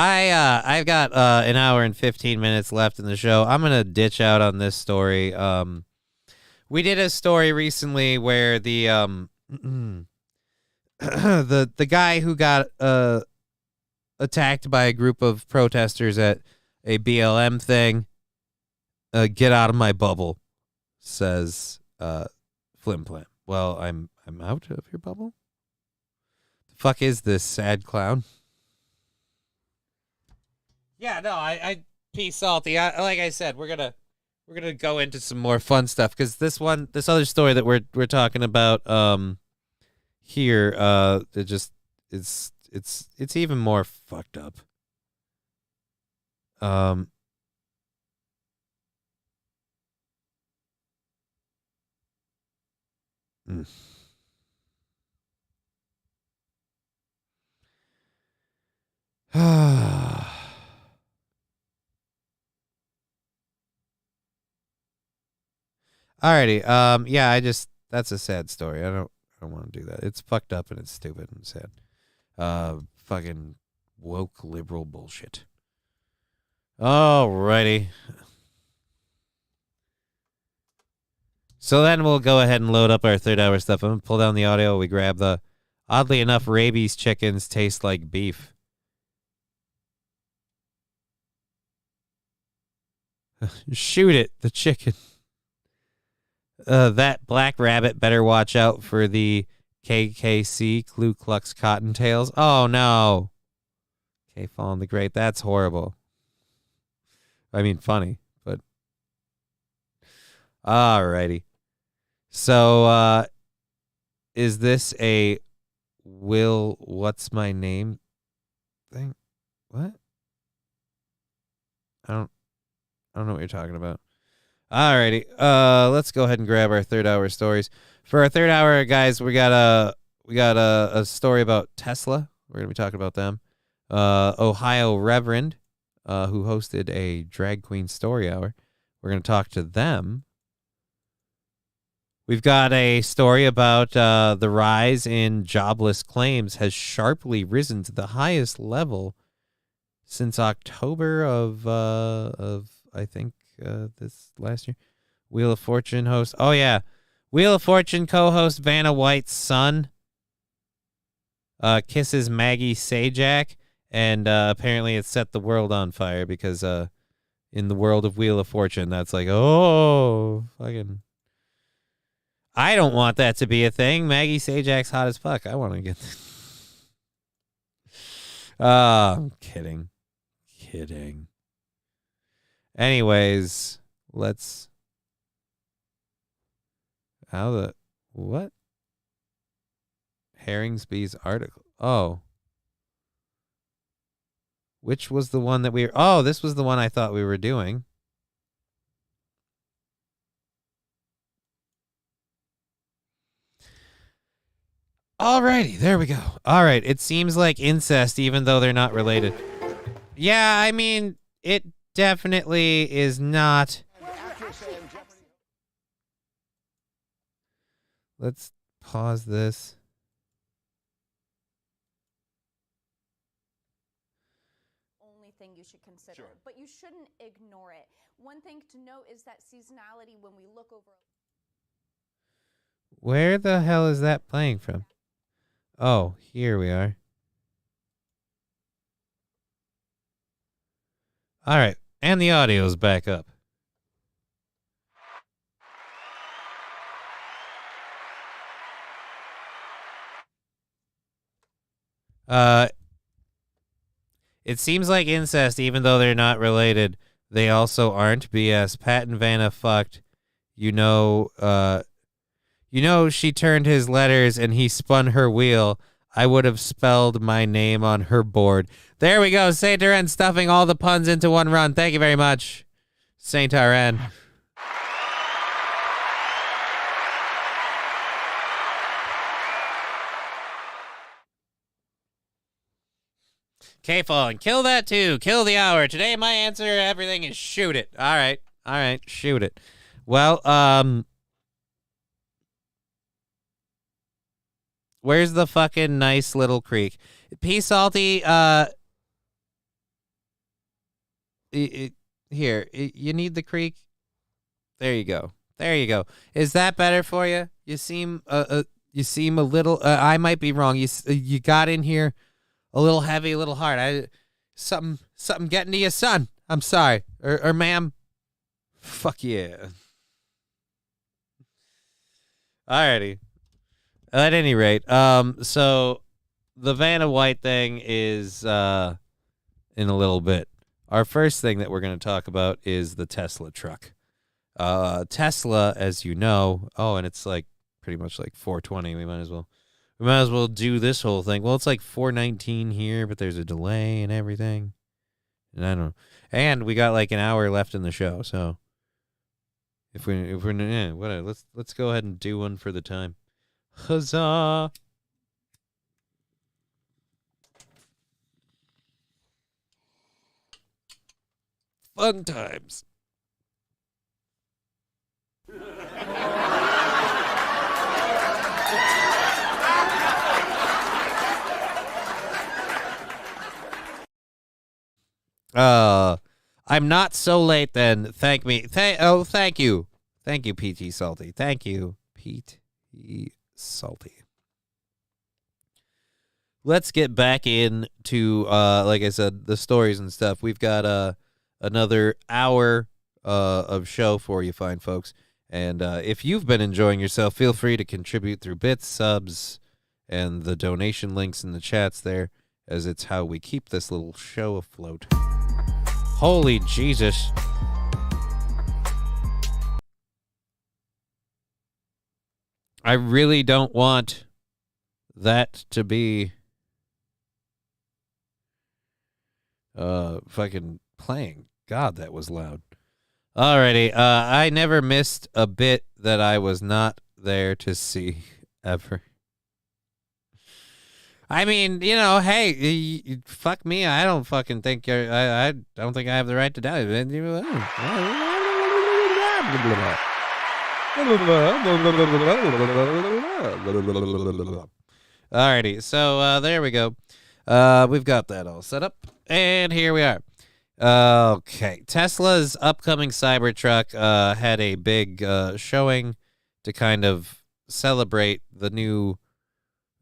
I've got an hour and 15 minutes left in the show. I'm gonna ditch out on this story. We did a story recently where the the guy who got attacked by a group of protesters at a BLM thing. Get out of my bubble, says Flim Flam. Well, I'm out of your bubble. The fuck is this sad clown? Yeah, no, I pee salty. Like I said, we're gonna go into some more fun stuff because this other story that we're talking about here, it's even more fucked up. Um. mm. Alrighty. Yeah, that's a sad story. I don't want to do that. It's fucked up and it's stupid and sad. Fucking woke liberal bullshit. Alrighty. So then we'll go ahead and load up our third hour stuff. I'm gonna pull down the audio. We grab the, oddly enough, rabies chickens taste like beef. Shoot it, the chicken. That black rabbit better watch out for the KKC, Ku Klux Cottontails. Oh, no. Okay, falling the great. That's horrible. I mean, funny, but... Alrighty. So, is this a Will What's My Name thing? What? I don't know what you're talking about. Alrighty, let's go ahead and grab our third hour stories. For our third hour, guys, we got a story about Tesla. We're gonna be talking about them. Ohio Reverend, who hosted a drag queen story hour. We're gonna talk to them. We've got a story about the rise in jobless claims has sharply risen to the highest level since October of I think this last year. Wheel of Fortune host. Oh, yeah. Wheel of Fortune co-host Vanna White's son kisses Maggie Sajak, and apparently it set the world on fire because in the world of Wheel of Fortune, that's like, oh, fucking... I don't want that to be a thing. Maggie Sajak's hot as fuck. I want to get... I'm kidding. Kidding. Anyways, let's... What? Herringsby's article. Oh. Which was the one that we... Oh, this was the one I thought we were doing. Alrighty, there we go. Alright, it seems like incest even though they're not related. Yeah, I mean, it definitely is not... Let's pause this. Only thing you should consider, but you shouldn't ignore it. One thing to note is that seasonality when we look over... Where the hell is that playing from? Oh, here we are. All right, and the audio's back up. It seems like incest, even though they're not related. They also aren't. BS. Pat and Vanna fucked. You know, she turned his letters and he spun her wheel. I would have spelled my name on her board. There we go. Saint Aren stuffing all the puns into one run. Thank you very much, Saint Aren. K-Fallen, kill that too. Kill the hour. Today my answer to everything is shoot it. All right, shoot it. Well, where's the fucking nice little creek? P Salty, here, you need the creek? There you go. There you go. Is that better for you? You seem a little, I might be wrong. You got in here a little heavy, a little hard. Something getting to you, son. I'm sorry. Or ma'am. Fuck yeah. Alrighty. At any rate, so the Vanna White thing is in a little bit. Our first thing that we're going to talk about is the Tesla truck. Tesla, as you know, and it's like pretty much like 4:20. We might as well do this whole thing. Well, it's like 4:19 here, but there's a delay and everything. And I don't know. And we got like an hour left in the show, so if we're whatever, let's go ahead and do one for the time. Huzzah! Fun times. I'm not so late then. Thank me. Thank you. Thank you, PT Salty. Thank you, PT Salty. Let's get back into, like I said, the stories and stuff. We've got another hour of show for you fine folks. And if you've been enjoying yourself, feel free to contribute through bits, subs, and the donation links in the chats there, as it's how we keep this little show afloat. Holy Jesus. I really don't want that to be fucking playing. God, that was loud. Alrighty, I never missed a bit that I was not there to see, ever. I mean, you know, hey, fuck me. I don't fucking think I don't think I have the right to die. Alrighty, so there we go. We've got that all set up, and here we are. Okay, Tesla's upcoming Cybertruck had a big showing to kind of celebrate the new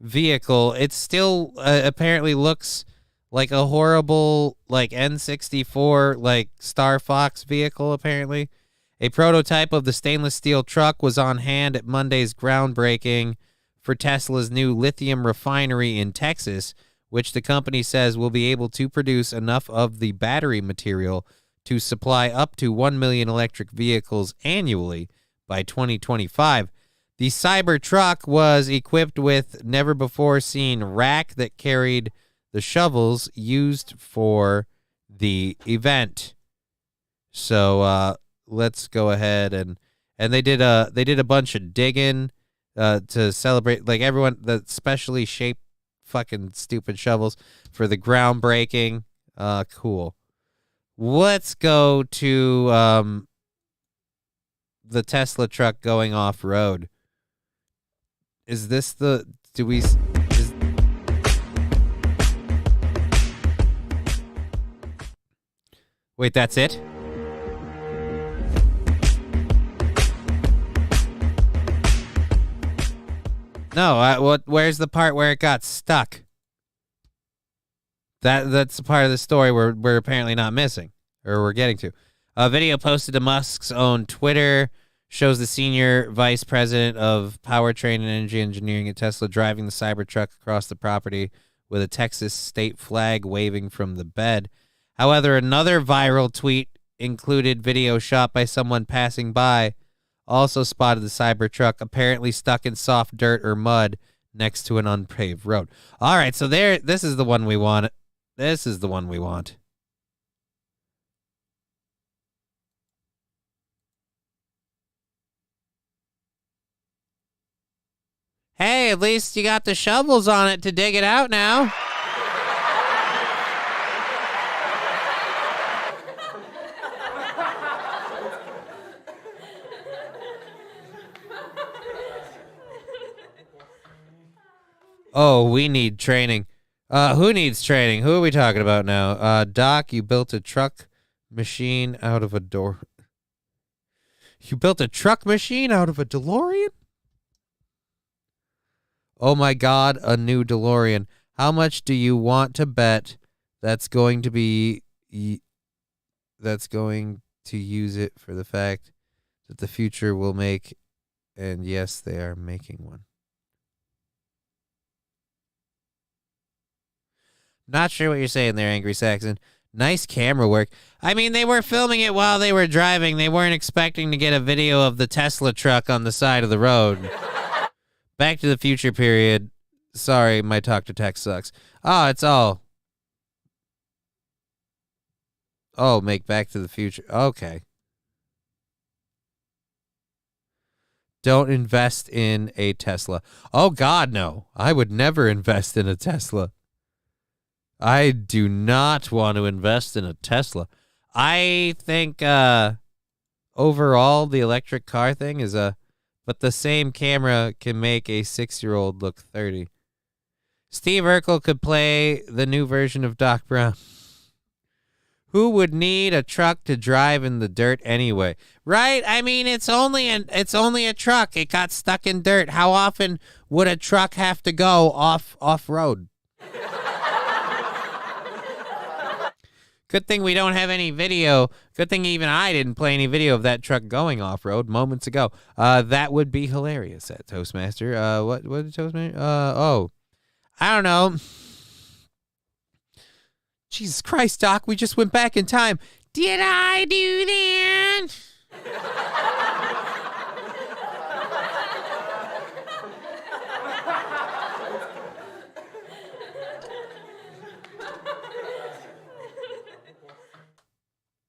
vehicle. It still apparently looks like a horrible like N64 like Star Fox vehicle. Apparently, a prototype of the stainless steel truck was on hand at Monday's groundbreaking for Tesla's new lithium refinery in Texas, which the company says will be able to produce enough of the battery material to supply up to 1 million electric vehicles annually by 2025. The Cybertruck was equipped with never-before-seen rack that carried the shovels used for the event. So let's go ahead and they did a bunch of digging to celebrate, like everyone, the specially shaped fucking stupid shovels for the groundbreaking. Cool. Let's go to the Tesla truck going off-road. Is this the... Wait, that's it? No, where's the part where it got stuck? That's the part of the story we're apparently not missing, or we're getting to. A video posted to Musk's own Twitter shows the senior vice president of powertrain and energy engineering at Tesla driving the Cybertruck across the property with a Texas state flag waving from the bed. However, another viral tweet included video shot by someone passing by also spotted the Cybertruck apparently stuck in soft dirt or mud next to an unpaved road. All right, so this is the one we want. This is the one we want. Hey, at least you got the shovels on it to dig it out now. Oh, we need training. Who needs training? Who are we talking about now? Doc, you built a truck machine out of a door. You built a truck machine out of a DeLorean? Oh my God, a new DeLorean. How much do you want to bet that's going to use it for the fact that the future will make, and yes, they are making one. Not sure what you're saying there, Angry Saxon. Nice camera work. I mean, they were filming it while they were driving. They weren't expecting to get a video of the Tesla truck on the side of the road. Back to the Future period. Sorry, my talk to text sucks. Oh, it's all. Oh, make Back to the Future. Okay. Don't invest in a Tesla. Oh, God, no. I would never invest in a Tesla. I do not want to invest in a Tesla. I think overall the electric car thing is but the same camera can make a 6-year-old look 30. Steve Urkel could play the new version of Doc Brown. Who would need a truck to drive in the dirt anyway? Right? I mean, it's only a truck. It got stuck in dirt. How often would a truck have to go off-road? Good thing we don't have any video. Good thing even I didn't play any video of that truck going off-road moments ago. That would be hilarious at Toastmaster. What did Toastmaster? I don't know. Jesus Christ, Doc, we just went back in time. Did I do that?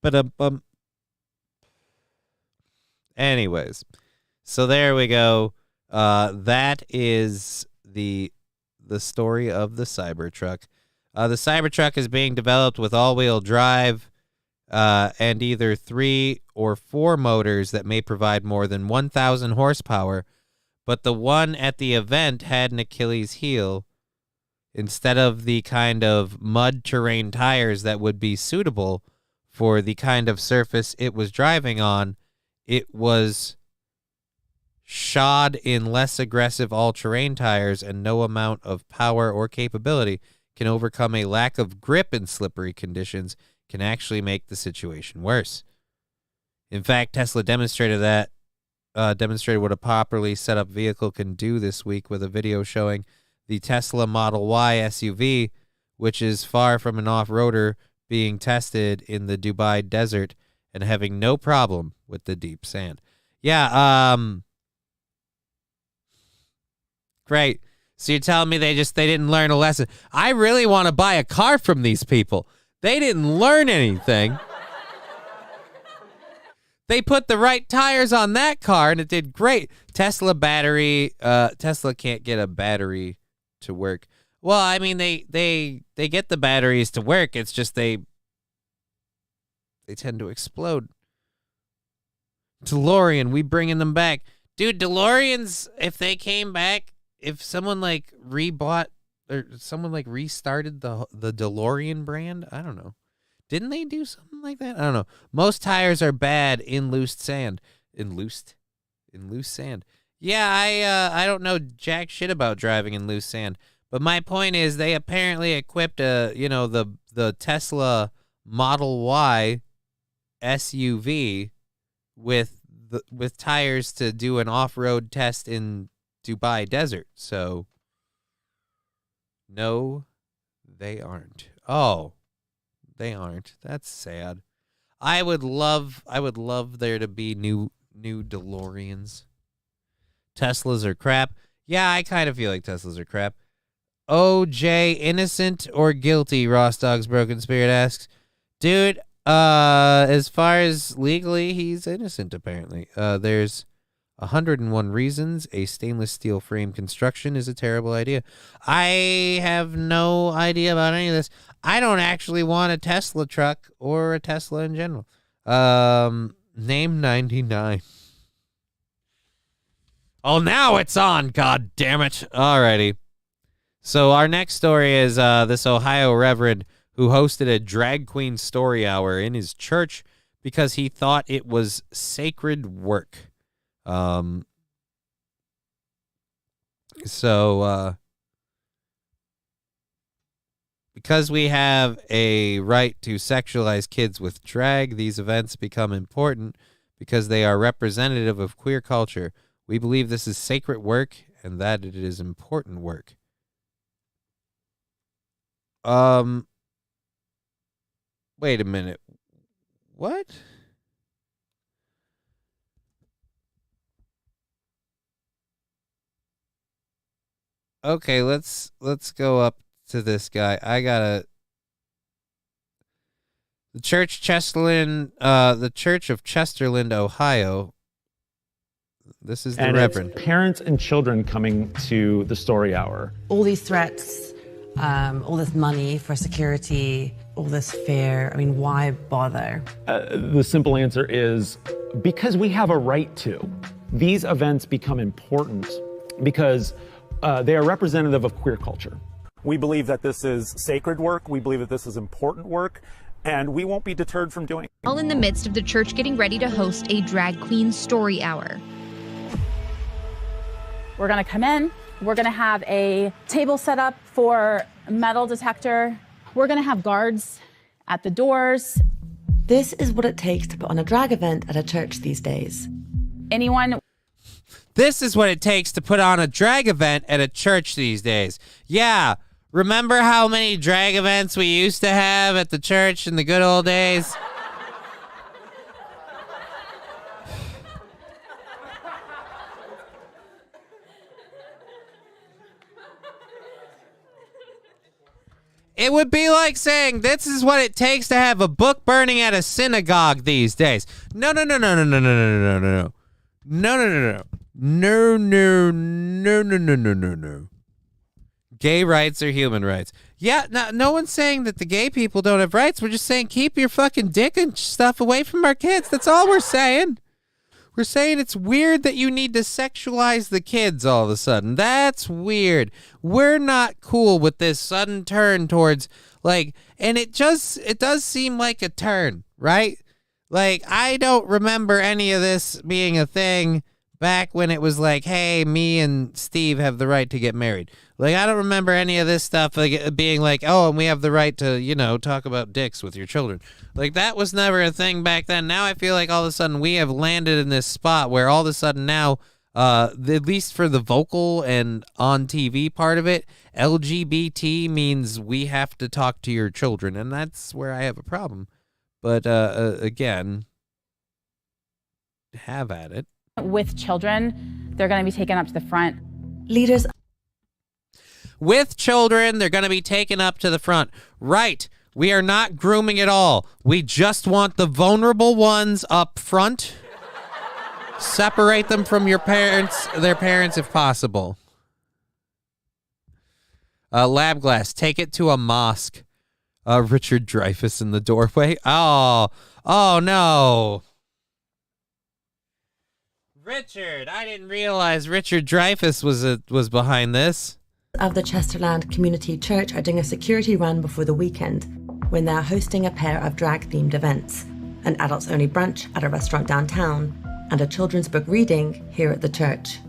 But anyways, so there we go. That is the story of the Cybertruck. The Cybertruck is being developed with all-wheel drive and either 3 or 4 motors that may provide more than 1,000 horsepower, but the one at the event had an Achilles heel. Instead of the kind of mud terrain tires that would be suitable for the kind of surface it was driving on, it was shod in less aggressive all-terrain tires, and no amount of power or capability can overcome a lack of grip in slippery conditions can actually make the situation worse. In fact, Tesla demonstrated what a properly set up vehicle can do this week with a video showing the Tesla Model Y SUV, which is far from an off-roader, being tested in the Dubai desert and having no problem with the deep sand. Yeah, great. So you're telling me they didn't learn a lesson. I really want to buy a car from these people. They didn't learn anything. They put the right tires on that car and it did great. Tesla can't get a battery to work. Well, I mean they get the batteries to work. It's just they tend to explode. DeLorean, we bringing them back. Dude, DeLoreans, if they came back, if someone like rebought or someone like restarted the DeLorean brand, I don't know. Didn't they do something like that? I don't know. Most tires are bad in loose sand. In loose sand. Yeah, I don't know jack shit about driving in loose sand. But my point is they apparently equipped the Tesla Model Y SUV with tires to do an off-road test in Dubai desert. So no, they aren't. Oh, they aren't. That's sad. I would love there to be new DeLoreans. Teslas are crap. Yeah, I kind of feel like Teslas are crap. OJ, innocent or guilty? Ross Dog's Broken Spirit asks. Dude, as far as legally, he's innocent, apparently. There's 101 reasons a stainless steel frame construction is a terrible idea. I have no idea about any of this. I don't actually want a Tesla truck or a Tesla in general. Name 99. Oh, now it's on. God damn it. Alrighty. So our next story is this Ohio reverend who hosted a drag queen story hour in his church because he thought it was sacred work. Because we have a right to sexualize kids with drag, these events become important because they are representative of queer culture. We believe this is sacred work and that it is important work. Wait a minute. What? Okay, let's go up to this guy. The Church of Chesterland, Ohio. This is the and Reverend. It's parents and children coming to the story hour. All these threats, all this money for security, all this fear. I mean, why bother? The simple answer is because we have a right to. These events become important because they are representative of queer culture. We believe that this is sacred work. We believe that this is important work, and we won't be deterred from doing it. All in the midst of the church getting ready to host a drag queen story hour. We're going to come in. We're going to have a table set up for a metal detector. We're going to have guards at the doors. This is what it takes to put on a drag event at a church these days. This is what it takes to put on a drag event at a church these days. Yeah, remember how many drag events we used to have at the church in the good old days? It would be like saying this is what it takes to have a book burning at a synagogue these days. No. Gay rights are human rights. Yeah, no one's saying that the gay people don't have rights. We're just saying keep your fucking dick and stuff away from our kids. That's all we're saying. We're saying it's weird that you need to sexualize the kids all of a sudden. That's weird. We're not cool with this sudden turn towards, like, and it does seem like a turn, right? Like, I don't remember any of this being a thing back when it was like, hey, me and Steve have the right to get married. Like, I don't remember any of this stuff like being like, oh, and we have the right to, you know, talk about dicks with your children. Like, that was never a thing back then. Now I feel like all of a sudden we have landed in this spot where all of a sudden now, at least for the vocal and on TV part of it, LGBT means we have to talk to your children. And that's where I have a problem. But, again, have at it. With children, they're going to be taken up to the front. Leaders. With children, they're going to be taken up to the front. Right. We are not grooming at all. We just want the vulnerable ones up front. Separate them from their parents if possible. Lab glass, take it to a mosque. Richard Dreyfuss in the doorway. Oh no. Richard, I didn't realize Richard Dreyfuss was behind this. Of the Chesterland Community Church are doing a security run before the weekend when they're hosting a pair of drag-themed events, an adults-only brunch at a restaurant downtown, and a children's book reading here at the church.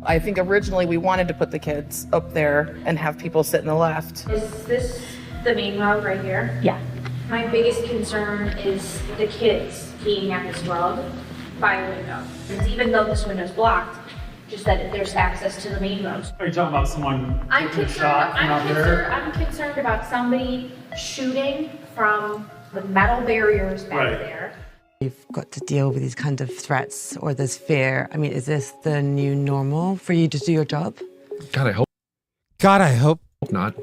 I think originally we wanted to put the kids up there and have people sit in the left. Is this the main route right here? Yeah. My biggest concern is the kids being at this rug by a window. Even though this window's blocked, just that there's access to the main road. Are you talking about someone I'm taking a shot from out there? I'm concerned about somebody shooting from the metal barriers back there. You've got to deal with these kind of threats or this fear. I mean, is this the new normal for you to do your job? God, I hope. God, I hope not.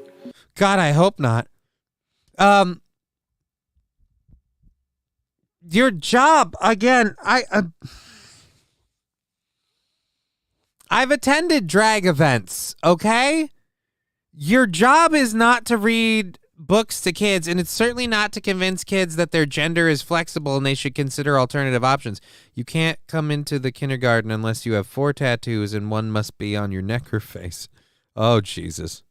God, I hope not. Your job, again, I've attended drag events, okay? Your job is not to read books to kids, and it's certainly not to convince kids that their gender is flexible and they should consider alternative options. You can't come into the kindergarten unless you have 4 tattoos and one must be on your neck or face. Oh, Jesus.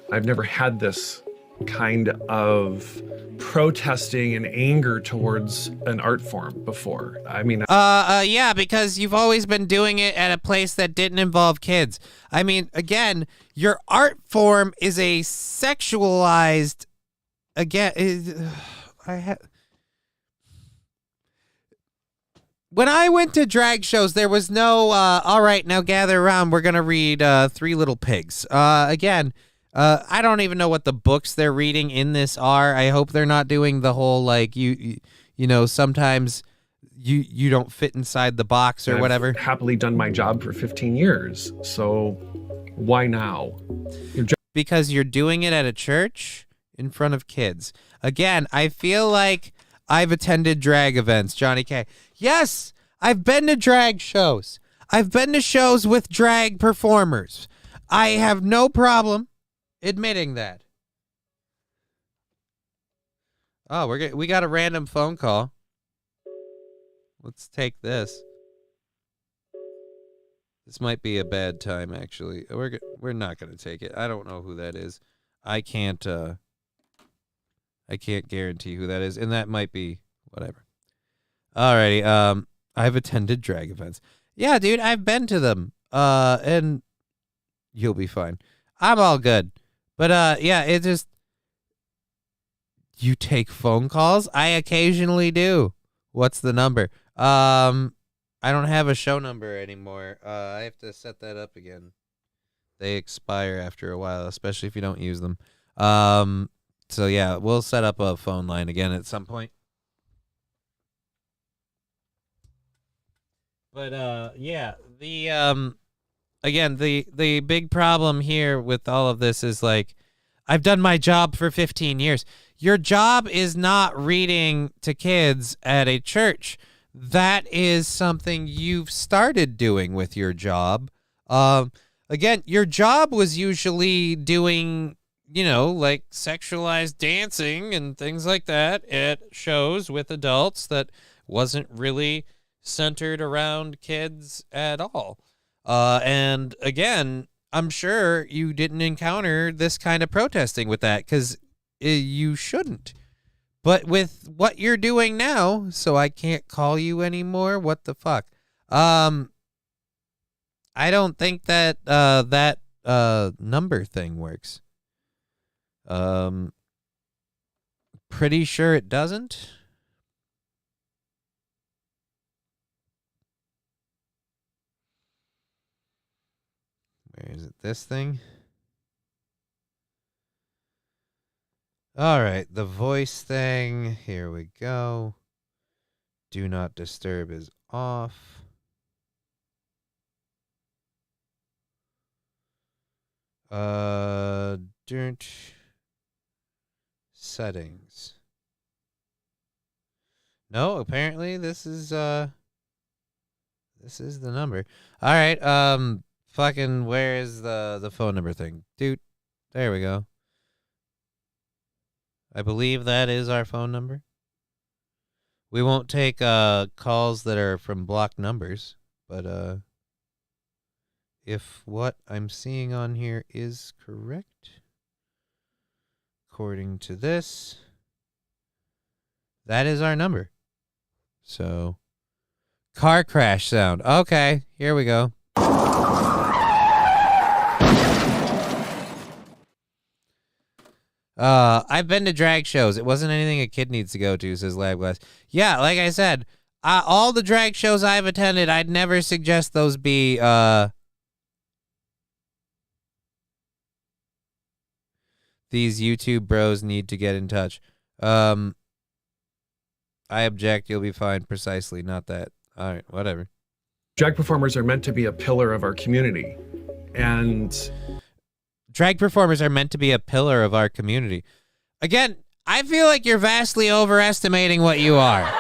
I've never had this kind of protesting and anger towards an art form before. I mean, yeah, because you've always been doing it at a place that didn't involve kids. I mean, again, your art form is a sexualized, when I went to drag shows, there was no, all right, now gather around, we're going to read 3 Little Pigs. I don't even know what the books they're reading in this are. I hope they're not doing the whole, like, you know, sometimes you don't fit inside the box or whatever. I've happily done my job for 15 years, so why now? Because you're doing it at a church? in front of kids. Again, I feel like I've attended drag events, Johnny K. Yes, I've been to drag shows. I've been to shows with drag performers. I have no problem admitting that. Oh, we got a random phone call. Let's take this. This might be a bad time, actually. We're not going to take it. I don't know who that is. I can't guarantee who that is, and that might be whatever. Alrighty. I've attended drag events. Yeah, dude, I've been to them. And you'll be fine. I'm all good. But yeah, it just, you take phone calls? I occasionally do. What's the number? I don't have a show number anymore. I have to set that up again. They expire after a while, especially if you don't use them. So yeah, we'll set up a phone line again at some point. But yeah, the again, the big problem here with all of this is, like, I've done my job for 15 years. Your job is not reading to kids at a church. That is something you've started doing with your job. Again, your job was usually doing, you know, like sexualized dancing and things like that at shows with adults that wasn't really centered around kids at all. And again, I'm sure you didn't encounter this kind of protesting with that, because you shouldn't. But with what you're doing now, so I can't call you anymore, what the fuck? I don't think that that number thing works. Pretty sure it doesn't. Where is it? This thing? All right, the voice thing. Here we go. Do not disturb is off. Don't settings. No, apparently this is the number. All right, fucking where is the phone number thing? Dude, there we go. I believe that is our phone number. We won't take calls that are from blocked numbers, but if what I'm seeing on here is correct, according to this, that is our number. So, car crash sound. Okay, here we go. I've been to drag shows. It wasn't anything a kid needs to go to, says Labglass. Yeah, like I said, all the drag shows I've attended, I'd never suggest those be, these YouTube bros need to get in touch. I object, you'll be fine. Precisely, not that. All right, whatever. Drag performers are meant to be a pillar of our community. And drag performers are meant to be a pillar of our community. Again, I feel like you're vastly overestimating what you are.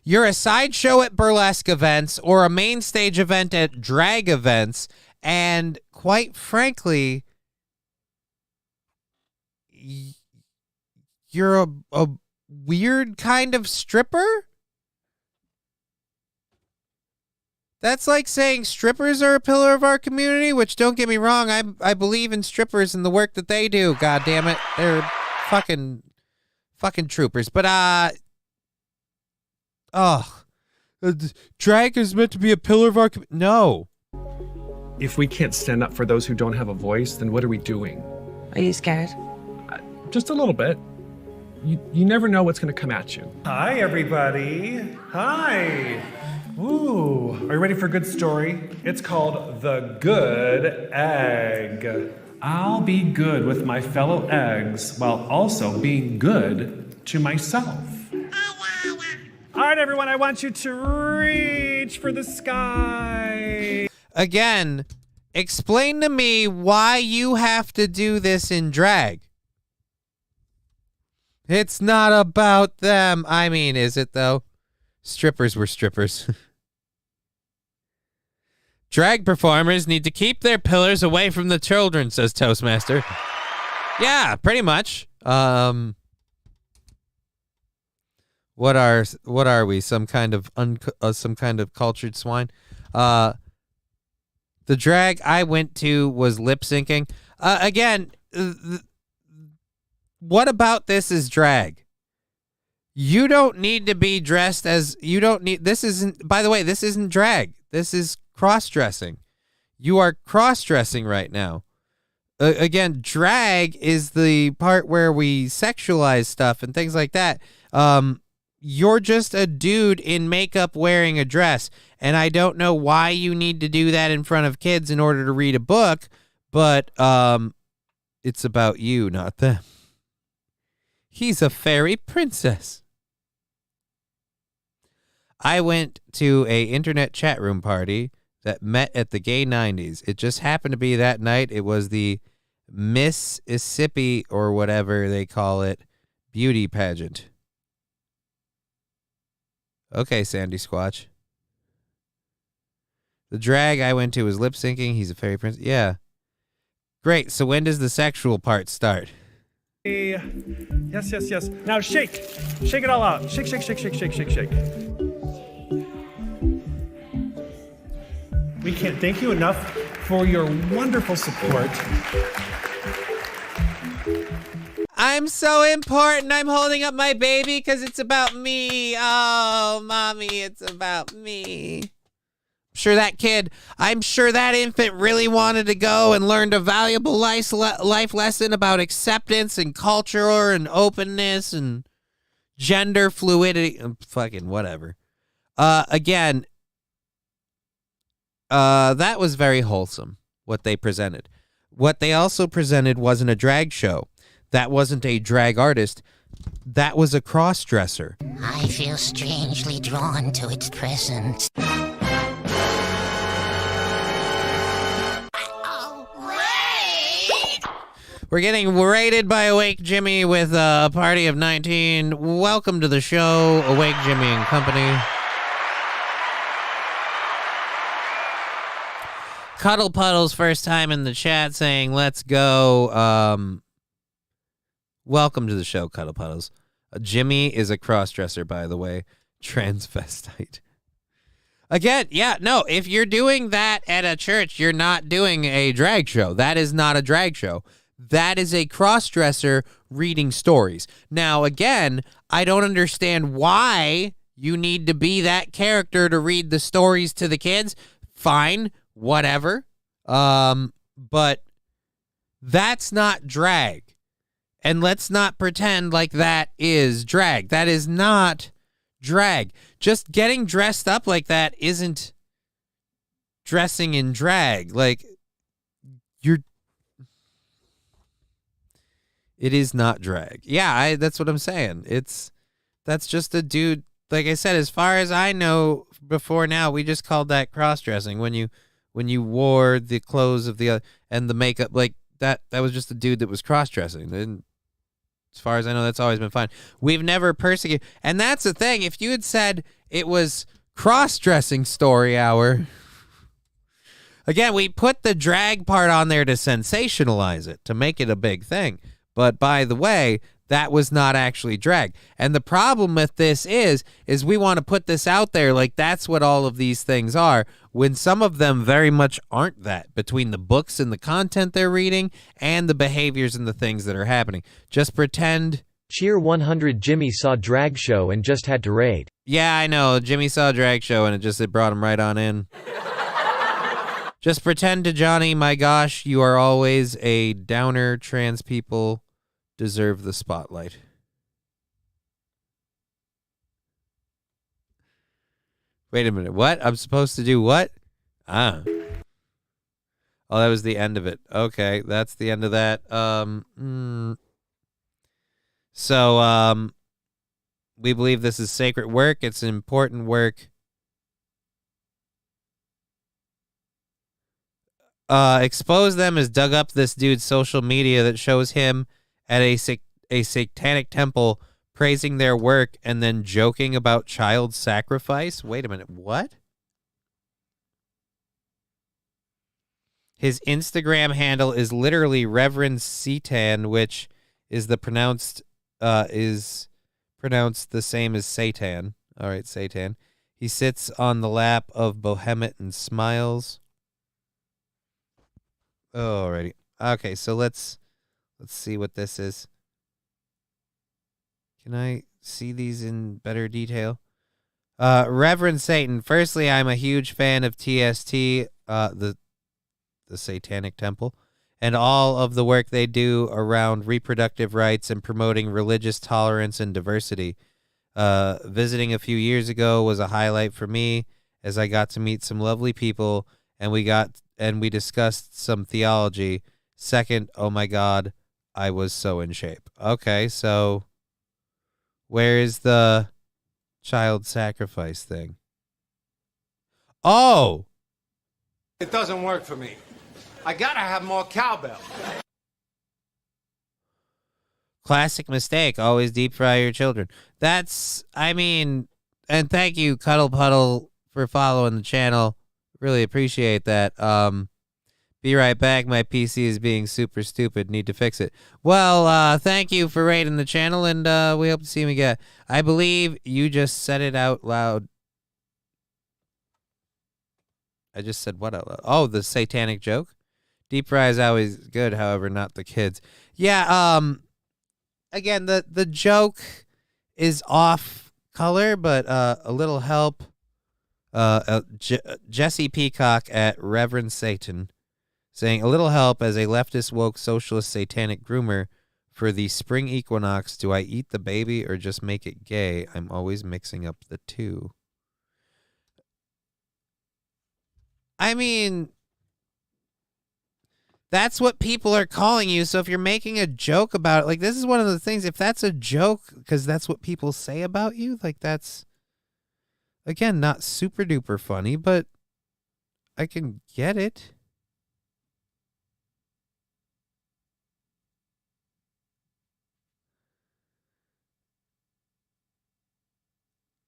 You're a sideshow at burlesque events or a main stage event at drag events, and quite frankly, you're a weird kind of stripper? That's like saying strippers are a pillar of our community, which, don't get me wrong, I believe in strippers and the work that they do. God damn it. They're fucking troopers. But, drag is meant to be a pillar of our community. No. If we can't stand up for those who don't have a voice, then what are we doing? Are you scared? Just a little bit. You never know what's going to come at you. Hi, everybody. Hi. Ooh, are you ready for a good story? It's called The Good Egg. I'll be good with my fellow eggs while also being good to myself. All right, everyone, I want you to reach for the sky. Again, explain to me why you have to do this in drag. It's not about them. I mean, is it though? Strippers were strippers. Drag performers need to keep their pillars away from the children, says Toastmaster. Yeah, pretty much. What are we? Some kind of cultured swine? The drag I went to was lip syncing. Again, what about this is drag? You don't need to be dressed as this isn't, by the way, this isn't drag. This is cross-dressing. You are cross-dressing right now. Again, drag is the part where we sexualize stuff and things like that. You're just a dude in makeup wearing a dress, and I don't know why you need to do that in front of kids in order to read a book, but it's about you, not them. He's a fairy princess. I went to a internet chat room party that met at the Gay 90s. It just happened to be that night. It was the Mississippi, or whatever they call it, beauty pageant. Okay, Sandy Squatch. The drag I went to was lip syncing. He's a fairy prince. Yeah. Great. So when does the sexual part start? Yes, yes, yes. Now shake. Shake it all out. Shake, shake, shake, shake, shake, shake, shake. We can't thank you enough for your wonderful support. I'm so important. I'm holding up my baby because it's about me. Oh, mommy, it's about me. I'm sure that infant really wanted to go and learned a valuable life lesson about acceptance and culture and openness and gender fluidity. Fucking whatever. Again, that was very wholesome, what they presented. What they also presented wasn't a drag show. That wasn't a drag artist. That was a cross-dresser. I feel strangely drawn to its presence. We're getting raided by Awake Jimmy with a party of 19. Welcome to the show, Awake Jimmy and Company. Cuddle Puddle's first time in the chat saying, let's go. Welcome to the show, Cuddle Puddles. Jimmy is a cross-dresser, by the way. Transvestite. Again, yeah, no, if you're doing that at a church, you're not doing a drag show. That is not a drag show. That is a cross-dresser reading stories. Now, again, I don't understand why you need to be that character to read the stories to the kids. Fine, whatever. But that's not drag. And let's not pretend like that is drag. That is not drag. Just getting dressed up like that isn't dressing in drag. Like, it is not drag. Yeah, that's what I'm saying. That's just a dude. Like I said, as far as I know, before now, we just called that cross-dressing. When you wore the clothes of the other and the makeup, like that was just a dude that was cross-dressing. And as far as I know, that's always been fine. We've never persecuted. And that's the thing. If you had said it was cross-dressing story hour, again, we put the drag part on there to sensationalize it, to make it a big thing. But by the way, that was not actually drag. And the problem with this is we want to put this out there like that's what all of these things are, when some of them very much aren't that, between the books and the content they're reading and the behaviors and the things that are happening. Just pretend. Cheer 100 Jimmy saw drag show and just had to raid. Yeah, I know. Jimmy saw drag show and it brought him right on in. Just pretend to Johnny, my gosh, you are always a downer. Trans people deserve the spotlight. Wait a minute. What? I'm supposed to do what? Oh, that was the end of it. Okay, that's the end of that. So, we believe this is sacred work. It's important work. Expose Them has dug up this dude's social media that shows him at a satanic temple praising their work and then joking about child sacrifice. Wait a minute, what? His Instagram handle is literally Reverend Satan, which is pronounced the same as Satan. All right, Satan. He sits on the lap of Bohemet and smiles. Alrighty. Okay, so let's see what this is. Can I see these in better detail? Reverend Satan. Firstly, I'm a huge fan of TST, the Satanic Temple, and all of the work they do around reproductive rights and promoting religious tolerance and diversity. Visiting a few years ago was a highlight for me as I got to meet some lovely people and we discussed some theology. Second, oh my God, I was so in shape. Okay, so where is the child sacrifice thing? Oh! It doesn't work for me. I gotta have more cowbell. Classic mistake. Always deep fry your children. And thank you, Cuddle Puddle, for following the channel. Really appreciate that. Be right back. My PC is being super stupid. Need to fix it. Well, thank you for rating the channel, and we hope to see you again. I believe you just said it out loud. I just said what out loud? Oh, the satanic joke? Deep fry is always good, however, not the kids. Yeah, again, the joke is off color, but a little help. Jesse Peacock at Reverend Satan saying, a little help as a leftist woke socialist satanic groomer for the spring equinox. Do I eat the baby or just make it gay? I'm always mixing up the two. I mean, that's what people are calling you. So if you're making a joke about it, like, this is one of the things, if that's a joke because that's what people say about you, like, that's, again, not super duper funny, but I can get it.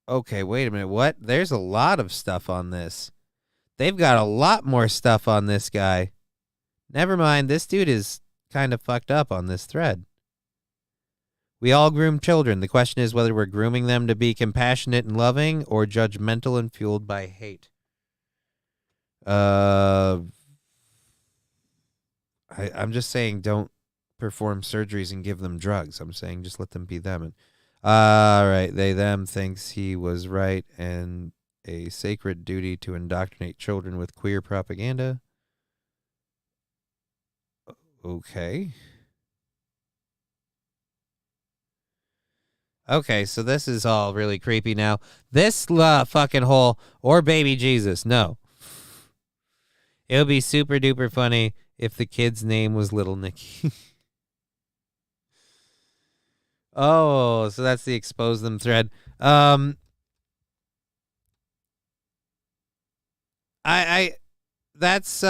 Okay, wait a minute. What? There's a lot of stuff on this. They've got a lot more stuff on this guy. Never mind, this dude is kind of fucked up on this thread. We all groom children. The question is whether we're grooming them to be compassionate and loving or judgmental and fueled by hate. I'm just saying don't perform surgeries and give them drugs. I'm saying just let them be them. And all right, they, them thinks he was right and a sacred duty to indoctrinate children with queer propaganda. Okay. Okay, so this is all really creepy now. This fucking hole or baby Jesus, no. It would be super duper funny if the kid's name was Little Nicky. Oh, so that's the expose them thread. That's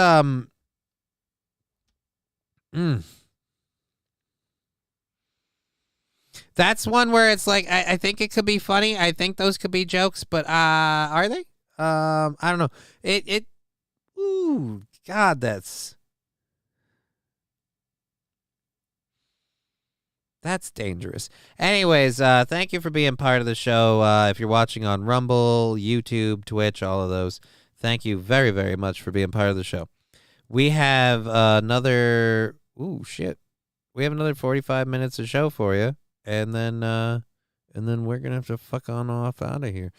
That's one where it's like I think it could be funny. I think those could be jokes, but are they? I don't know. Ooh, God, that's dangerous. Anyways, thank you for being part of the show. If you're watching on Rumble, YouTube, Twitch, all of those, thank you very, very much for being part of the show. We have another. Ooh, shit. We have another 45 minutes of show for you, and then we're gonna have to fuck on off out of here.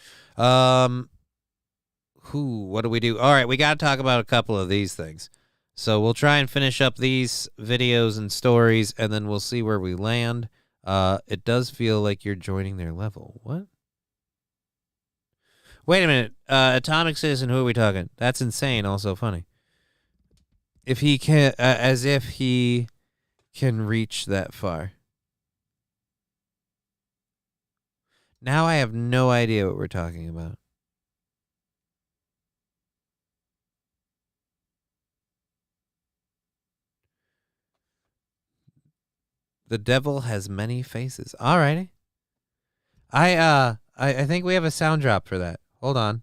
What do we do? All right, we got to talk about a couple of these things. So we'll try and finish up these videos and stories, and then we'll see where we land. It does feel like you're joining their level. What? Wait a minute. Atomic Citizen, who are we talking? That's insane, also funny. If he can, as if he can reach that far. Now I have no idea what we're talking about. The devil has many faces. All righty. I think we have a sound drop for that. Hold on.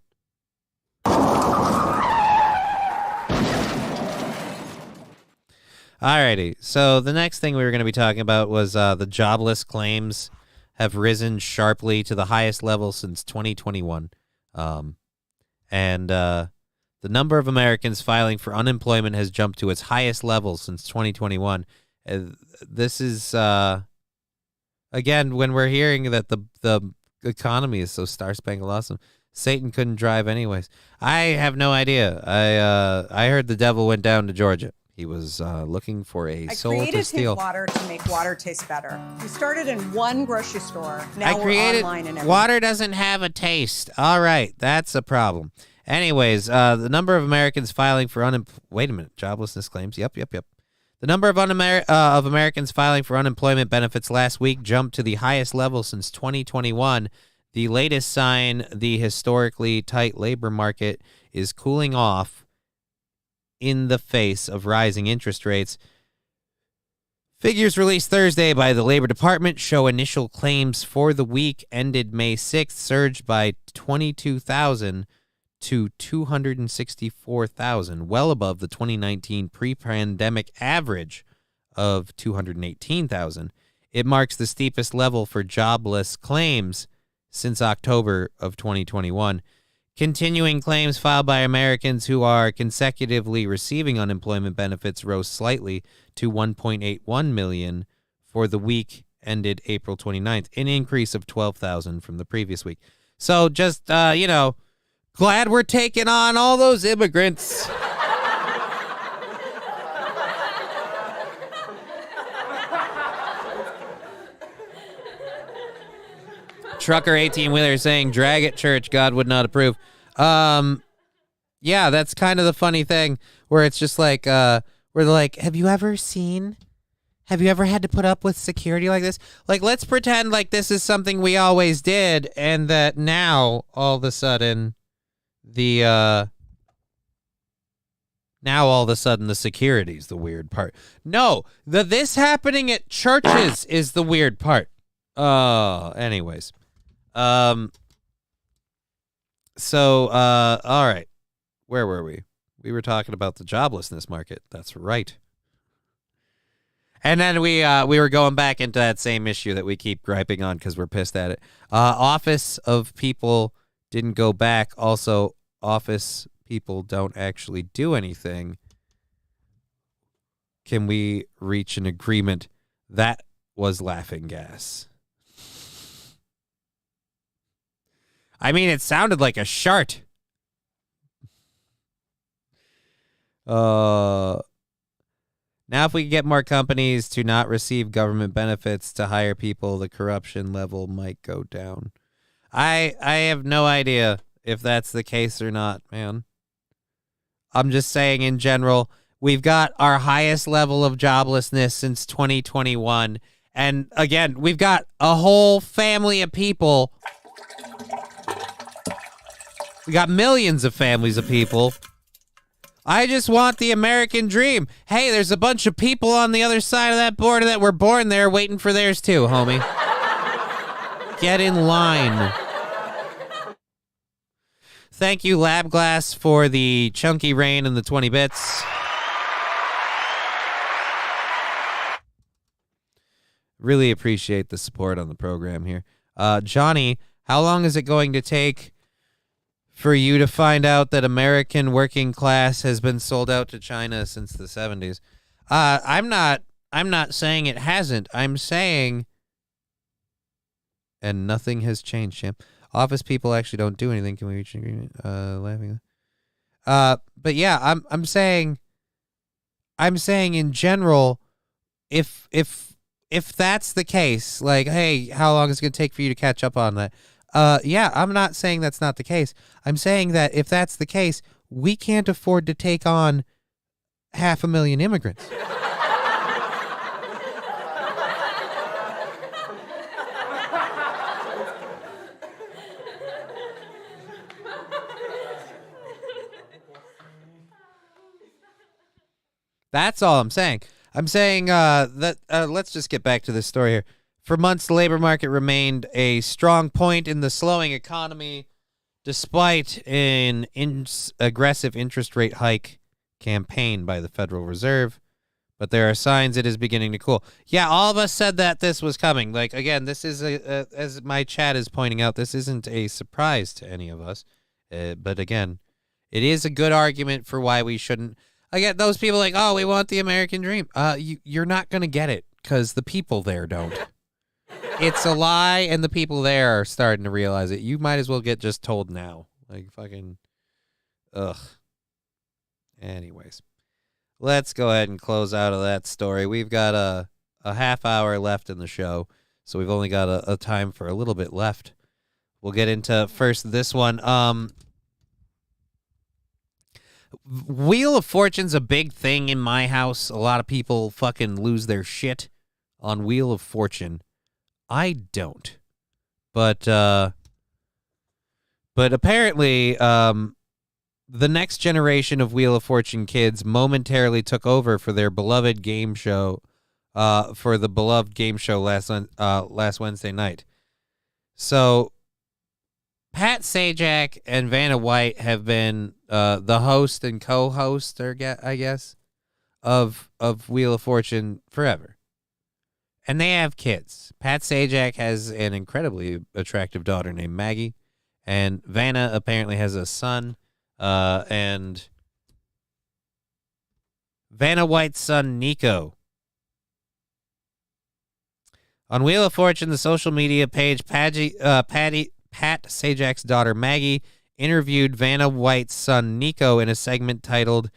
Alrighty. So the next thing we were going to be talking about was the jobless claims have risen sharply to the highest level since 2021. And the number of Americans filing for unemployment has jumped to its highest level since 2021. This is, again, when we're hearing that the economy is so star-spangled awesome, Satan couldn't drive anyways. I have no idea. I heard the devil went down to Georgia. He was looking for a soul to steal. I created Water to make water taste better. We started in one grocery store. Now we're online and everything. Water doesn't have a taste. All right, that's a problem. Anyways, the number of Americans filing for wait a minute, joblessness claims. Yep. The number of Americans filing for unemployment benefits last week jumped to the highest level since 2021. The latest sign the historically tight labor market is cooling off in the face of rising interest rates. Figures released Thursday by the Labor Department show initial claims for the week ended May 6th surged by 22,000 to 264,000, well above the 2019 pre-pandemic average of 218,000. It marks the steepest level for jobless claims since October of 2021. Continuing claims filed by Americans who are consecutively receiving unemployment benefits rose slightly to 1.81 million for the week ended April 29th, an increase of 12,000 from the previous week. So just, glad we're taking on all those immigrants. Trucker 18-wheeler saying, drag at church, God would not approve. Yeah, that's kind of the funny thing where it's just like, where they're like, have you ever had to put up with security like this? Like, let's pretend like this is something we always did and that now, all of a sudden, the security's the weird part. No, this happening at churches is the weird part. Anyways. All right. Where were we? We were talking about the joblessness market. That's right. And then we were going back into that same issue that we keep griping on because we're pissed at it. Office of people didn't go back. Also, office people don't actually do anything. Can we reach an agreement? That was laughing gas. I mean, it sounded like a shart. Now, if we could get more companies to not receive government benefits to hire people, the corruption level might go down. I have no idea if that's the case or not, man. I'm just saying in general, we've got our highest level of joblessness since 2021. And again, we've got a whole family of people. We got millions of families of people. I just want the American dream. Hey, there's a bunch of people on the other side of that border that were born there waiting for theirs too, homie. Get in line. Thank you, Lab Glass, for the chunky rain and the 20 bits. Really appreciate the support on the program here. Johnny, how long is it going to take for you to find out that American working class has been sold out to China since the 70s? I'm not saying it hasn't. I'm saying, and nothing has changed, champ. Office people actually don't do anything. Can we reach an agreement? Laughing. But yeah, I'm saying in general, if that's the case, like, hey, how long is it going to take for you to catch up on that? Yeah, I'm not saying that's not the case. I'm saying that if that's the case, we can't afford to take on 500,000 immigrants. That's all I'm saying. I'm saying that let's just get back to this story here. For months, the labor market remained a strong point in the slowing economy, despite an aggressive interest rate hike campaign by the Federal Reserve. But there are signs it is beginning to cool. Yeah, all of us said that this was coming. Like, again, this is, as my chat is pointing out, this isn't a surprise to any of us. But again, it is a good argument for why we shouldn't. Again, those people like, oh, we want the American dream. You're not going to get it because the people there don't. It's a lie, and the people there are starting to realize it. You might as well get just told now. Like, fucking, ugh. Anyways, let's go ahead and close out of that story. We've got a half hour left in the show, so we've only got a time for a little bit left. We'll get into first this one. Wheel of Fortune's a big thing in my house. A lot of people fucking lose their shit on Wheel of Fortune. I don't. But apparently, the next generation of Wheel of Fortune kids momentarily took over for their beloved game show, last Wednesday night. So, Pat Sajak and Vanna White have been the host and co-host, I guess, of Wheel of Fortune forever. And they have kids. Pat Sajak has an incredibly attractive daughter named Maggie, and Vanna apparently has a son, and Vanna White's son, Nico. On Wheel of Fortune, the social media page, Pat Sajak's daughter, Maggie, interviewed Vanna White's son, Nico, in a segment titled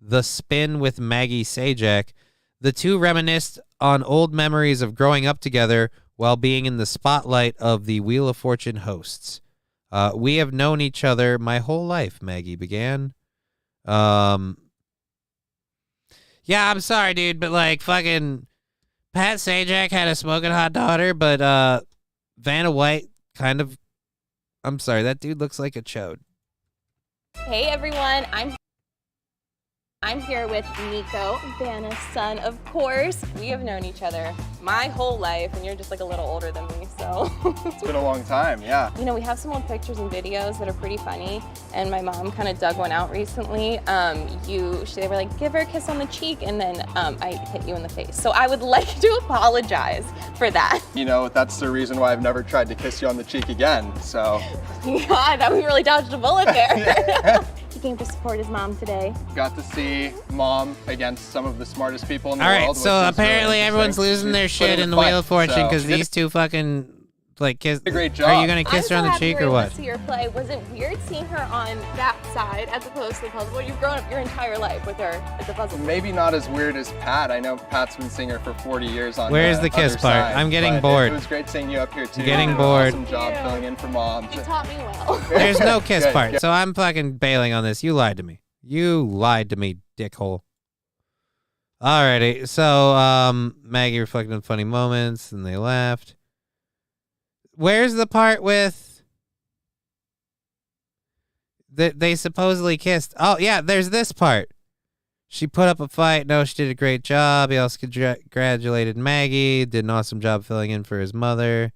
The Spin with Maggie Sajak. The two reminisced on old memories of growing up together while being in the spotlight of the Wheel of Fortune hosts. We have known each other my whole life, Maggie began. Yeah, I'm sorry, dude, but like fucking Pat Sajak had a smoking hot daughter, but Vanna White kind of, I'm sorry, that dude looks like a chode. Hey everyone, I'm here with Nico, Vanna's son, of course. We have known each other my whole life, and you're just like a little older than me, so. It's been a long time, yeah. You know, we have some old pictures and videos that are pretty funny, and my mom kind of dug one out recently. They were like, give her a kiss on the cheek, and then I hit you in the face. So I would like to apologize for that. You know, that's the reason why I've never tried to kiss you on the cheek again, so. God, that we really dodged a bullet there. Yeah. He came to support his mom today. Got to see Mom against some of the smartest people in the All world. right, so apparently really everyone's losing their shit in the Wheel of Fortune because these two fucking like kiss. A great job. Are you gonna kiss her on the cheek or what? To see her play. Was it weird seeing her on that side as opposed to the puzzle? You've grown up your entire life with her at the puzzle. Maybe not as weird as Pat. I know Pat's been seeing her for 40 years on. Where's the kiss other part? side, I'm getting but bored. It was great seeing you up here too. Getting You did bored. An awesome job filling in for Mom. You taught me well. There's no kiss Good, part, good. so I'm fucking bailing on this. You lied to me. You lied to me, dickhole. Alrighty, so Maggie reflected on funny moments, and they laughed. Where's the part with that they supposedly kissed? Oh yeah, there's this part. She put up a fight. No, she did a great job. He also congratulated Maggie. Did an awesome job filling in for his mother.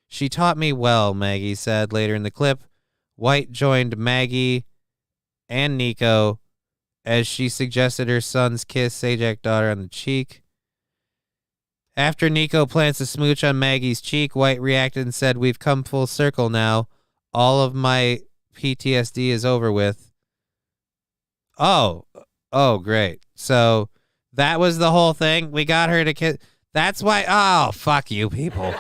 She taught me well, Maggie said later in the clip. White joined Maggie and Nico as she suggested her son's kiss Sajak's daughter on the cheek. After Nico plants a smooch on Maggie's cheek, White reacted and said, "We've come full circle now. All of my PTSD is over with." Oh, great. So that was the whole thing. We got her to kiss. That's why. Oh, fuck you people.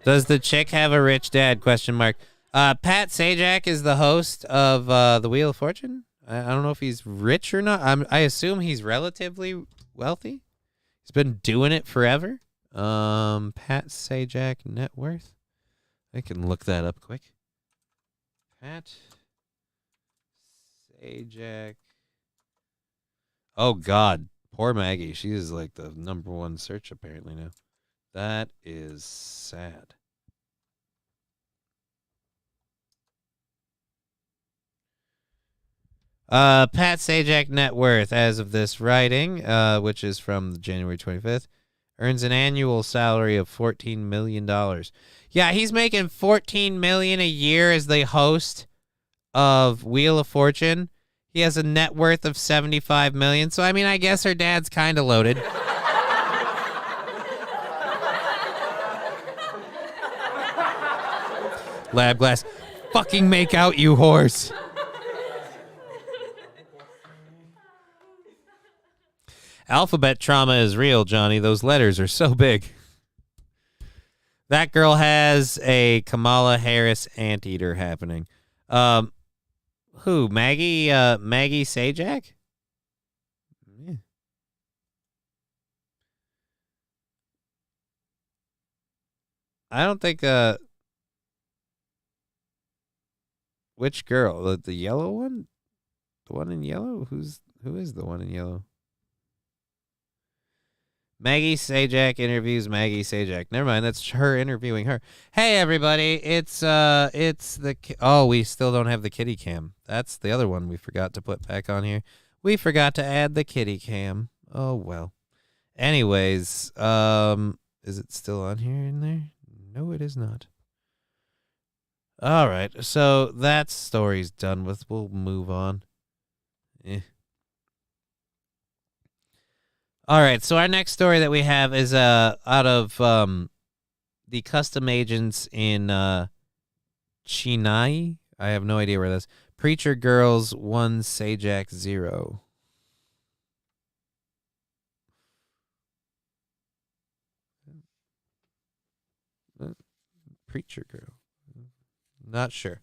Does the chick have a rich dad? ? Pat Sajak is the host of the Wheel of Fortune. I don't know if he's rich or not. I assume he's relatively wealthy. He's been doing it forever. Pat Sajak net worth. I can look that up quick. Pat Sajak. Oh God, poor Maggie. She is like the #1 search apparently now. That is sad. Pat Sajak net worth as of this writing, which is from January 25th, earns an annual salary of $14 million. Yeah, he's making $14 million a year as the host of Wheel of Fortune. He has a net worth of $75 million. So, I mean, I guess her dad's kind of loaded. Lab glass. Fucking make out, you horse. Alphabet trauma is real, Johnny. Those letters are so big. That girl has a Kamala Harris anteater happening. Who? Maggie Sajak? Yeah. I don't think which girl? The yellow one? The one in yellow? Who is the one in yellow? Maggie Sajak interviews Maggie Sajak. Never mind, that's her interviewing her. Hey everybody, it's the we still don't have the kitty cam. That's the other one we forgot to put back on here. We forgot to add the kitty cam. Oh well. Anyways, is it still on here in there? No, it is not. All right, so that story's done with. We'll move on. All right, so our next story that we have is out of the custom agents in Chennai. I have no idea where that's. Preacher Girls 1 Sajak 0. Preacher Girl. Not sure.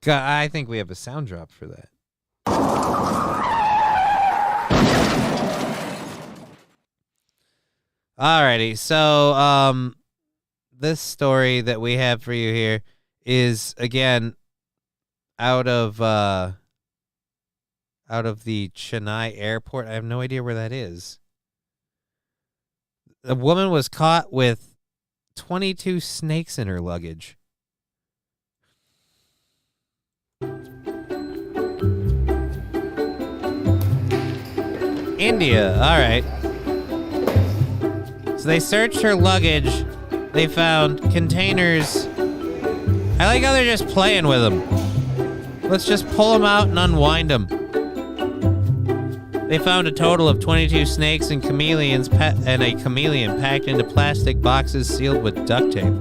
I think we have a sound drop for that. Alrighty, so this story that we have for you here is again out of the Chennai airport. I have no idea where that is. The woman was caught with 22 snakes in her luggage. India, all right. So they searched her luggage. They found containers. I like how they're just playing with them. Let's just pull them out and unwind them. They found a total of 22 snakes and chameleons and a chameleon packed into plastic boxes sealed with duct tape.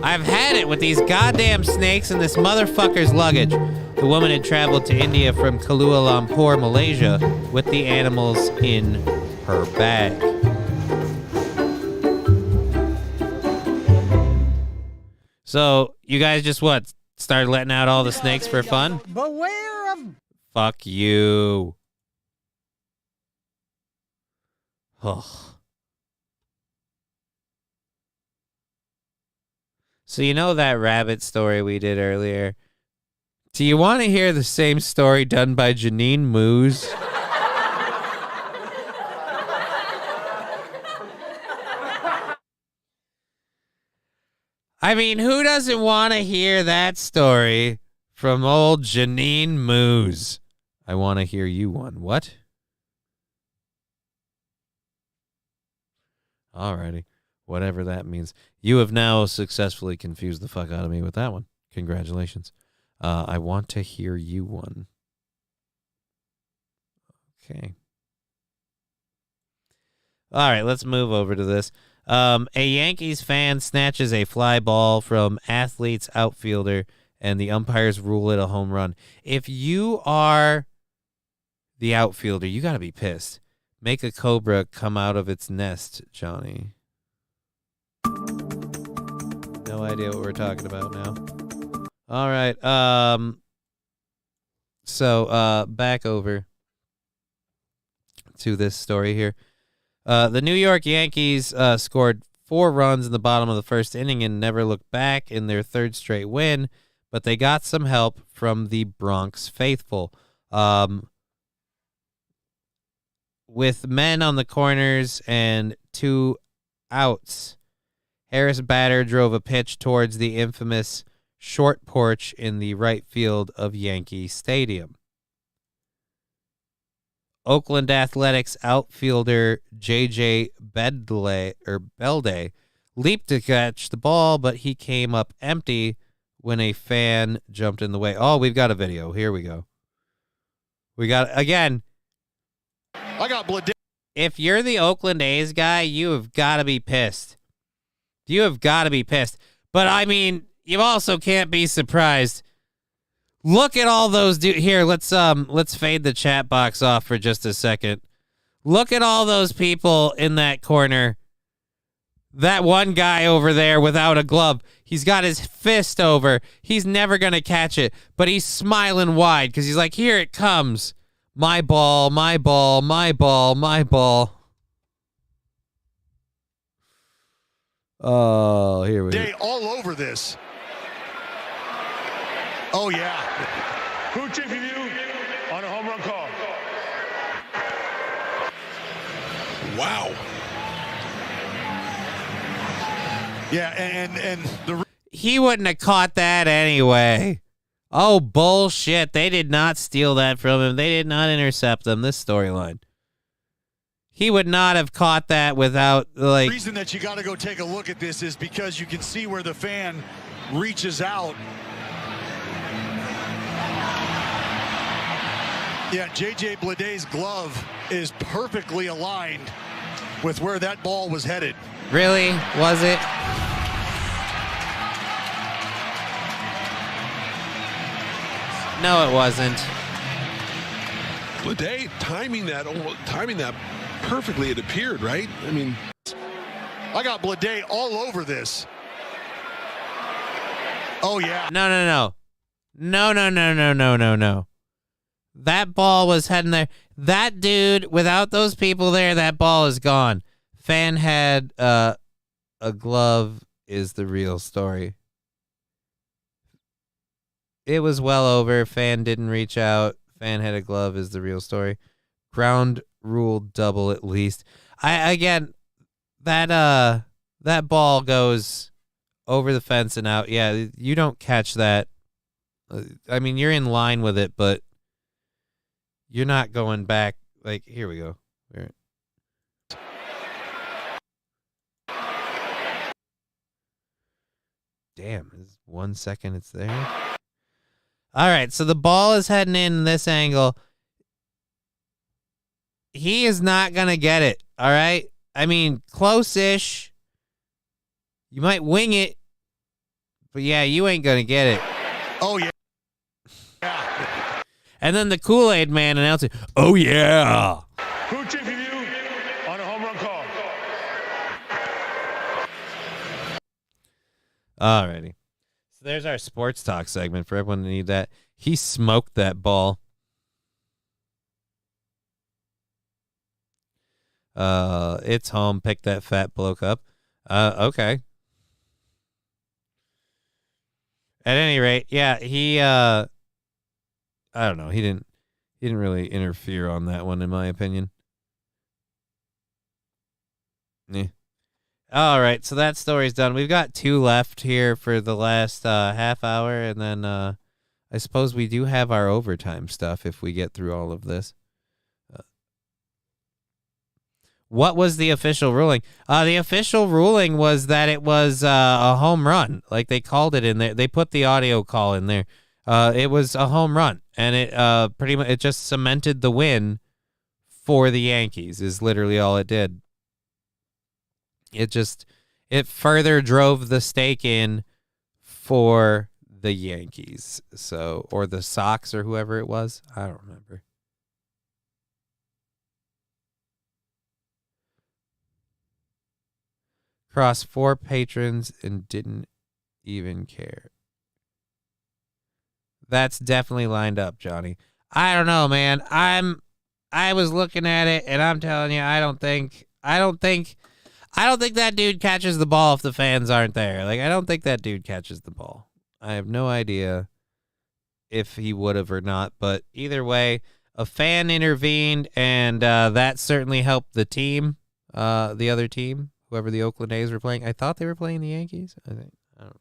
I've had it with these goddamn snakes in this motherfucker's luggage. The woman had traveled to India from Kuala Lumpur, Malaysia, with the animals in her bag. So, you guys just started letting out all the snakes for fun? Beware of... Fuck you. Ugh. So you know that rabbit story we did earlier? Do you want to hear the same story done by Janine Moose? I mean, who doesn't want to hear that story from old Janine Moose? I want to hear you one. What? Alrighty. Whatever that means. You have now successfully confused the fuck out of me with that one. Congratulations. I want to hear you one. Okay. All right, let's move over to this. A Yankees fan snatches a fly ball from athlete's outfielder, and the umpires rule it a home run. If you are the outfielder, you got to be pissed. Make a cobra come out of its nest, Johnny. No idea what we're talking about now. All right. So back over to this story here. The New York Yankees scored 4 runs in the bottom of the first inning and never looked back in their third straight win, but they got some help from the Bronx faithful. With men on the corners and 2 outs, Harris batter drove a pitch towards the infamous short porch in the right field of Yankee Stadium. Oakland Athletics outfielder J.J. Belde leaped to catch the ball, but he came up empty when a fan jumped in the way. Oh, we've got a video. Here we go. We got, again. I got blood. If you're the Oakland A's guy, you have got to be pissed. You have got to be pissed. But, I mean, you also can't be surprised. Look at all those here, let's fade the chat box off for just a second. Look at all those people in that corner. That one guy over there without a glove, he's got his fist over. He's never going to catch it, but he's smiling wide because he's like, here it comes. My ball, my ball, my ball, my ball. Oh, here we go. Day all over this. Oh, yeah. Who chief of you on a home run call? Wow. Yeah, and the... He wouldn't have caught that anyway. Oh, bullshit. They did not steal that from him. They did not intercept him, this storyline. He would not have caught that without, like... The reason that you got to go take a look at this is because you can see where the fan reaches out. Yeah, J.J. Blede's glove is perfectly aligned with where that ball was headed. Really? Was it? No, it wasn't. Blede timing that perfectly, it appeared, right? I mean... I got Blede all over this. Oh, yeah. No. That ball was heading there. That dude, without those people there, that ball is gone. Fan had a glove is the real story. It was well over. Fan didn't reach out. Fan had a glove is the real story. Ground rule double at least. That ball goes over the fence and out. Yeah, you don't catch that. I mean, you're in line with it, but you're not going back. Like, here we go. Damn, is 1 second it's there. All right, so the ball is heading in this angle. He is not going to get it, all right? I mean, close-ish. You might wing it, but yeah, you ain't going to get it. Oh, yeah. And then the Kool-Aid man announcing, oh, yeah. Who chief of you on a home run call? Alrighty. So there's our sports talk segment for everyone to need that. He smoked that ball. It's home. Pick that fat bloke up. Okay. At any rate, yeah, he I don't know. He didn't really interfere on that one, in my opinion. Yeah. All right, so that story's done. We've got 2 left here for the last half hour, and then I suppose we do have our overtime stuff if we get through all of this. What was the official ruling? The official ruling was that it was a home run. Like, they called it in there. They put the audio call in there. It was a home run, and it pretty much it just cemented the win for the Yankees. Is literally all it did. It further drove the stake in for the Yankees. So, or the Sox or whoever it was. I don't remember. Crossed 4 patrons and didn't even care. That's definitely lined up, Johnny. I don't know, man. I was looking at it, and I'm telling you, I don't think that dude catches the ball if the fans aren't there. Like, I don't think that dude catches the ball. I have no idea if he would have or not, but either way, a fan intervened, and that certainly helped the team, the other team, whoever the Oakland A's were playing. I thought they were playing the Yankees. I don't know.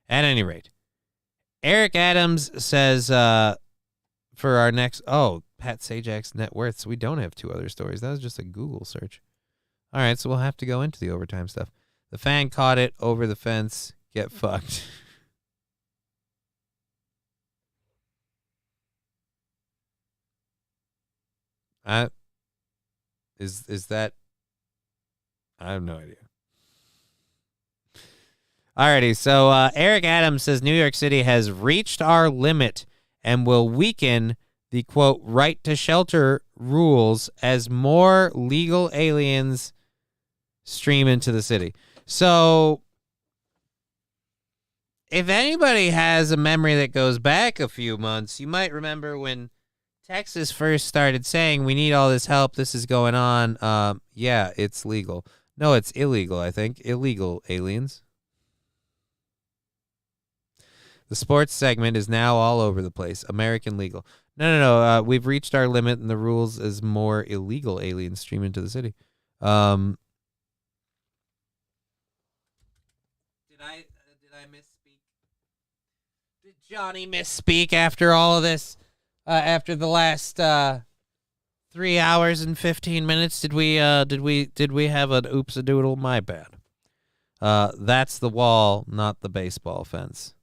At any rate, Eric Adams says for our next... Oh, Pat Sajak's net worth. So we don't have two other stories. That was just a Google search. All right, so we'll have to go into the overtime stuff. The fan caught it over the fence. Get fucked. Is that... I have no idea. Alrighty, so Eric Adams says New York City has reached our limit and will weaken the, quote, right to shelter rules as more legal aliens stream into the city. So, if anybody has a memory that goes back a few months, you might remember when Texas first started saying, we need all this help, this is going on. Yeah, it's legal. No, it's illegal, I think. Illegal aliens. The sports segment is now all over the place. American legal. No. We've reached our limit, and the rules as more illegal aliens stream into the city. Did I misspeak? Did Johnny misspeak after all of this? After the last 3 hours and 15 minutes, did we have an oops-a-doodle? My bad. That's the wall, not the baseball fence.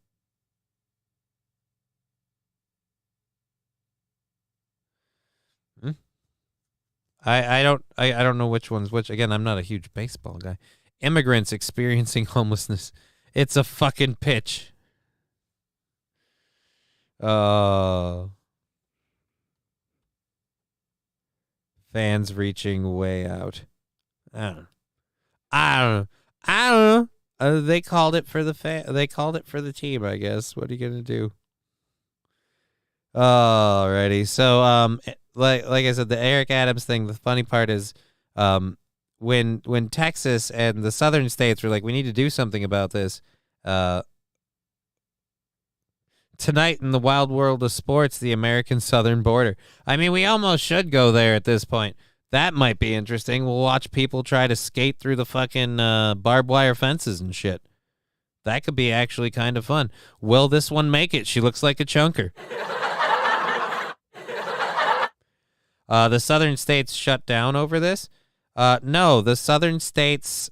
I don't know which one's which. Again, I'm not a huge baseball guy. Immigrants experiencing homelessness. It's a fucking pitch. Fans reaching way out. I don't know. They called it for the They called it for the team, I guess. What are you gonna do? Alrighty. So like I said, the Eric Adams thing, the funny part is when Texas and the southern states were like, we need to do something about this, tonight in the wild world of sports, the American southern border. I mean, we almost should go there at this point. That might be interesting. We'll watch people try to skate through the fucking barbed wire fences and shit. That could be actually kind of fun. Will this one make it? She looks like a chunker. The southern states shut down over this. No, the southern states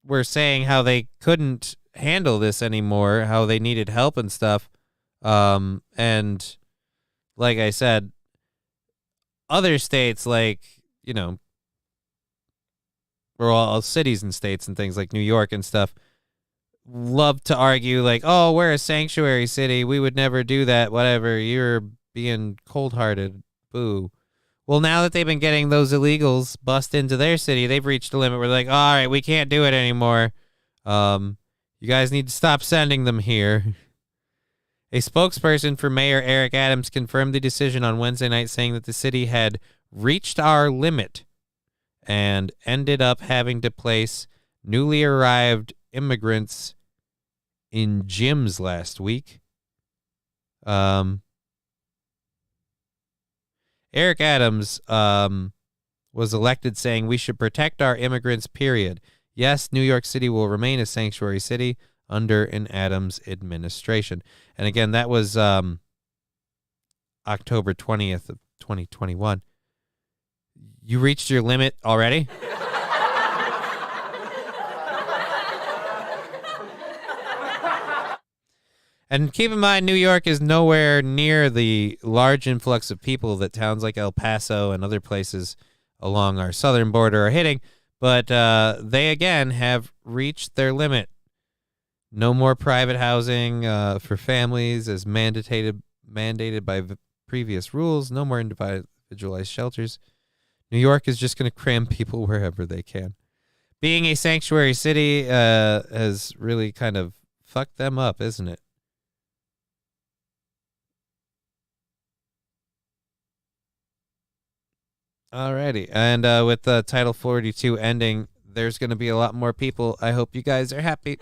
were saying how they couldn't handle this anymore, how they needed help and stuff. And like I said, other states, like, you know, or all cities and states and things like New York and stuff, love to argue like, oh, we're a sanctuary city, we would never do that, whatever, you're being cold-hearted, boo. Well, now that they've been getting those illegals bust into their city, they've reached a limit where they're like, all right, we can't do it anymore. You guys need to stop sending them here. A spokesperson for Mayor Eric Adams confirmed the decision on Wednesday night, saying that the city had reached our limit and ended up having to place newly arrived immigrants in gyms last week. Eric Adams was elected saying we should protect our immigrants, period. Yes, New York City will remain a sanctuary city under an Adams administration. And again, that was October 20th of 2021. You reached your limit already? And keep in mind, New York is nowhere near the large influx of people that towns like El Paso and other places along our southern border are hitting. But they, again, have reached their limit. No more private housing for families as mandated by previous rules. No more individualized shelters. New York is just going to cram people wherever they can. Being a sanctuary city has really kind of fucked them up, isn't it? Alrighty, and with Title 42 ending, there's going to be a lot more people. I hope you guys are happy.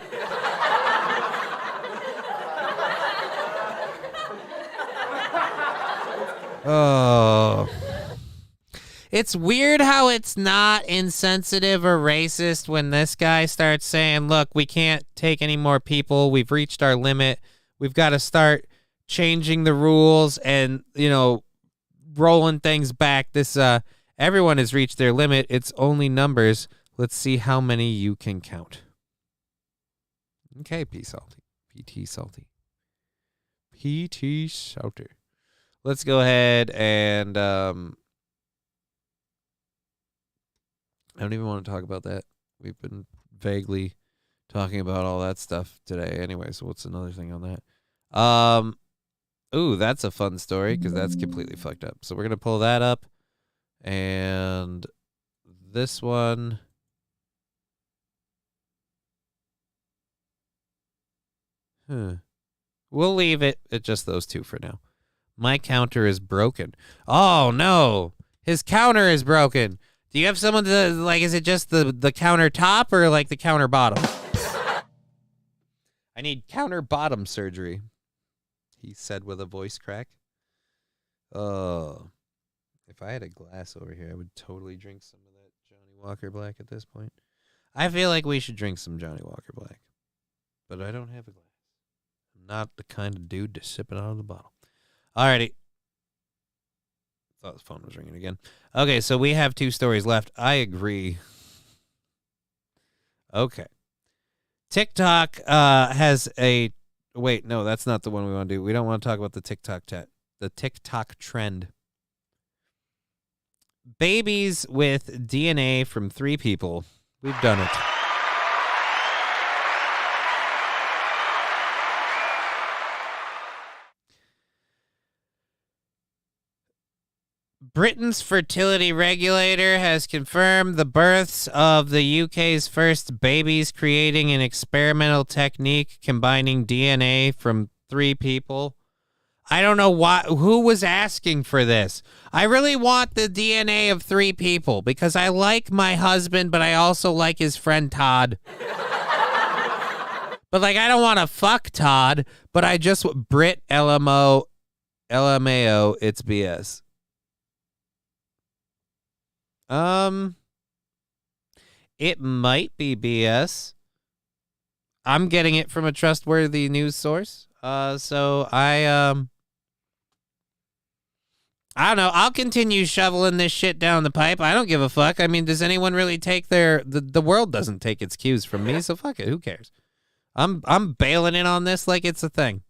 Oh. It's weird how it's not insensitive or racist when this guy starts saying, look, we can't take any more people. We've reached our limit. We've got to start changing the rules and, rolling things back. Everyone has reached their limit. It's only numbers. Let's see how many you can count. Okay, PT Salty. Let's go ahead and I don't even want to talk about that. We've been vaguely talking about all that stuff today anyway, so what's another thing on that? Ooh, that's a fun story because that's completely fucked up. So we're going to pull that up. And this one... We'll leave it at just those two for now. My counter is broken. Oh, no. His counter is broken. Do you have someone to, is it just the counter top or, the counter bottom? I need counter bottom surgery, he said with a voice crack. Oh. If I had a glass over here, I would totally drink some of that Johnny Walker Black at this point. I feel like we should drink some Johnny Walker Black. But I don't have a glass. Not the kind of dude to sip it out of the bottle. Alrighty. Thought the phone was ringing again. Okay, so we have 2 stories left. I agree. Okay. TikTok has a... Wait, no, that's not the one we want to do. We don't want to talk about the TikTok trend. Babies with DNA from 3 people. We've done it. Britain's fertility regulator has confirmed the births of the UK's first babies, creating an experimental technique combining DNA from 3 people. I don't know who was asking for this. I really want the DNA of 3 people because I like my husband, but I also like his friend Todd. But I don't want to fuck Todd, but I just Brit LMAO, it's BS. It might be BS. I'm getting it from a trustworthy news source. So I don't know. I'll continue shoveling this shit down the pipe. I don't give a fuck. I mean, does anyone really take the world doesn't take its cues from me, so fuck it. Who cares? I'm bailing in on this like it's a thing.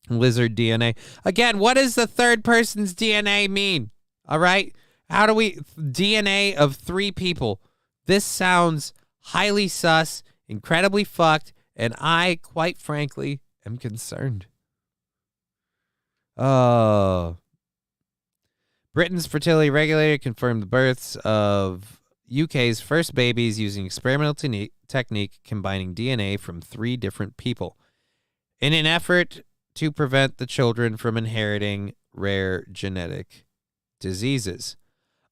Lizard DNA. Again, what does the third person's DNA mean? All right? How do we... DNA of 3 people. This sounds highly sus, incredibly fucked, and I, quite frankly, am concerned. Britain's fertility regulator confirmed the births of UK's first babies using experimental technique combining DNA from 3 different people in an effort to prevent the children from inheriting rare genetic diseases.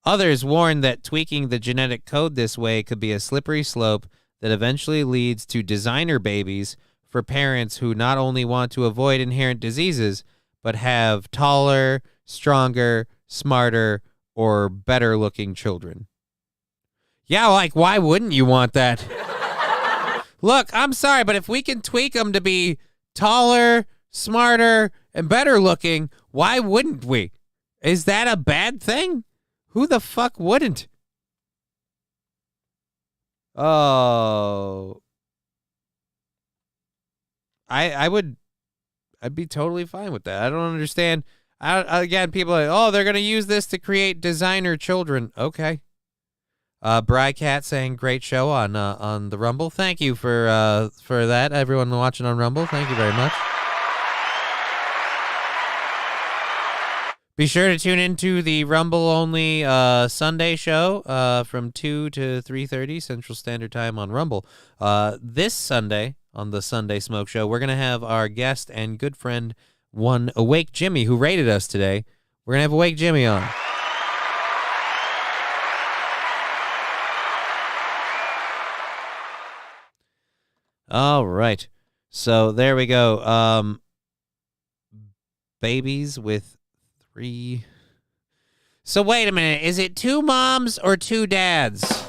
Others warn that tweaking the genetic code this way could be a slippery slope that eventually leads to designer babies for parents who not only want to avoid inherent diseases, but have taller, stronger, smarter, or better-looking children. Yeah, why wouldn't you want that? Look, I'm sorry, but if we can tweak them to be taller, smarter, and better-looking, why wouldn't we? Is that a bad thing? Who the fuck wouldn't? Oh. I'd be totally fine with that. I don't understand. Again, people are like, they're going to use this to create designer children. Okay. Brycat saying great show on the Rumble. Thank you for that. Everyone watching on Rumble, thank you very much. Be sure to tune into the Rumble-only Sunday show from 2 to 3:30 Central Standard Time on Rumble. This Sunday, on the Sunday Smoke Show, we're going to have our guest and good friend, one Awake Jimmy, who rated us today. We're going to have Awake Jimmy on. All right. So there we go. Babies with 3. So wait a minute. Is it 2 moms or 2 dads?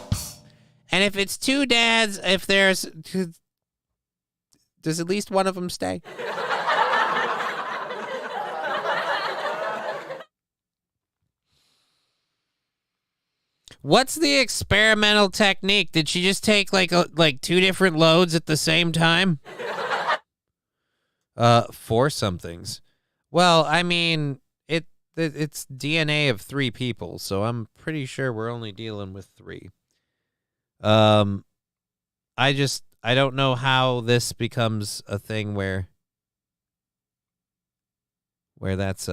And if it's 2 dads, if there's... Does at least one of them stay? What's the experimental technique? Did she just take like 2 different loads at the same time? 4 somethings. Well, I mean, it's DNA of 3 people, so I'm pretty sure we're only dealing with 3. I don't know how this becomes a thing where that's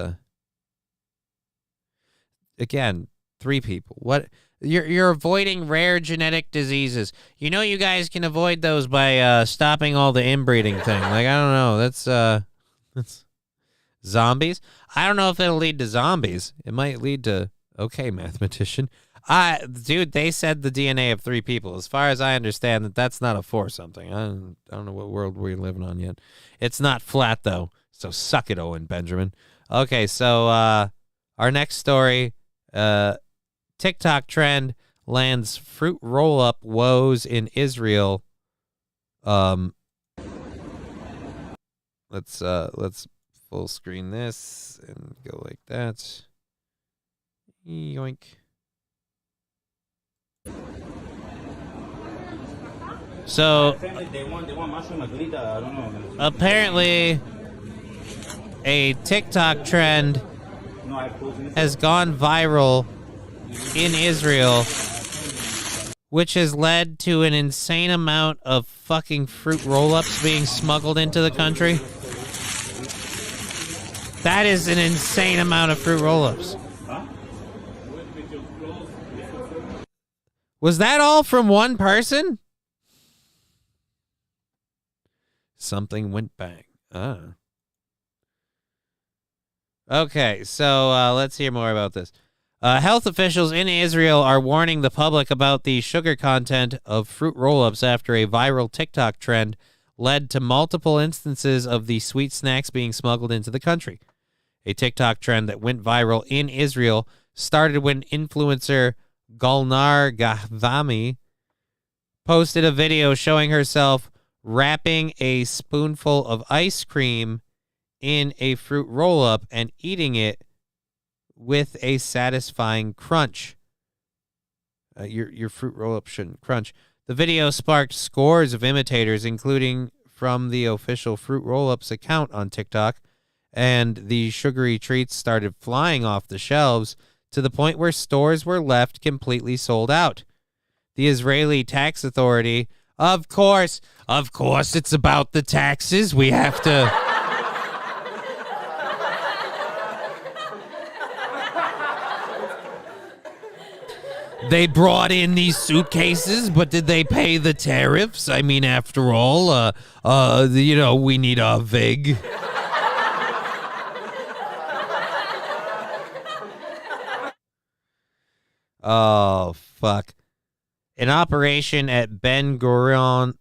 again, 3 people. What? You're avoiding rare genetic diseases. You know you guys can avoid those by stopping all the inbreeding thing. Like, I don't know. That's zombies. I don't know if it'll lead to zombies. It might lead to okay, mathematician. Dude, they said the DNA of 3 people. As far as I understand, that's not a 4 something. I don't know what world we're living on yet. It's not flat though. So suck it, Owen Benjamin. Okay, so our next story, TikTok trend lands fruit roll-up woes in Israel. Let's full screen this and go like that. Yoink. So apparently a TikTok trend has gone viral in Israel, which has led to an insane amount of fucking fruit roll-ups being smuggled into the country. That is an insane amount of fruit roll-ups. Was that all from one person? Something went bang. Okay, so let's hear more about this. Health officials in Israel are warning the public about the sugar content of fruit roll-ups after a viral TikTok trend led to multiple instances of the sweet snacks being smuggled into the country. A TikTok trend that went viral in Israel started when influencer Gulnar Gahvami posted a video showing herself wrapping a spoonful of ice cream in a fruit roll-up and eating it with a satisfying crunch. Your fruit roll-up shouldn't crunch. The video sparked scores of imitators, including from the official Fruit Roll-Ups account on TikTok, and the sugary treats started flying off the shelves to the point where stores were left completely sold out. The Israeli tax authority, of course, it's about the taxes. We have to... They brought in these suitcases, but did they pay the tariffs? I mean, after all, we need our VIG. Oh, fuck. An operation at Ben Gurion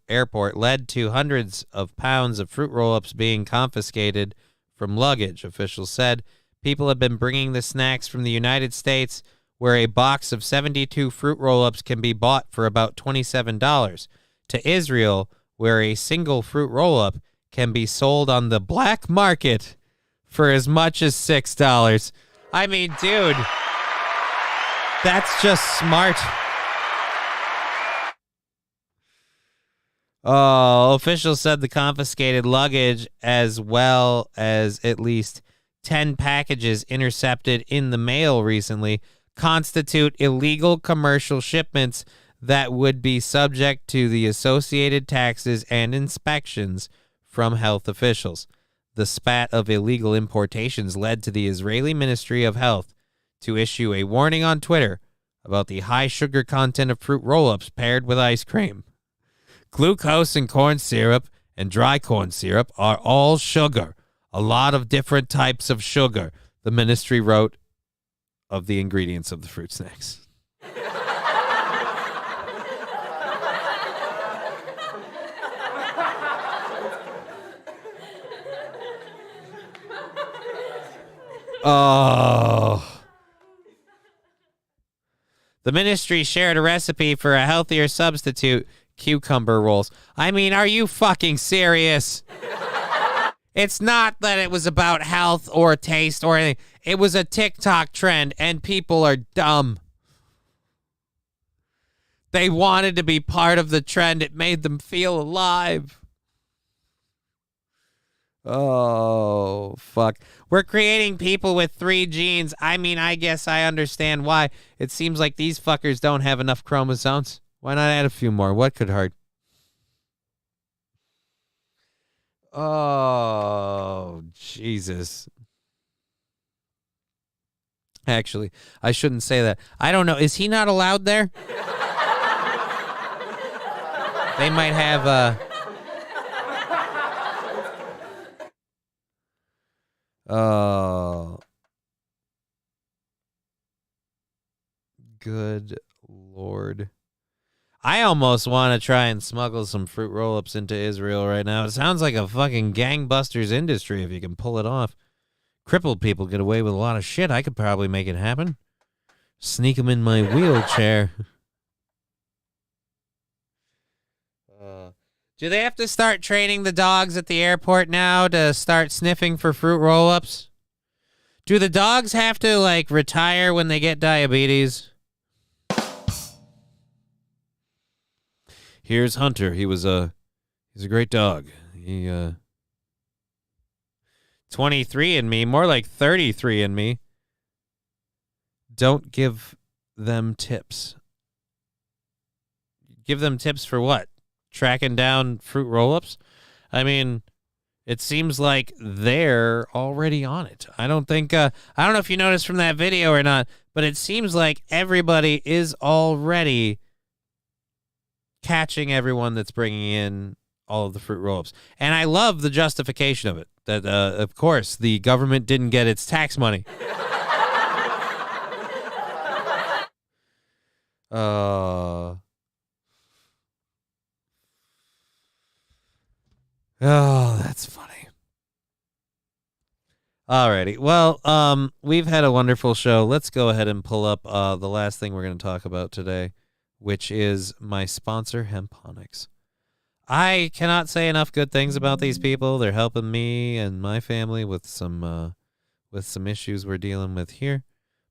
Airport led to hundreds of pounds of fruit roll-ups being confiscated from luggage, officials said. People have been bringing the snacks from the United States, where a box of 72 fruit roll-ups can be bought for about $27, to Israel, where a single fruit roll-up can be sold on the black market for as much as $6. I mean, dude, that's just smart. Officials said the confiscated luggage, as well as at least 10 packages intercepted in the mail recently, constitute illegal commercial shipments that would be subject to the associated taxes and inspections from health officials. The spat of illegal importations led to the Israeli Ministry of Health to issue a warning on Twitter about the high sugar content of fruit roll-ups paired with ice cream. Glucose and corn syrup and dry corn syrup are all sugar. A lot of different types of sugar, the ministry wrote of the ingredients of the fruit snacks. Oh. The ministry shared a recipe for a healthier substitute, cucumber rolls. I mean, are you fucking serious? It's not that it was about health or taste or anything. It was a TikTok trend, and people are dumb. They wanted to be part of the trend. It made them feel alive. Oh, fuck. We're creating people with 3 genes. I mean, I guess I understand why. It seems like these fuckers don't have enough chromosomes. Why not add a few more? What could hurt? Oh, Jesus. Actually, I shouldn't say that. I don't know. Is he not allowed there? They might have oh. Good Lord. I almost want to try and smuggle some fruit roll-ups into Israel right now. It sounds like a fucking gangbusters industry if you can pull it off. Crippled people get away with a lot of shit. I could probably make it happen. Sneak them in my wheelchair. Do they have to start training the dogs at the airport now to start sniffing for fruit roll-ups? Do the dogs have to, like, retire when they get diabetes? Here's Hunter. He's a great dog. He 23andMe, more like 33andMe. Don't give them tips. Give them tips for what? Tracking down fruit roll-ups? I mean, it seems like they're already on it. I don't think, I don't know if you noticed from that video or not, but it seems like everybody is already catching everyone that's bringing in all of the fruit roll-ups. And I love the justification of it, that, of course, the government didn't get its tax money. Oh, that's funny. Alrighty. Well, we've had a wonderful show. Let's go ahead and pull up the last thing we're going to talk about today, which is my sponsor, Hemponics. I cannot say enough good things about these people. They're helping me and my family with some issues we're dealing with here,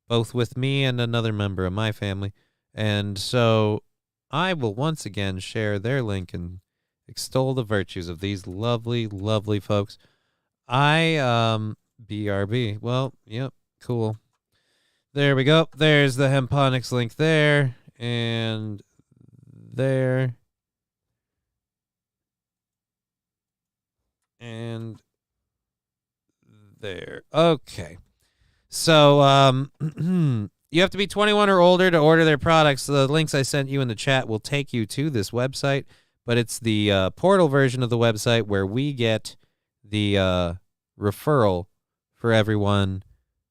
both with me and another member of my family. And so I will once again share their link and extol the virtues of these lovely, lovely folks. BRB. Well, yep, cool. There we go. There's the Hemponics link there, and there, and there. Okay. So, you have to be 21 or older to order their products. The links I sent you in the chat will take you to this website, but it's the portal version of the website where we get the referral for everyone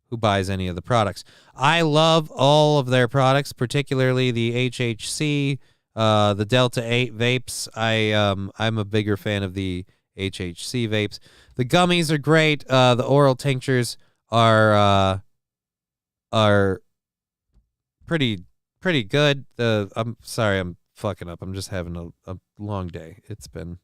who buys any of the products. I love all of their products, particularly the HHC, the Delta 8 vapes. I'm a bigger fan of the HHC vapes. The gummies are great. The oral tinctures are pretty good. I'm sorry, I'm fucking up. I'm just having a long day. It's been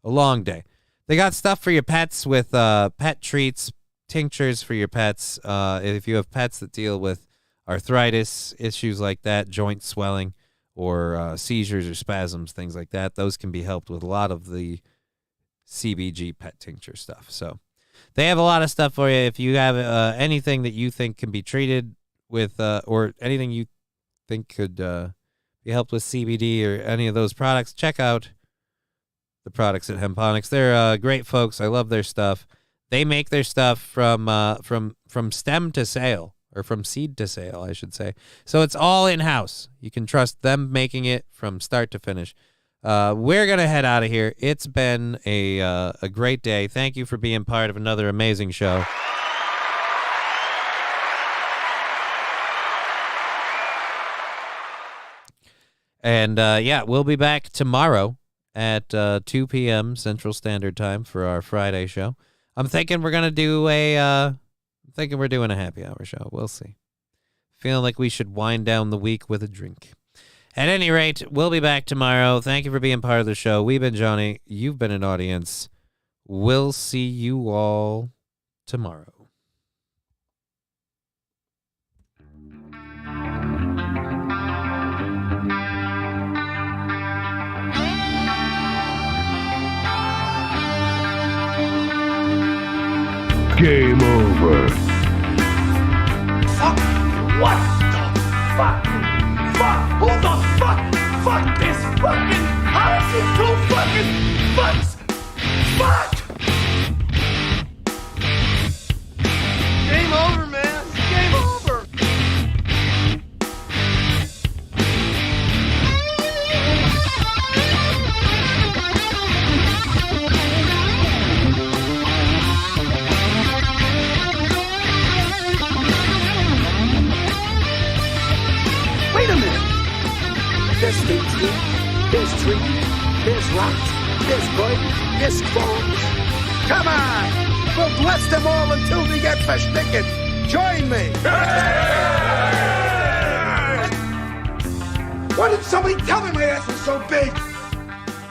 a long day. They got stuff for your pets with pet treats, tinctures for your pets. If you have pets that deal with arthritis, issues like that, joint swelling, or seizures or spasms, things like that, those can be helped with a lot of the CBG pet tincture stuff. So they have a lot of stuff for you. If you have anything that you think can be treated with, or anything you think could be helped with CBD or any of those products, check out the products at Hemponics. They're great folks. I love their stuff. They make their stuff from stem to sale, or from seed to sale, I should say. So it's all in-house. You can trust them making it from start to finish. We're going to head out of here. It's been a great day. Thank you for being part of another amazing show. And, yeah, we'll be back tomorrow at 2 p.m. Central Standard Time for our Friday show. I'm thinking we're going to do a I'm thinking we're doing a happy hour show. We'll see. Feeling like we should wind down the week with a drink. At any rate, we'll be back tomorrow. Thank you for being part of the show. We've been Johnny. You've been an audience. We'll see you all tomorrow. Game over. Fuck! What the fuck? Fuck! Who the fuck? Fuck this fucking house is too fucking fucks! Fuck! Game over, man. Game over. Wait a minute. There's things here. There's trees. There's rocks. There's blood. There's bones. Come on. We'll bless them all until we get versticken. Join me. Why didn't somebody tell me my ass was so big?